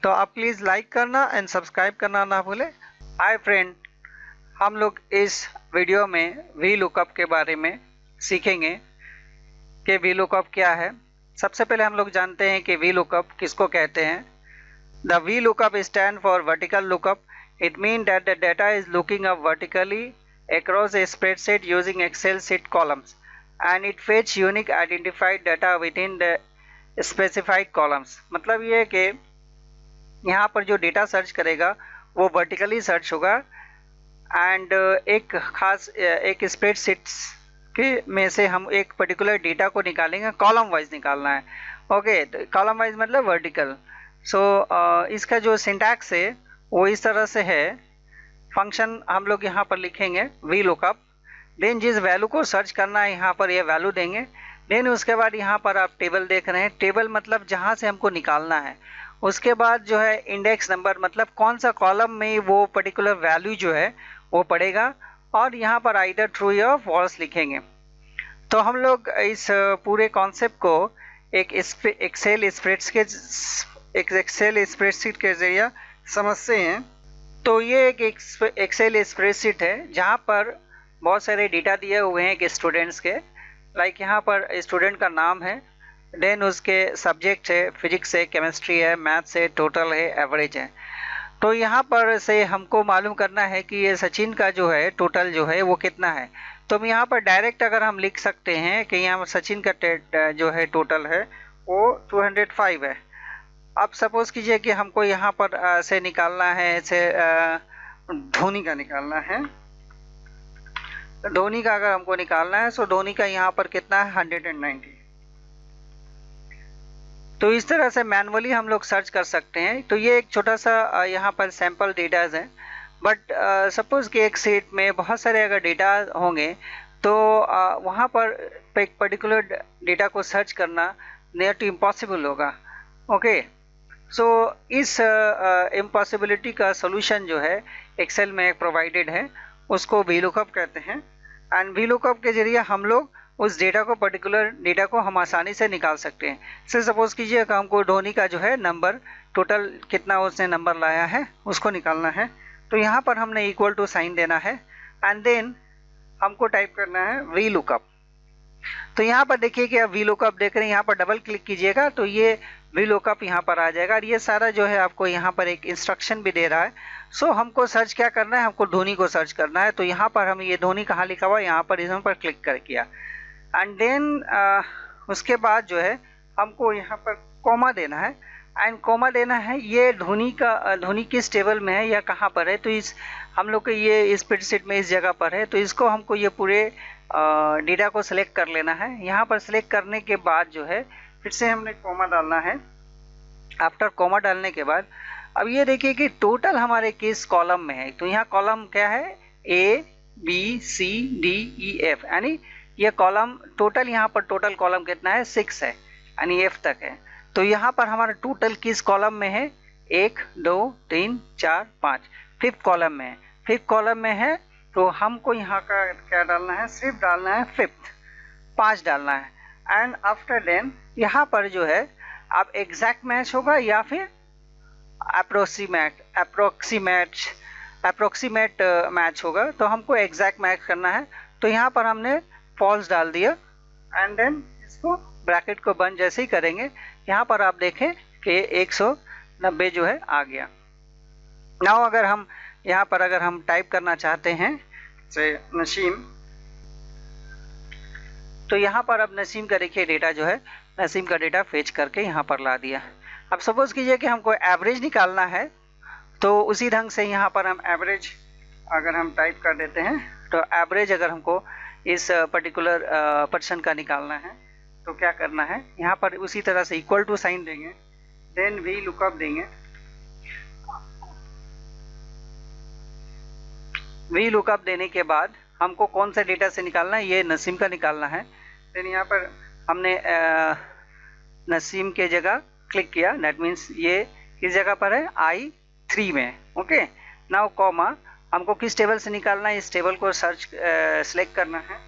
S2: तो आप प्लीज़ लाइक करना एंड सब्सक्राइब करना ना भूलें। हाय फ्रेंड, हम लोग इस वीडियो में वी लुकअप के बारे में सीखेंगे कि वी लुकअप क्या है। सबसे पहले हम लोग जानते हैं कि वी लुकअप किसको कहते हैं। The V lookup stand for vertical lookup. It mean that the data is looking up vertically across a spreadsheet using Excel sheet columns and it fetch unique identified data within the specified columns। मतलब ये है कि यहाँ पर जो डेटा सर्च करेगा वो वर्टिकली सर्च होगा एंड एक खास एक स्प्रेडशीट्स के में से हम एक पर्टिकुलर डेटा को निकालेंगे, कॉलम वाइज निकालना है। ओके, तो कॉलम वाइज मतलब वर्टिकल। सो इसका जो सिंटैक्स है वो इस तरह से है। फंक्शन हम लोग यहाँ पर लिखेंगे वी लुकअप, देन जिस वैल्यू को सर्च करना है यहाँ पर ये वैल्यू देंगे, देन उसके बाद यहाँ पर आप टेबल देख रहे हैं, टेबल मतलब जहाँ से हमको निकालना है। उसके बाद जो है इंडेक्स नंबर मतलब कौन सा कॉलम में वो पर्टिकुलर वैल्यू जो है वो पड़ेगा और यहाँ पर आइदर ट्रू या फॉल्स लिखेंगे। तो हम लोग इस पूरे कॉन्सेप्ट को एक एक्सेल स्प्रेडशीट के जरिए समझते हैं। तो ये एक एक्सेल स्प्रेडशीट है जहाँ पर बहुत सारे डेटा दिए हुए हैं कि स्टूडेंट्स के, लाइक यहाँ पर स्टूडेंट का नाम है, देन उसके सब्जेक्ट है, फिजिक्स है, केमिस्ट्री है, मैथ्स है, टोटल है, एवरेज है। तो यहाँ पर से हमको मालूम करना है कि ये सचिन का जो है टोटल जो है वो कितना है। तो हम यहाँ पर डायरेक्ट अगर हम लिख सकते हैं कि यहाँ पर सचिन का जो है टोटल है वो 205 है। अब सपोज कीजिए कि हमको यहाँ पर से निकालना है, ऐसे धोनी का निकालना है। धोनी का अगर हमको निकालना है तो धोनी का यहाँ पर कितना है 190। तो इस तरह से मैनुअली हम लोग सर्च कर सकते हैं। तो ये एक छोटा सा यहाँ पर सैंपल डेटाज है, बट सपोज कि एक सेट में बहुत सारे अगर डेटा होंगे तो वहाँ पर एक पर्टिकुलर डेटा को सर्च करना नियर टू इम्पॉसिबल होगा। ओके, सो इस इम्पॉसिबिलिटी का सोल्यूशन जो है एक्सेल में प्रोवाइडेड है, उसको वी लुकअप कहते हैं। एंड वी लुकअप के जरिए हम लोग उस डेटा को पर्टिकुलर डेटा को हम आसानी से निकाल सकते हैं। से सपोज कीजिए कि हमको धोनी का जो है नंबर टोटल कितना उसने नंबर लाया है उसको निकालना है। तो यहाँ पर हमने इक्वल टू साइन देना है एंड देन हमको टाइप करना है वी लुकअप। तो यहाँ पर देखिए कि आप वी लुकअप देख रहे हैं, यहाँ पर डबल क्लिक कीजिएगा तो ये वी लुकअप यहाँ पर आ जाएगा और ये सारा जो है आपको यहाँ पर एक इंस्ट्रक्शन भी दे रहा है। सो हमको सर्च क्या करना है, हमको धोनी को सर्च करना है। तो यहाँ पर हम ये धोनी कहाँ लिखा हुआ है, यहाँ पर इस पर क्लिक कर किया एंड देन उसके बाद जो है हमको यहाँ पर कॉमा देना है एंड कॉमा देना है। ये धोनी किस टेबल में है या कहाँ पर है, तो इस हम लोग के ये स्प्रेडशीट में इस जगह पर है। तो इसको हमको ये पूरे डेटा को सिलेक्ट कर लेना है। यहाँ पर सिलेक्ट करने के बाद जो है फिर से हमने कॉमा डालना है। आफ्टर कॉमा डालने के बाद अब ये देखिए कि टोटल हमारे किस कॉलम में है। तो यहाँ कॉलम क्या है, A B C D E F, यानी ये कॉलम टोटल, यहाँ पर टोटल कॉलम कितना है, 6 है, यानी F तक है। तो यहाँ पर हमारा टोटल किस कॉलम में है, 1 2 3 4 5, 5th कॉलम में है। 5th कॉलम में है तो हमको यहाँ का क्या डालना है, सिर्फ डालना है 5th, 5 डालना है। एंड आफ्टर देन यहाँ पर जो है अब एग्जैक्ट मैच होगा या फिर अप्रोक्सीमेट मैच होगा। तो हमको एग्जैक्ट मैच करना है। तो यहाँ पर हमने फॉल्स डाल दिया एंड देन इसको ब्रैकेट को बंद जैसे ही करेंगे यहाँ पर आप देखें कि 190 जो है आ गया। नाउ अगर हम यहाँ पर अगर हम टाइप करना चाहते हैं से नसीम, तो यहाँ पर अब नसीम का देखिए डेटा जो है, नसीम का डेटा फेच करके यहाँ पर ला दिया। अब सपोज कीजिए कि हमको एवरेज निकालना है तो उसी ढंग से यहाँ पर हम एवरेज अगर हम टाइप कर देते हैं तो एवरेज अगर हमको इस पर्टिकुलर पर्सन का निकालना है तो क्या करना है, यहाँ पर उसी तरह से इक्वल टू साइन देंगे, देन वी लुकअप देंगे। वी लुकअप देने के बाद हमको कौन से डेटा से निकालना है, ये नसीम का निकालना है। देन यहाँ पर हमने नसीम के जगह क्लिक किया, दैट मीन्स ये किस जगह पर है, I3 में। ओके, नाउ कॉमा हमको किस टेबल से निकालना है, इस टेबल को सर्च सेलेक्ट करना है।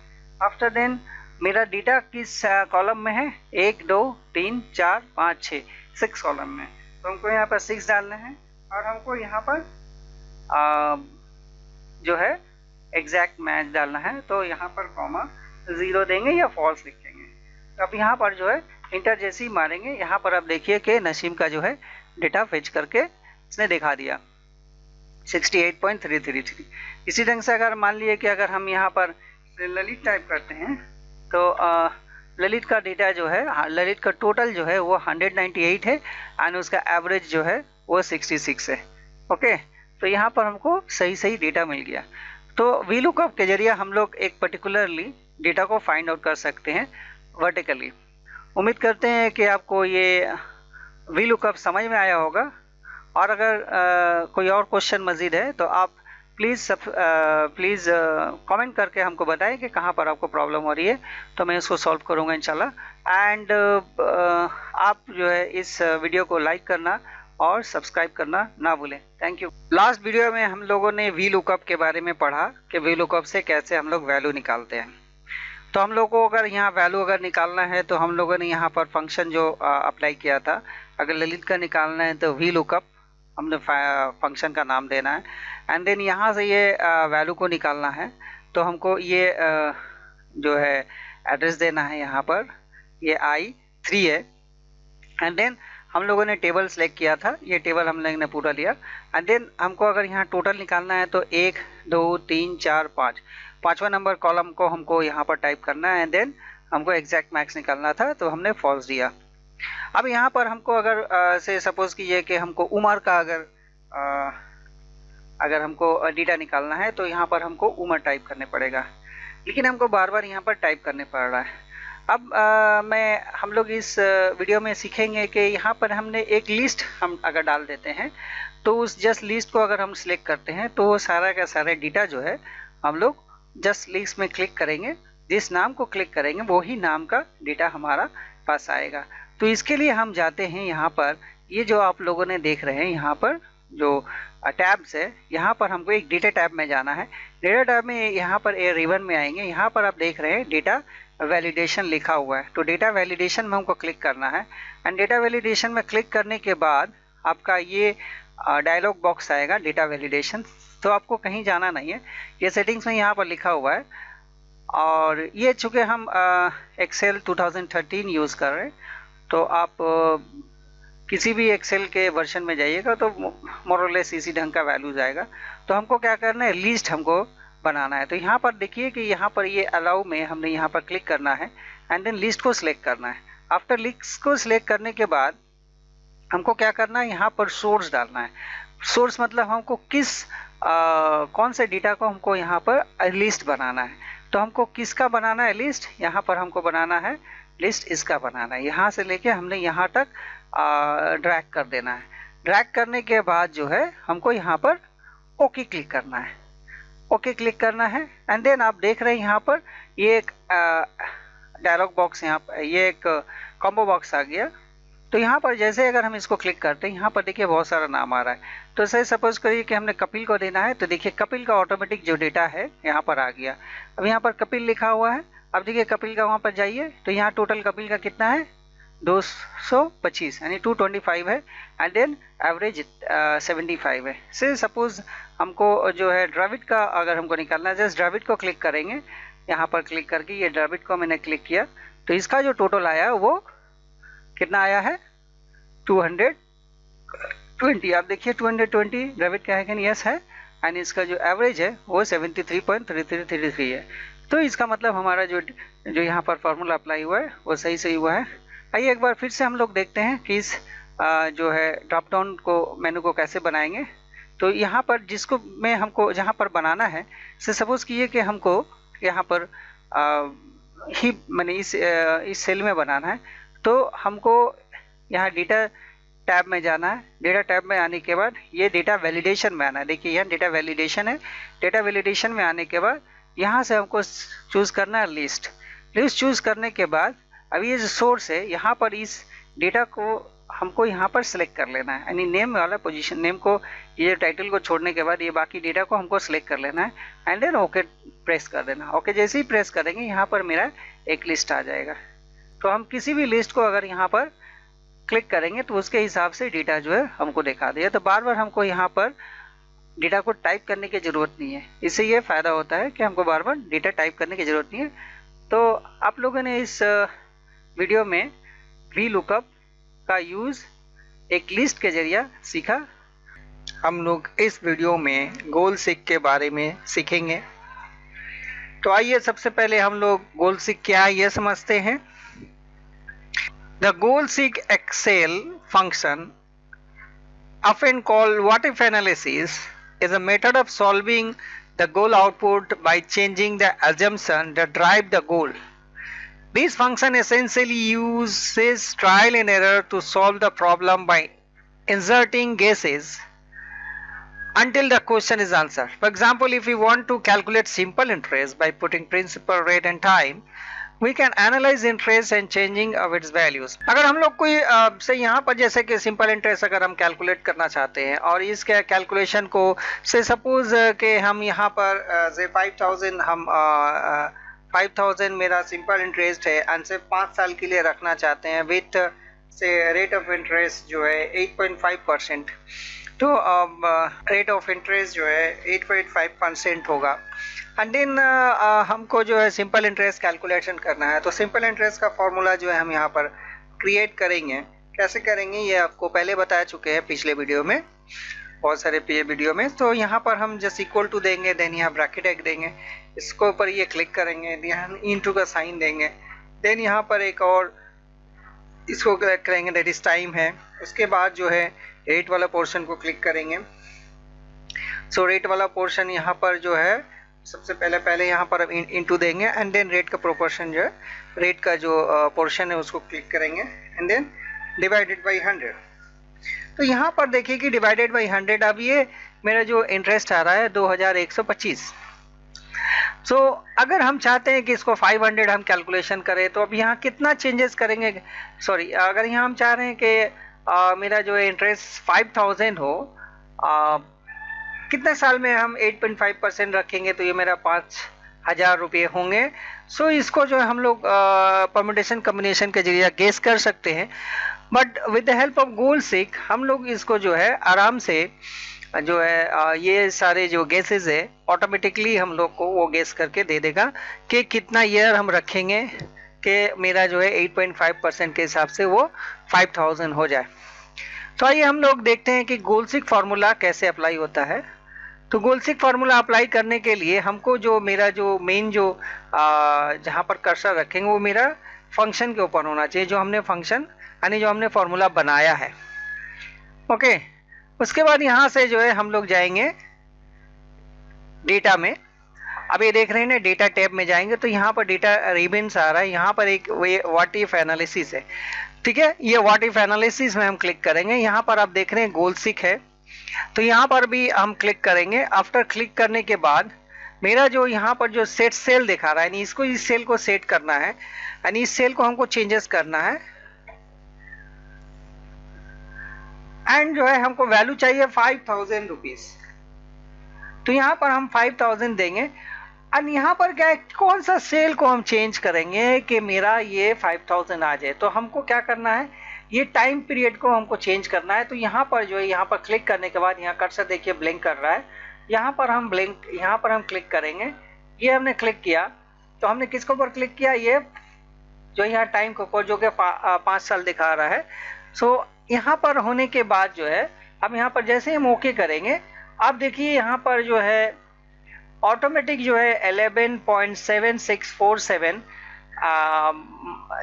S2: आफ्टर देन मेरा डेटा किस कॉलम में है, 1 2 3 4 5 6, 6 कॉलम में। तो हमको यहाँ पर 6 डालना है और हमको यहाँ पर जो है एग्जैक्ट मैच डालना है। तो यहाँ पर कॉमा 0 देंगे या फॉल्स लिखेंगे। तो अब यहाँ पर जो है इंटर जैसे ही मारेंगे, यहाँ पर आप देखिए कि नसीम का जो है डेटा फेच करके इसने दिखा दिया 68.333। इसी ढंग से अगर मान लिए कि अगर हम यहाँ पर ललित टाइप करते हैं तो ललित का डेटा जो है, ललित का टोटल जो है वो 198 है एंड उसका एवरेज जो है वो 66 है। ओके, तो यहाँ पर हमको सही डेटा मिल गया। तो वी लुकअप के जरिए हम लोग एक पर्टिकुलरली डेटा को फाइंड आउट कर सकते हैं वर्टिकली। उम्मीद करते हैं कि आपको ये वी लुकअप समझ में आया होगा और अगर कोई और क्वेश्चन मज़ीद है तो आप प्लीज़ कमेंट करके हमको बताएं कि कहाँ पर आपको प्रॉब्लम हो रही है, तो मैं इसको सॉल्व करूँगा इंशाल्लाह। एंड आप जो है इस वीडियो को लाइक करना और सब्सक्राइब करना ना भूलें। Thank you. लास्ट वीडियो में हम लोगों ने वी लुकअप के बारे में पढ़ा कि वी लुकअप से कैसे हम लोग वैल्यू निकालते हैं। तो हम लोग को अगर यहाँ वैल्यू अगर निकालना है तो हम लोगों ने यहाँ पर फंक्शन जो अप्लाई किया था, अगर ललित का निकालना है तो वी लुकअप हमने फंक्शन का नाम देना है एंड देन यहाँ से ये वैल्यू को निकालना है। तो हमको ये जो है एड्रेस देना है, यहाँ पर ये I3 है एंड देन हम लोगों ने टेबल सेलेक्ट किया था, ये टेबल हम लोगों ने पूरा लिया एंड देन हमको अगर यहाँ टोटल निकालना है तो 1 2 3 4 5, 5वां नंबर कॉलम को हमको यहाँ पर टाइप करना है एंड देन हमको एग्जैक्ट मैक्स निकालना था तो हमने फॉल्स दिया। अब यहाँ पर हमको अगर से सपोज कीजिए कि हमको उमर का अगर हमको डेटा निकालना है तो यहाँ पर हमको उमर टाइप करने पड़ेगा, लेकिन हमको बार बार यहाँ पर टाइप करने पड़ रहा है। अब हम लोग इस वीडियो में सीखेंगे कि यहाँ पर हमने एक लिस्ट हम अगर डाल देते हैं तो उस जस्ट लिस्ट को अगर हम सिलेक्ट करते हैं तो वो सारा का सारा डेटा जो है हम लोग जस्ट लिस्ट में क्लिक करेंगे, जिस नाम को क्लिक करेंगे वही नाम का डेटा हमारा पास आएगा। तो इसके लिए हम जाते हैं यहाँ पर, ये जो आप लोगों ने देख रहे हैं यहाँ पर जो टैब्स है, यहाँ पर हमको एक डेटा टैब में जाना है। डेटा टैब में यहाँ पर ए रिबन में आएंगे, यहाँ पर आप देख रहे हैं डेटा वैलिडेशन लिखा हुआ है। तो डेटा वैलिडेशन में हमको क्लिक करना है एंड डेटा वैलिडेशन में क्लिक करने के बाद आपका ये डायलॉग बॉक्स आएगा डेटा वैलिडेशन। तो आपको कहीं जाना नहीं है, ये सेटिंग्स में यहाँ पर लिखा हुआ है और ये चूँकि हम एक्सेल 2013 यूज़ कर रहे हैं, तो आप किसी भी एक्सेल के वर्जन में जाइएगा तो मोरलेस इसी ढंग का वैल्यू जाएगा। तो हमको क्या करना है, लिस्ट हमको बनाना है। तो यहाँ पर देखिए कि यहाँ पर ये अलाउ में हमने यहाँ पर क्लिक करना है एंड देन लिस्ट को सिलेक्ट करना है। आफ्टर लिस्ट को सिलेक्ट करने के बाद हमको क्या करना है, यहाँ पर सोर्स डालना है। सोर्स मतलब हमको किस कौन से डेटा को हमको यहाँ पर लिस्ट बनाना है। तो हमको किसका बनाना है लिस्ट, यहाँ पर हमको बनाना है लिस्ट इसका बनाना है। यहाँ से लेके हमने यहाँ तक ड्रैग कर देना है। ड्रैग करने के बाद जो है हमको यहाँ पर ओके क्लिक करना है। ओके क्लिक करना है एंड देन आप देख रहे हैं यहाँ पर ये एक डायलॉग बॉक्स, यहाँ पर ये एक कॉम्बो बॉक्स आ गया। तो यहाँ पर जैसे अगर हम इसको क्लिक करते हैं, यहाँ पर देखिए बहुत सारा नाम आ रहा है। तो सही सपोज करिए कि हमने कपिल को देना है, तो देखिए कपिल का ऑटोमेटिक जो डेटा है यहाँ पर आ गया। अब यहाँ पर कपिल लिखा हुआ है। अब देखिए कपिल का वहाँ पर जाइए तो यहाँ टोटल कपिल का कितना है 225 यानी 225 है एंड देन एवरेज 75 है। से सपोज हमको जो है द्रविड का अगर हमको निकालना है, जस्ट द्रविड को क्लिक करेंगे। यहाँ पर क्लिक करके ये द्रविड को मैंने क्लिक किया तो इसका जो टोटल आया वो कितना आया है 220। आप देखिए 220 द्रविड का है कि नहीं, यस है। एंड इसका जो एवरेज है वो 73.3333 है। तो इसका मतलब हमारा जो यहाँ पर फॉर्मूला अप्लाई हुआ है वो सही हुआ है। आइए एक बार फिर से हम लोग देखते हैं कि इस जो है ड्रॉप डाउन को मेनू को कैसे बनाएंगे। तो यहाँ पर जिसको मैं हमको जहाँ पर बनाना है, से सपोज कीजिए कि हमको यहाँ पर ही मैंने इस सेल में बनाना है। तो हमको यहाँ डेटा टैब में जाना है। डेटा टैब में आने के बाद ये डेटा वैलिडेशन में आना है। देखिए यहाँ डेटा वैलिडेशन है। डेटा वैलिडेशन में आने के बाद यहाँ से हमको चूज़ करना है लिस्ट। लिस्ट चूज़ करने के बाद अब ये जो सोर्स है यहाँ पर इस डेटा को हमको यहाँ पर सिलेक्ट कर लेना है। यानी नेम वाला पोजीशन, नेम को ये टाइटल को छोड़ने के बाद ये बाकी डेटा को हमको सिलेक्ट कर लेना है एंड देन ओके प्रेस कर देना। ओके जैसे ही प्रेस करेंगे यहाँ पर मेरा एक लिस्ट आ जाएगा। तो हम किसी भी लिस्ट को अगर यहाँ पर क्लिक करेंगे तो उसके हिसाब से डेटा जो है हमको दिखा देगा। तो बार बार हमको यहाँ पर डेटा को टाइप करने की ज़रूरत नहीं है। इससे ये फ़ायदा होता है कि हमको बार बार डेटा टाइप करने की ज़रूरत नहीं है। तो आप लोगों ने इस वीडियो में वी लुकअप का यूज़ एक लिस्ट के जरिए सीखा।
S3: हम लोग इस वीडियो में गोल सीक के बारे में सीखेंगे। तो आइए सबसे पहले हम लोग गोल सीक क्या है ये समझते हैं। The goal seek Excel function, often called what if analysis, is a method of solving the goal output by changing the assumption that drive the goal. This function essentially uses trial and error to solve the problem by inserting guesses until the question is answered. For example, if we want to calculate simple interest by putting principal rate and time, we can analyze interest and changing of its values. अगर हम लोग कोई से यहाँ पर जैसे कि सिंपल इंटरेस्ट अगर हम कैलकुलेट करना चाहते हैं और इसके कैलकुलेशन को से सपोज कि हम यहाँ पर से 5000 मेरा सिंपल इंटरेस्ट है एंड से 5 साल के लिए रखना चाहते हैं विथ से रेट ऑफ इंटरेस्ट जो है 8.5%। तो रेट ऑफ इंटरेस्ट जो है 8.5% होगा। एंड देन हमको जो है सिंपल इंटरेस्ट कैलकुलेशन करना है। तो सिंपल इंटरेस्ट का फॉर्मूला जो है हम यहाँ पर क्रिएट करेंगे। कैसे करेंगे ये आपको पहले बता चुके हैं पिछले वीडियो में, बहुत सारे वीडियो में। तो यहाँ पर हम जस्ट इक्वल टू देंगे, देन यहाँ ब्रैकेट एक देंगे, इसको ऊपर ये क्लिक करेंगे, यहाँ इनटू का साइन देंगे, देन यहाँ पर एक और इसको क्लिक करेंगे दैट इज टाइम है। उसके बाद जो है रेट वाला पोर्शन को क्लिक करेंगे। सो रेट वाला पोर्शन यहाँ पर जो है सबसे पहले यहाँ पर इनटू देंगे एंड देन रेट का प्रोपोर्शन जो है रेट का जो पोर्शन है उसको क्लिक करेंगे एंड देन डिवाइडेड बाई 100। तो यहाँ पर देखिए कि डिवाइडेड बाई 100 अब ये मेरा जो इंटरेस्ट आ रहा है 2125। सो अगर हम चाहते हैं कि इसको 500 हम कैलकुलेशन करें तो अब यहाँ कितना चेंजेस करेंगे, सॉरी अगर यहाँ हम चाह रहे हैं कि मेरा जो इंटरेस्ट 5000 हो, कितने साल में हम 8.5% रखेंगे तो ये मेरा 5000 रुपये होंगे। सो इसको जो है हम लोग परम्यूटेशन कॉम्बिनेशन के जरिए गेस कर सकते हैं। But with the help of goal seek हम लोग इसको जो है आराम से
S2: जो है ये सारे जो गेसेस है ऑटोमेटिकली हम लोग को वो गेस करके दे देगा कि कितना ईयर हम रखेंगे कि मेरा जो है 8.5% के हिसाब से वो 5000 हो जाए। तो आइए हम लोग देखते हैं कि गोल्सिक फार्मूला कैसे अप्लाई होता है। तो गोल्सिक फार्मूला अप्लाई करने के लिए हमको जो मेरा जो मेन जो जहाँ पर कर्सर रखेंगे वो मेरा फंक्शन के ऊपर होना चाहिए, जो हमने फंक्शन यानी जो हमने फार्मूला बनाया है। ओके, उसके बाद यहाँ से जो है हम लोग जाएंगे डेटा में। अब ये देख रहे हैं ना, डेटा टैब में जाएंगे तो यहाँ पर डेटा रिबन्स आ रहा है, यहाँ पर एक व्हाट इफ एनालिसिस है। ठीक है, ये व्हाट इफ एनालिसिस में हम क्लिक करेंगे। यहाँ पर आप देख रहे हैं गोल्सिक है, तो यहाँ पर भी हम क्लिक करेंगे। आफ्टर क्लिक करने के बाद मेरा जो यहाँ पर जो सेट सेल दिखा रहा है, यानी इसको इस सेल को सेट करना है, यानी इस सेल को हमको चेंजेस करना है। एंड जो है हमको वैल्यू चाहिए 5000 रुपीज, तो यहाँ पर हम 5000 देंगे। और यहाँ पर क्या है, कौन सा सेल को हम चेंज करेंगे कि मेरा ये 5000 आ जाए। तो हमको क्या करना है, ये टाइम पीरियड को हमको चेंज करना है। तो यहाँ पर जो है, यहाँ पर क्लिक करने के बाद यहाँ कर्सर देखिए ब्लिंक कर रहा है, यहाँ पर हम क्लिक करेंगे। ये हमने क्लिक किया तो हमने किसके ऊपर क्लिक किया, ये जो यहाँ टाइम के ऊपर, जो कि 5 साल दिखा रहा है। सो यहाँ पर होने के बाद जो है, अब यहाँ पर जैसे हम ओके करेंगे, आप देखिए यहाँ पर जो है ऑटोमेटिक जो है 11.7647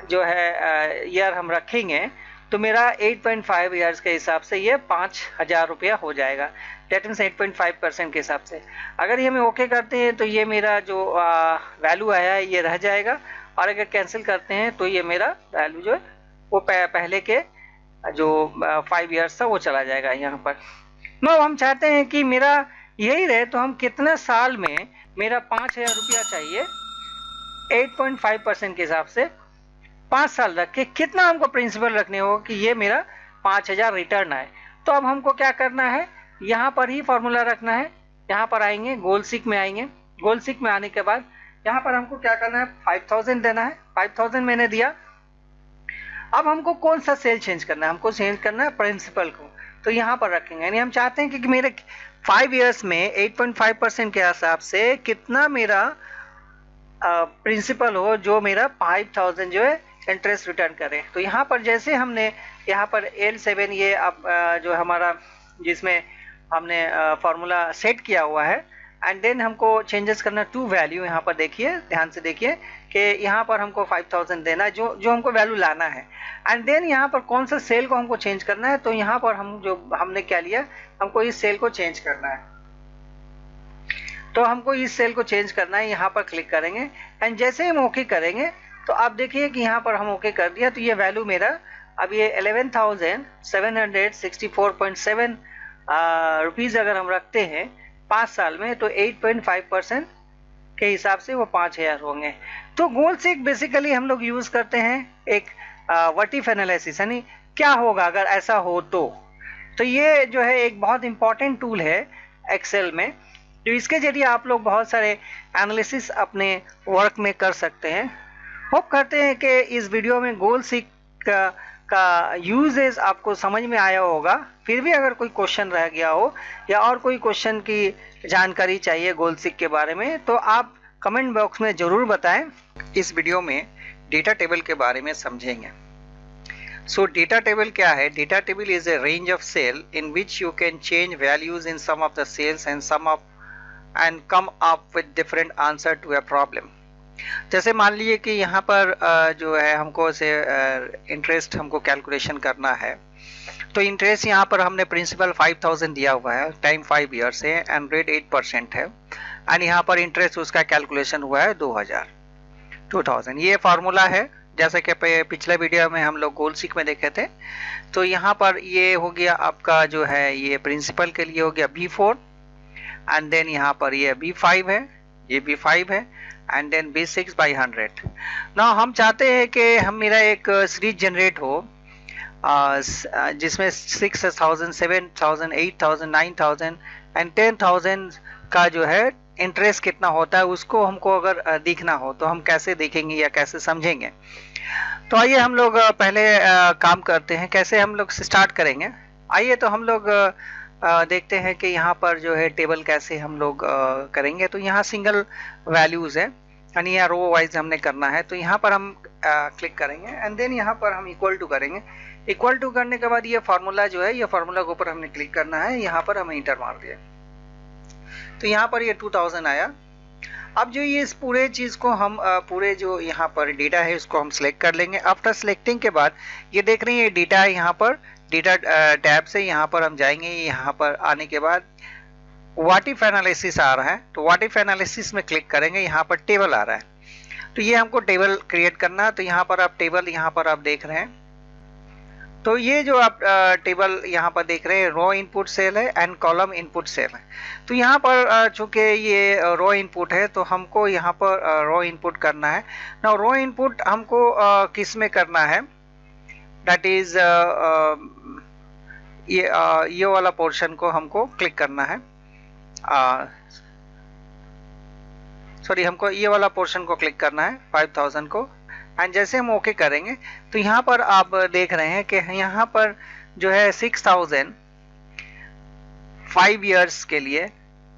S2: जो है ईयर हम रखेंगे, तो मेरा 8.5 ईयर्स के हिसाब से ये 5000 रुपया हो जाएगा। डेट मीन्स 8.5% के हिसाब से। अगर ये हम ओके करते हैं तो ये मेरा जो वैल्यू आया है ये रह जाएगा, और अगर कैंसिल करते हैं तो ये मेरा वैल्यू जो है वो पहले के जो 5 ईयर्स था वो चला जाएगा यहाँ पर। नो, हम चाहते हैं कि मेरा यही रहे, तो हम कितने साल में मेरा 5000 रुपया चाहिए 8.5% के हिसाब से 5 साल रख के कितना हमको प्रिंसिपल रखने होगा कि ये मेरा 5000 रिटर्न आए। तो अब हमको क्या करना है, यहाँ पर ही फॉर्मूला रखना है। यहाँ पर आएंगे, गोल्सिक में आएंगे। गोल्सिक में आने के बाद यहाँ पर हमको क्या करना है, 5000 देना है। 5000 मैंने दिया। अब हमको कौन सा सेल चेंज करना है, हमको चेंज करना है प्रिंसिपल को। तो यहाँ पर रखेंगे, यानी हम चाहते हैं कि मेरे 5 ईयर्स में 8.5% के हिसाब से कितना मेरा प्रिंसिपल हो, जो मेरा 5000 जो है इंटरेस्ट रिटर्न करे। तो यहाँ पर जैसे हमने यहाँ पर L7 ये अब जो हमारा जिसमें हमने फार्मूला सेट किया हुआ है, एंड देन हमको चेंजेस करना टू वैल्यू। यहाँ पर देखिए, ध्यान से देखिए कि यहाँ पर हमको 5000 देना है, जो हमको वैल्यू लाना है। एंड देन यहाँ पर कौन सा सेल को हमको चेंज करना है, तो यहाँ पर हमने क्या लिया, हमको इस सेल को चेंज करना है। तो हमको इस सेल को चेंज करना है, यहाँ पर क्लिक करेंगे। एंड जैसे ही हम ओके करेंगे तो आप देखिए कि यहाँ पर हम ओके कर दिया, तो ये वैल्यू मेरा अब ये 11,764.7 रुपीज़ अगर हम रखते हैं 5 साल में, तो 8.5% के हिसाब से वो 5000 होंगे। तो गोल्सिक बेसिकली हम लोग यूज़ करते हैं एक व्हाट इफ एनालिसिस, यानी क्या होगा अगर ऐसा हो तो ये जो है एक बहुत इंपॉर्टेंट टूल है एक्सेल में, जो इसके जरिए आप लोग बहुत सारे एनालिसिस अपने वर्क में कर सकते हैं। होप करते हैं कि इस वीडियो में गोल्सिक का यूजेस आपको समझ में आया होगा। फिर भी अगर कोई क्वेश्चन रह गया हो या और कोई क्वेश्चन की जानकारी चाहिए गोल्सिक के बारे में, तो आप कमेंट बॉक्स में ज़रूर बताएं। इस वीडियो में डेटा टेबल के बारे में समझेंगे। सो डेटा टेबल क्या है? Data table is a range of cell in which you can change values in some of the cells and come up with different answer to a problem. जैसे मान लीजिए कि यहाँ पर जो है हमको से इंटरेस्ट हमको कैलकुलेशन करना है, तो इंटरेस्ट यहाँ पर हमने प्रिंसिपल 5000 दिया हुआ है, टाइम 5 ईयर्स है एंड रेट 8% है, एंड यहाँ पर इंटरेस्ट उसका कैलकुलेशन हुआ है 2000। ये फार्मूला है जैसे कि पिछले वीडियो में हम लोग गोल्सिक में देखे थे। तो यहाँ पर ये हो गया आपका जो है ये प्रिंसिपल के लिए हो गया B4, एंड देन यहाँ पर ये B5 है, ये B5 है, एंड देन B6/100। ना हम चाहते हैं कि हम मेरा एक सीरीज जनरेट हो जिसमें 6000, 7000, 8000, 9000 एंड 10000 का जो है इंटरेस्ट कितना होता है उसको हमको अगर दिखना हो तो हम कैसे देखेंगे या कैसे समझेंगे। तो आइए हम लोग पहले काम करते हैं, कैसे हम लोग स्टार्ट करेंगे। आइए तो हम लोग देखते हैं कि यहाँ पर जो है टेबल कैसे हम लोग करेंगे। तो यहाँ सिंगल वैल्यूज़ है यानी यहाँ रो वाइज हमने करना है। तो यहाँ पर हम क्लिक करेंगे एंड देन यहाँ पर हम इक्वल टू करेंगे। इक्वल टू करने के बाद ये फार्मूला जो है, ये फार्मूला के ऊपर हमने क्लिक करना है। यहाँ पर हमें इंटर मार दिया तो यहाँ पर ये 2000 आया। अब जो ये इस पूरे चीज़ को हम पूरे जो यहाँ पर डेटा है उसको हम सिलेक्ट कर लेंगे। आफ्टर सिलेक्टिंग के बाद ये देख रहे हैं ये डेटा है, यहाँ पर डेटा टैब से यहाँ पर हम जाएंगे। यहाँ पर आने के बाद व्हाट इफ एनालिसिस आ रहा है, तो व्हाट इफ एनालिसिस में क्लिक करेंगे। यहाँ पर टेबल आ रहा है तो ये हमको टेबल क्रिएट करना है। तो यहाँ पर आप टेबल यहाँ पर आप देख रहे हैं, तो ये जो आप टेबल यहाँ पर देख रहे हैं रो इनपुट सेल है एंड कॉलम इनपुट सेल है। तो यहाँ पर चूंकि ये रो इनपुट है तो हमको यहाँ पर रो इनपुट करना है ना। रो इनपुट हमको किस में करना है, दैट इज ये वाला पोर्शन को हमको क्लिक करना है। सॉरी, हमको ये वाला पोर्शन को क्लिक करना है 5000 को। एंड जैसे हम ओके करेंगे तो यहाँ पर आप देख रहे हैं कि यहाँ पर जो है 6000 5 इयर्स के लिए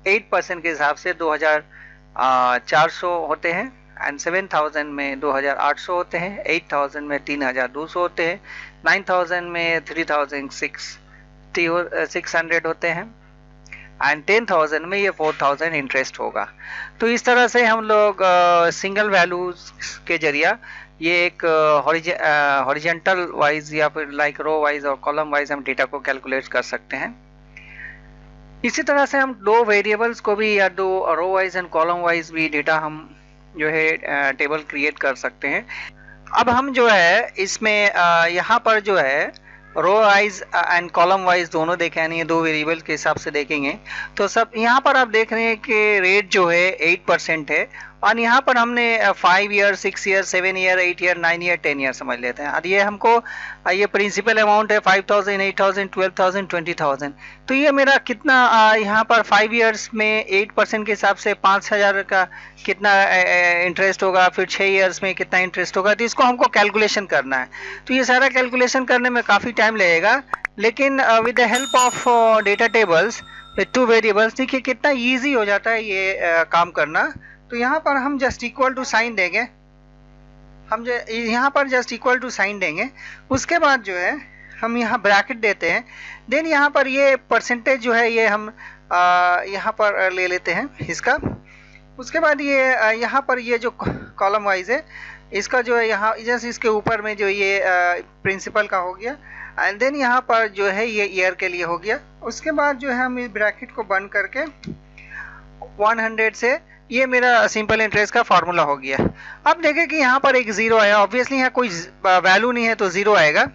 S2: 8% के हिसाब से 2400 होते हैं एंड 7000 में 2800 होते हैं, 8000 में 3200 होते हैं, 9000 में 3600 होते हैं एंड 10,000 में ये 4000 इंटरेस्ट होगा। तो इस तरह से हम लोग सिंगल वैल्यूज के जरिया ये एक हॉरिजेंटल वाइज या फिर लाइक रो वाइज और कॉलम वाइज हम डेटा को कैलकुलेट कर सकते हैं। इसी तरह से हम दो वेरिएबल्स को भी या दो row wise and column wise भी डेटा हम जो है टेबल क्रिएट कर सकते हैं। अब हम जो है इसमें यहाँ पर जो है row wise and column wise दोनों देखें, यानी ये दो वेरिएबल के हिसाब से देखेंगे तो सब यहाँ पर आप देख रहे हैं कि रेट जो है 8% है और यहाँ पर हमने 5 year, 6 year, 7 year, 8 year, 9 year, 10 year समझ लेते हैं। और ये हमको ये प्रिंसिपल अमाउंट है 5000, 8000, 12000, 20000। तो ये मेरा कितना यहाँ पर 5 ईयर्स में 8% के हिसाब से 5000 का कितना इंटरेस्ट होगा, फिर 6 ईयर्स में कितना इंटरेस्ट होगा। तो इसको हमको कैलकुलेशन करना है। तो ये सारा कैलकुलेशन करने में काफ़ी टाइम लगेगा, लेकिन with the help of data tables with 2 variables देखिए कितना ईजी हो जाता है ये काम करना। तो यहाँ पर हम जस्ट इक्वल टू साइन देंगे, यहाँ पर जस्ट इक्वल टू साइन देंगे। उसके बाद जो है हम यहाँ ब्रैकेट देते हैं। देन यहाँ पर ये परसेंटेज जो है ये हम यहाँ पर ले लेते हैं इसका। उसके बाद ये यहाँ पर ये जो कॉलम वाइज है इसका जो है यहाँ जस्ट इसके ऊपर में जो ये प्रिंसिपल का हो गया एंड देन यहाँ पर जो है ये ईयर के लिए हो गया। उसके बाद जो है हम इस ब्रैकेट को बंद करके 100 से ये मेरा सिंपल इंटरेस्ट का फार्मूला हो गया। अब देखें कि यहाँ पर एक ज़ीरो आया, ऑब्वियसली यहाँ कोई वैल्यू नहीं है तो ज़ीरो आएगा।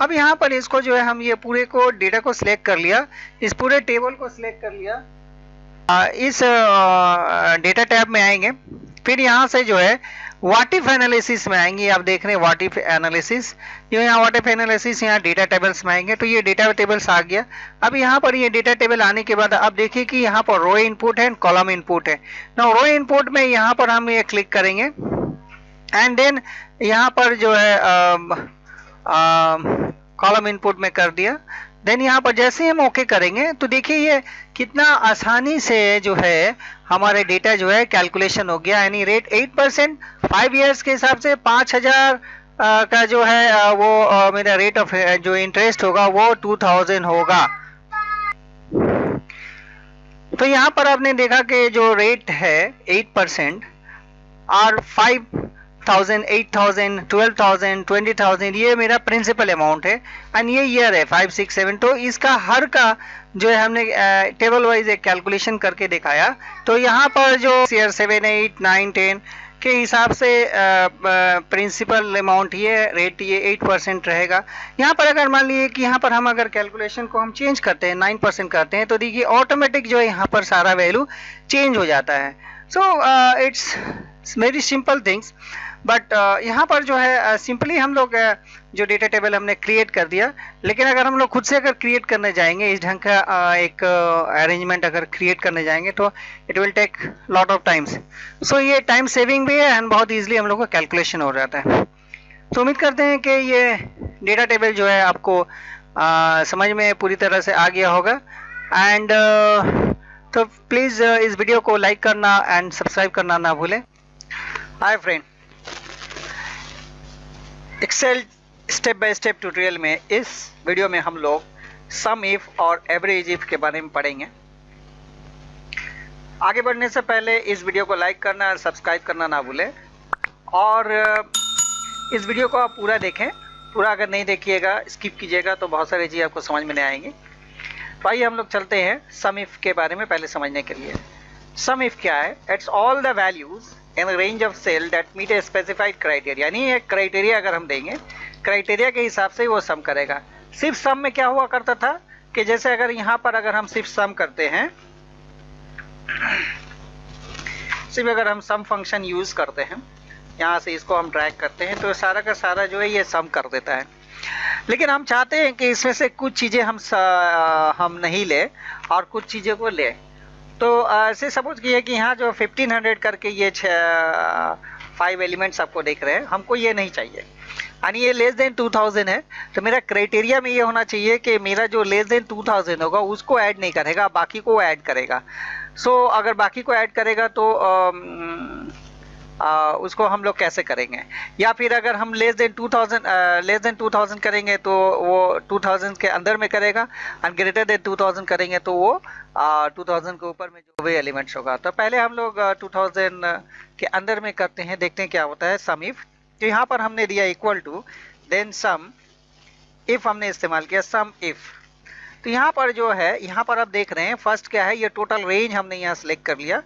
S2: अब यहाँ पर इसको जो है हम ये पूरे को डेटा को सिलेक्ट कर लिया, इस पूरे टेबल को सिलेक्ट कर लिया। इस डेटा टैब में आएंगे, फिर यहाँ से जो है व्हाट इफ एनालिसिस में आएंगे। आप देख रहे हैं व्हाट इफ एनालिसिस, जो यहाँ व्हाट इफ एनालिसिस यहाँ डेटा टेबल्स में आएंगे। तो ये डेटा टेबल्स आ गया। अब यहाँ पर ये डेटा टेबल आने के बाद अब देखिए कि यहाँ पर रो इनपुट है, कॉलम इनपुट है ना। रो इनपुट में यहाँ पर हम ये क्लिक करेंगे एंड देन यहाँ पर जो है कॉलम इनपुट में कर दिया। देन यहाँ पर जैसे ही हम ओके करेंगे तो देखिए ये कितना आसानी से जो है हमारे डेटा जो है कैलकुलेशन हो गया। यानी रेट 8%, 5 इयर्स के हिसाब से 5000 का जो है वो मेरा रेट ऑफ जो इंटरेस्ट होगा वो 2000 होगा। तो यहाँ पर आपने देखा कि जो रेट है 8% और 5000, 8000, 12000, 20000 ये मेरा प्रिंसिपल अमाउंट है एंड ये ईयर है 5, 6, 7। तो इसका हर का जो है हमने टेबल वाइज एक कैलकुलेशन करके दिखाया। तो यहाँ पर जो ईयर 7, 8, 9, 10 के हिसाब से प्रिंसिपल अमाउंट ये रेट ये 8% रहेगा। यहाँ पर अगर मान लीजिए कि यहाँ पर हम अगर कैलकुलेशन को हम चेंज करते हैं 9% करते हैं तो देखिए ऑटोमेटिक जो है यहाँ पर सारा वैल्यू चेंज हो जाता है। So it's very simple things, but यहाँ पर जो है सिंपली हम लोग जो डेटा टेबल हमने क्रिएट कर दिया। लेकिन अगर हम लोग खुद से अगर क्रिएट करने जाएंगे इस ढंग का एक अरेंजमेंट अगर क्रिएट करने जाएंगे तो it will take lot of times. So ये टाइम सेविंग भी है एंड बहुत ईजिली हम लोग का कैलकुलेशन हो जाता है। तो उम्मीद करते हैं कि ये डेटा टेबल जो है आपको समझ में पूरी तरह से आ गया होगा। एंड तो प्लीज़ इस वीडियो को लाइक करना एंड सब्सक्राइब करना ना भूलें। Hi friend, Excel step by step tutorial में इस वीडियो में हम लोग सम इफ और एवरेज इफ के बारे में पढ़ेंगे। आगे बढ़ने से पहले इस वीडियो को लाइक करना और सब्सक्राइब करना ना भूलें, और इस वीडियो को आप पूरा देखें। पूरा अगर नहीं देखिएगा, स्किप कीजिएगा तो बहुत सारी चीज़ें आपको समझ में नहीं आएंगी। तो आइए हम लोग चलते हैं सम इफ के बारे में पहले समझने के लिए। सम इफ क्या है? It's all the values in range of cell that meet a specified criteria. यानी एक क्राइटेरिया अगर हम देंगे, क्राइटेरिया के हिसाब से वो सम करेगा। सिर्फ सम में क्या हुआ करता था कि जैसे अगर यहाँ पर अगर हम सिर्फ सम करते हैं, सिर्फ अगर हम सम फंक्शन यूज करते हैं, यहाँ से इसको हम ड्रैग करते हैं तो सारा का सारा जो है ये सम कर देता है। लेकिन हम चाहते हैं कि इसमें से कुछ चीज़ें हम नहीं ले और कुछ चीज़ें को ले। तो ऐसे सपोज किए कि यहाँ जो 1500 करके ये 5 एलिमेंट्स आपको देख रहे हैं, हमको ये नहीं चाहिए, यानी ये लेस देन 2000 है। तो मेरा क्राइटेरिया में ये होना चाहिए कि मेरा जो लेस देन 2000 होगा उसको ऐड नहीं करेगा, बाकी को ऐड करेगा। सो अगर बाकी को ऐड करेगा तो उसको हम लोग कैसे करेंगे? या फिर अगर हम लेस देन 2000 करेंगे तो वो 2000 के अंदर में करेगा, और ग्रेटर देन 2000 करेंगे तो वो 2000 के ऊपर में जो भी एलिमेंट्स होगा। तो पहले हम लोग 2000 के अंदर में करते हैं, देखते हैं क्या होता है। सम इफ, तो यहाँ पर हमने दिया equal to, then sum if हमने इस्तेमाल किया सम इफ। तो यहाँ पर जो है, यहाँ पर आप देख रहे हैं फर्स्ट क्या है, ये टोटल रेंज हमने यहाँ सेलेक्ट कर लिया,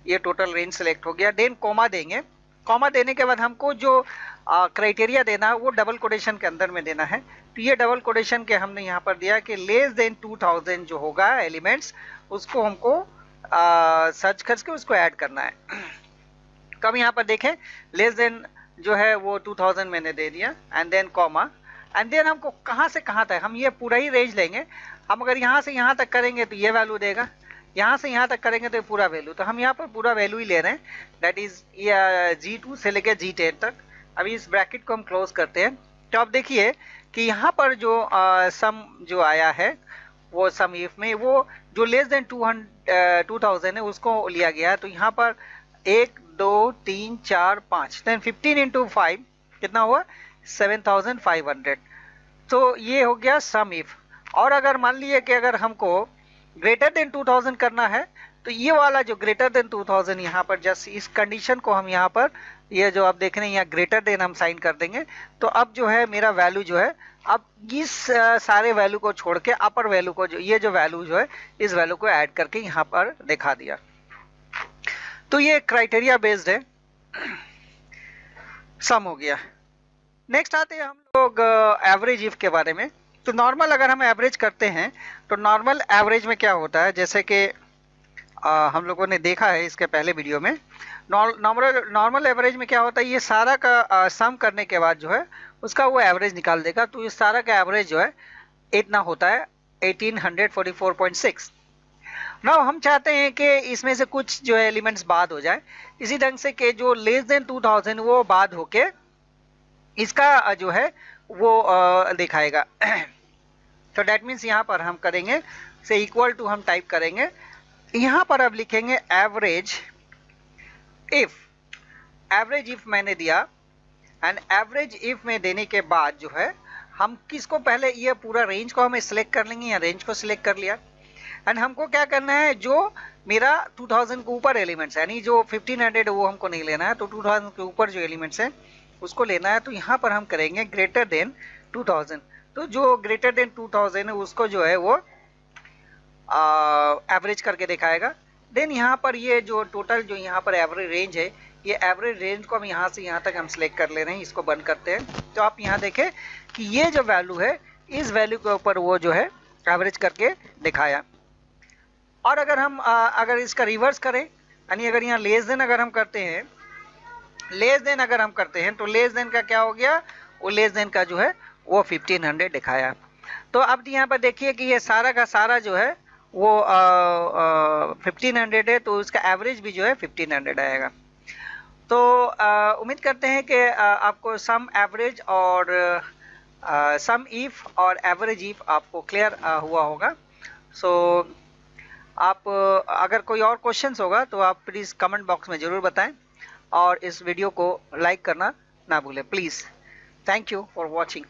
S2: ये टोटल रेंज सेलेक्ट हो गया। देन कॉमा देंगे, कॉमा देने के बाद हमको जो क्राइटेरिया देना है वो डबल कोटेशन के अंदर में देना है। तो ये डबल कोटेशन के हमने यहाँ पर दिया कि लेस देन 2000 जो होगा एलिमेंट्स, उसको हमको सर्च करके उसको ऐड करना है। तो हम यहाँ पर देखें लेस देन जो है वो 2000 मैंने दे दिया, and then comma, and then हमको कहाँ से कहाँ तक, हम ये पूरा ही रेंज लेंगे। हम अगर यहाँ से यहाँ तक करेंगे तो ये वैल्यू देगा, यहाँ से यहाँ तक करेंगे तो पूरा वैल्यू। तो हम यहाँ पर पूरा वैल्यू ही ले रहे हैं, दैट इज G2 से लेकर G10 तक। अभी इस ब्रैकेट को हम क्लोज करते हैं। तो आप देखिए कि यहाँ पर जो सम जो आया है वो सम इफ में वो जो लेस देन 2000 है उसको लिया गया है। तो यहाँ पर 1 2 3 4 5, देन 15 इंटू 5 कितना हुआ? 7500। तो ये हो गया सम इफ। और अगर मान लीजिए कि अगर हमको ग्रेटर देन 2000 करना है, तो ये वाला जो ग्रेटर देन 2000 यहाँ पर जस्ट इस कंडीशन को हम यहाँ पर, ये जो आप देख रहे हैं यहाँ ग्रेटर देन हम साइन कर देंगे। तो अब जो है मेरा वैल्यू जो है, अब इस सारे वैल्यू को छोड़ के अपर वैल्यू को, जो ये जो वैल्यू जो है इस वैल्यू को ऐड करके यहाँ पर दिखा दिया। तो ये क्राइटेरिया बेस्ड है, सम हो गया। नेक्स्ट आते हैं हम लोग एवरेज इफ के बारे में। तो नॉर्मल अगर हम एवरेज करते हैं तो नॉर्मल एवरेज में क्या होता है, जैसे कि हम लोगों ने देखा है इसके पहले वीडियो में, नॉर्मल एवरेज में क्या होता है, ये सारा का सम करने के बाद जो है उसका वो एवरेज निकाल देगा। तो इस सारा का एवरेज जो है इतना होता है 1844.6। नाउ हम चाहते हैं कि इसमें से कुछ जो है एलिमेंट्स बाद हो जाए, इसी ढंग से कि जो लेस देन 2000 वो बाद होके इसका जो है वो दिखाएगा। तो डेट मीन्स यहाँ पर हम करेंगे से इक्वल टू हम टाइप करेंगे, यहाँ पर अब लिखेंगे एवरेज इफ। एवरेज इफ मैंने दिया, एंड एवरेज इफ में देने के बाद जो है हम किसको, पहले ये पूरा रेंज को हमें सिलेक्ट कर लेंगे, या रेंज को सिलेक्ट कर लिया, एंड हमको क्या करना है, जो मेरा 2000 के ऊपर एलिमेंट्स है, यानी जो 1500 वो हमको नहीं लेना है, तो 2000 के ऊपर जो एलिमेंट्स है उसको लेना है। तो यहाँ पर हम करेंगे ग्रेटर देन 2000। तो जो ग्रेटर देन 2000 है उसको जो है वो एवरेज करके दिखाएगा। देन यहाँ पर ये जो टोटल जो यहाँ पर एवरेज रेंज है, ये एवरेज रेंज को हम यहाँ से यहाँ तक हम सिलेक्ट कर ले रहे हैं, इसको बंद करते हैं। तो आप यहाँ देखें कि ये जो वैल्यू है इस वैल्यू के ऊपर वो जो है एवरेज करके दिखाया। और अगर हम अगर इसका रिवर्स करें, यानी अगर यहाँ लेस देन अगर हम करते हैं, लेस देन अगर हम करते हैं तो लेस देन का क्या हो गया, वो लेस देन का जो है वो 1500 दिखाया। तो अब यहाँ पर देखिए कि ये सारा का सारा जो है वो 1500 है, तो उसका एवरेज भी जो है 1500 आएगा। तो उम्मीद करते हैं कि आपको सम एवरेज और सम इफ और एवरेज इफ आपको क्लियर हुआ होगा। सो आप अगर कोई और क्वेश्चंस होगा तो आप प्लीज़ कमेंट बॉक्स में ज़रूर बताएं और इस वीडियो को लाइक करना ना भूलें please. Thank you for watching.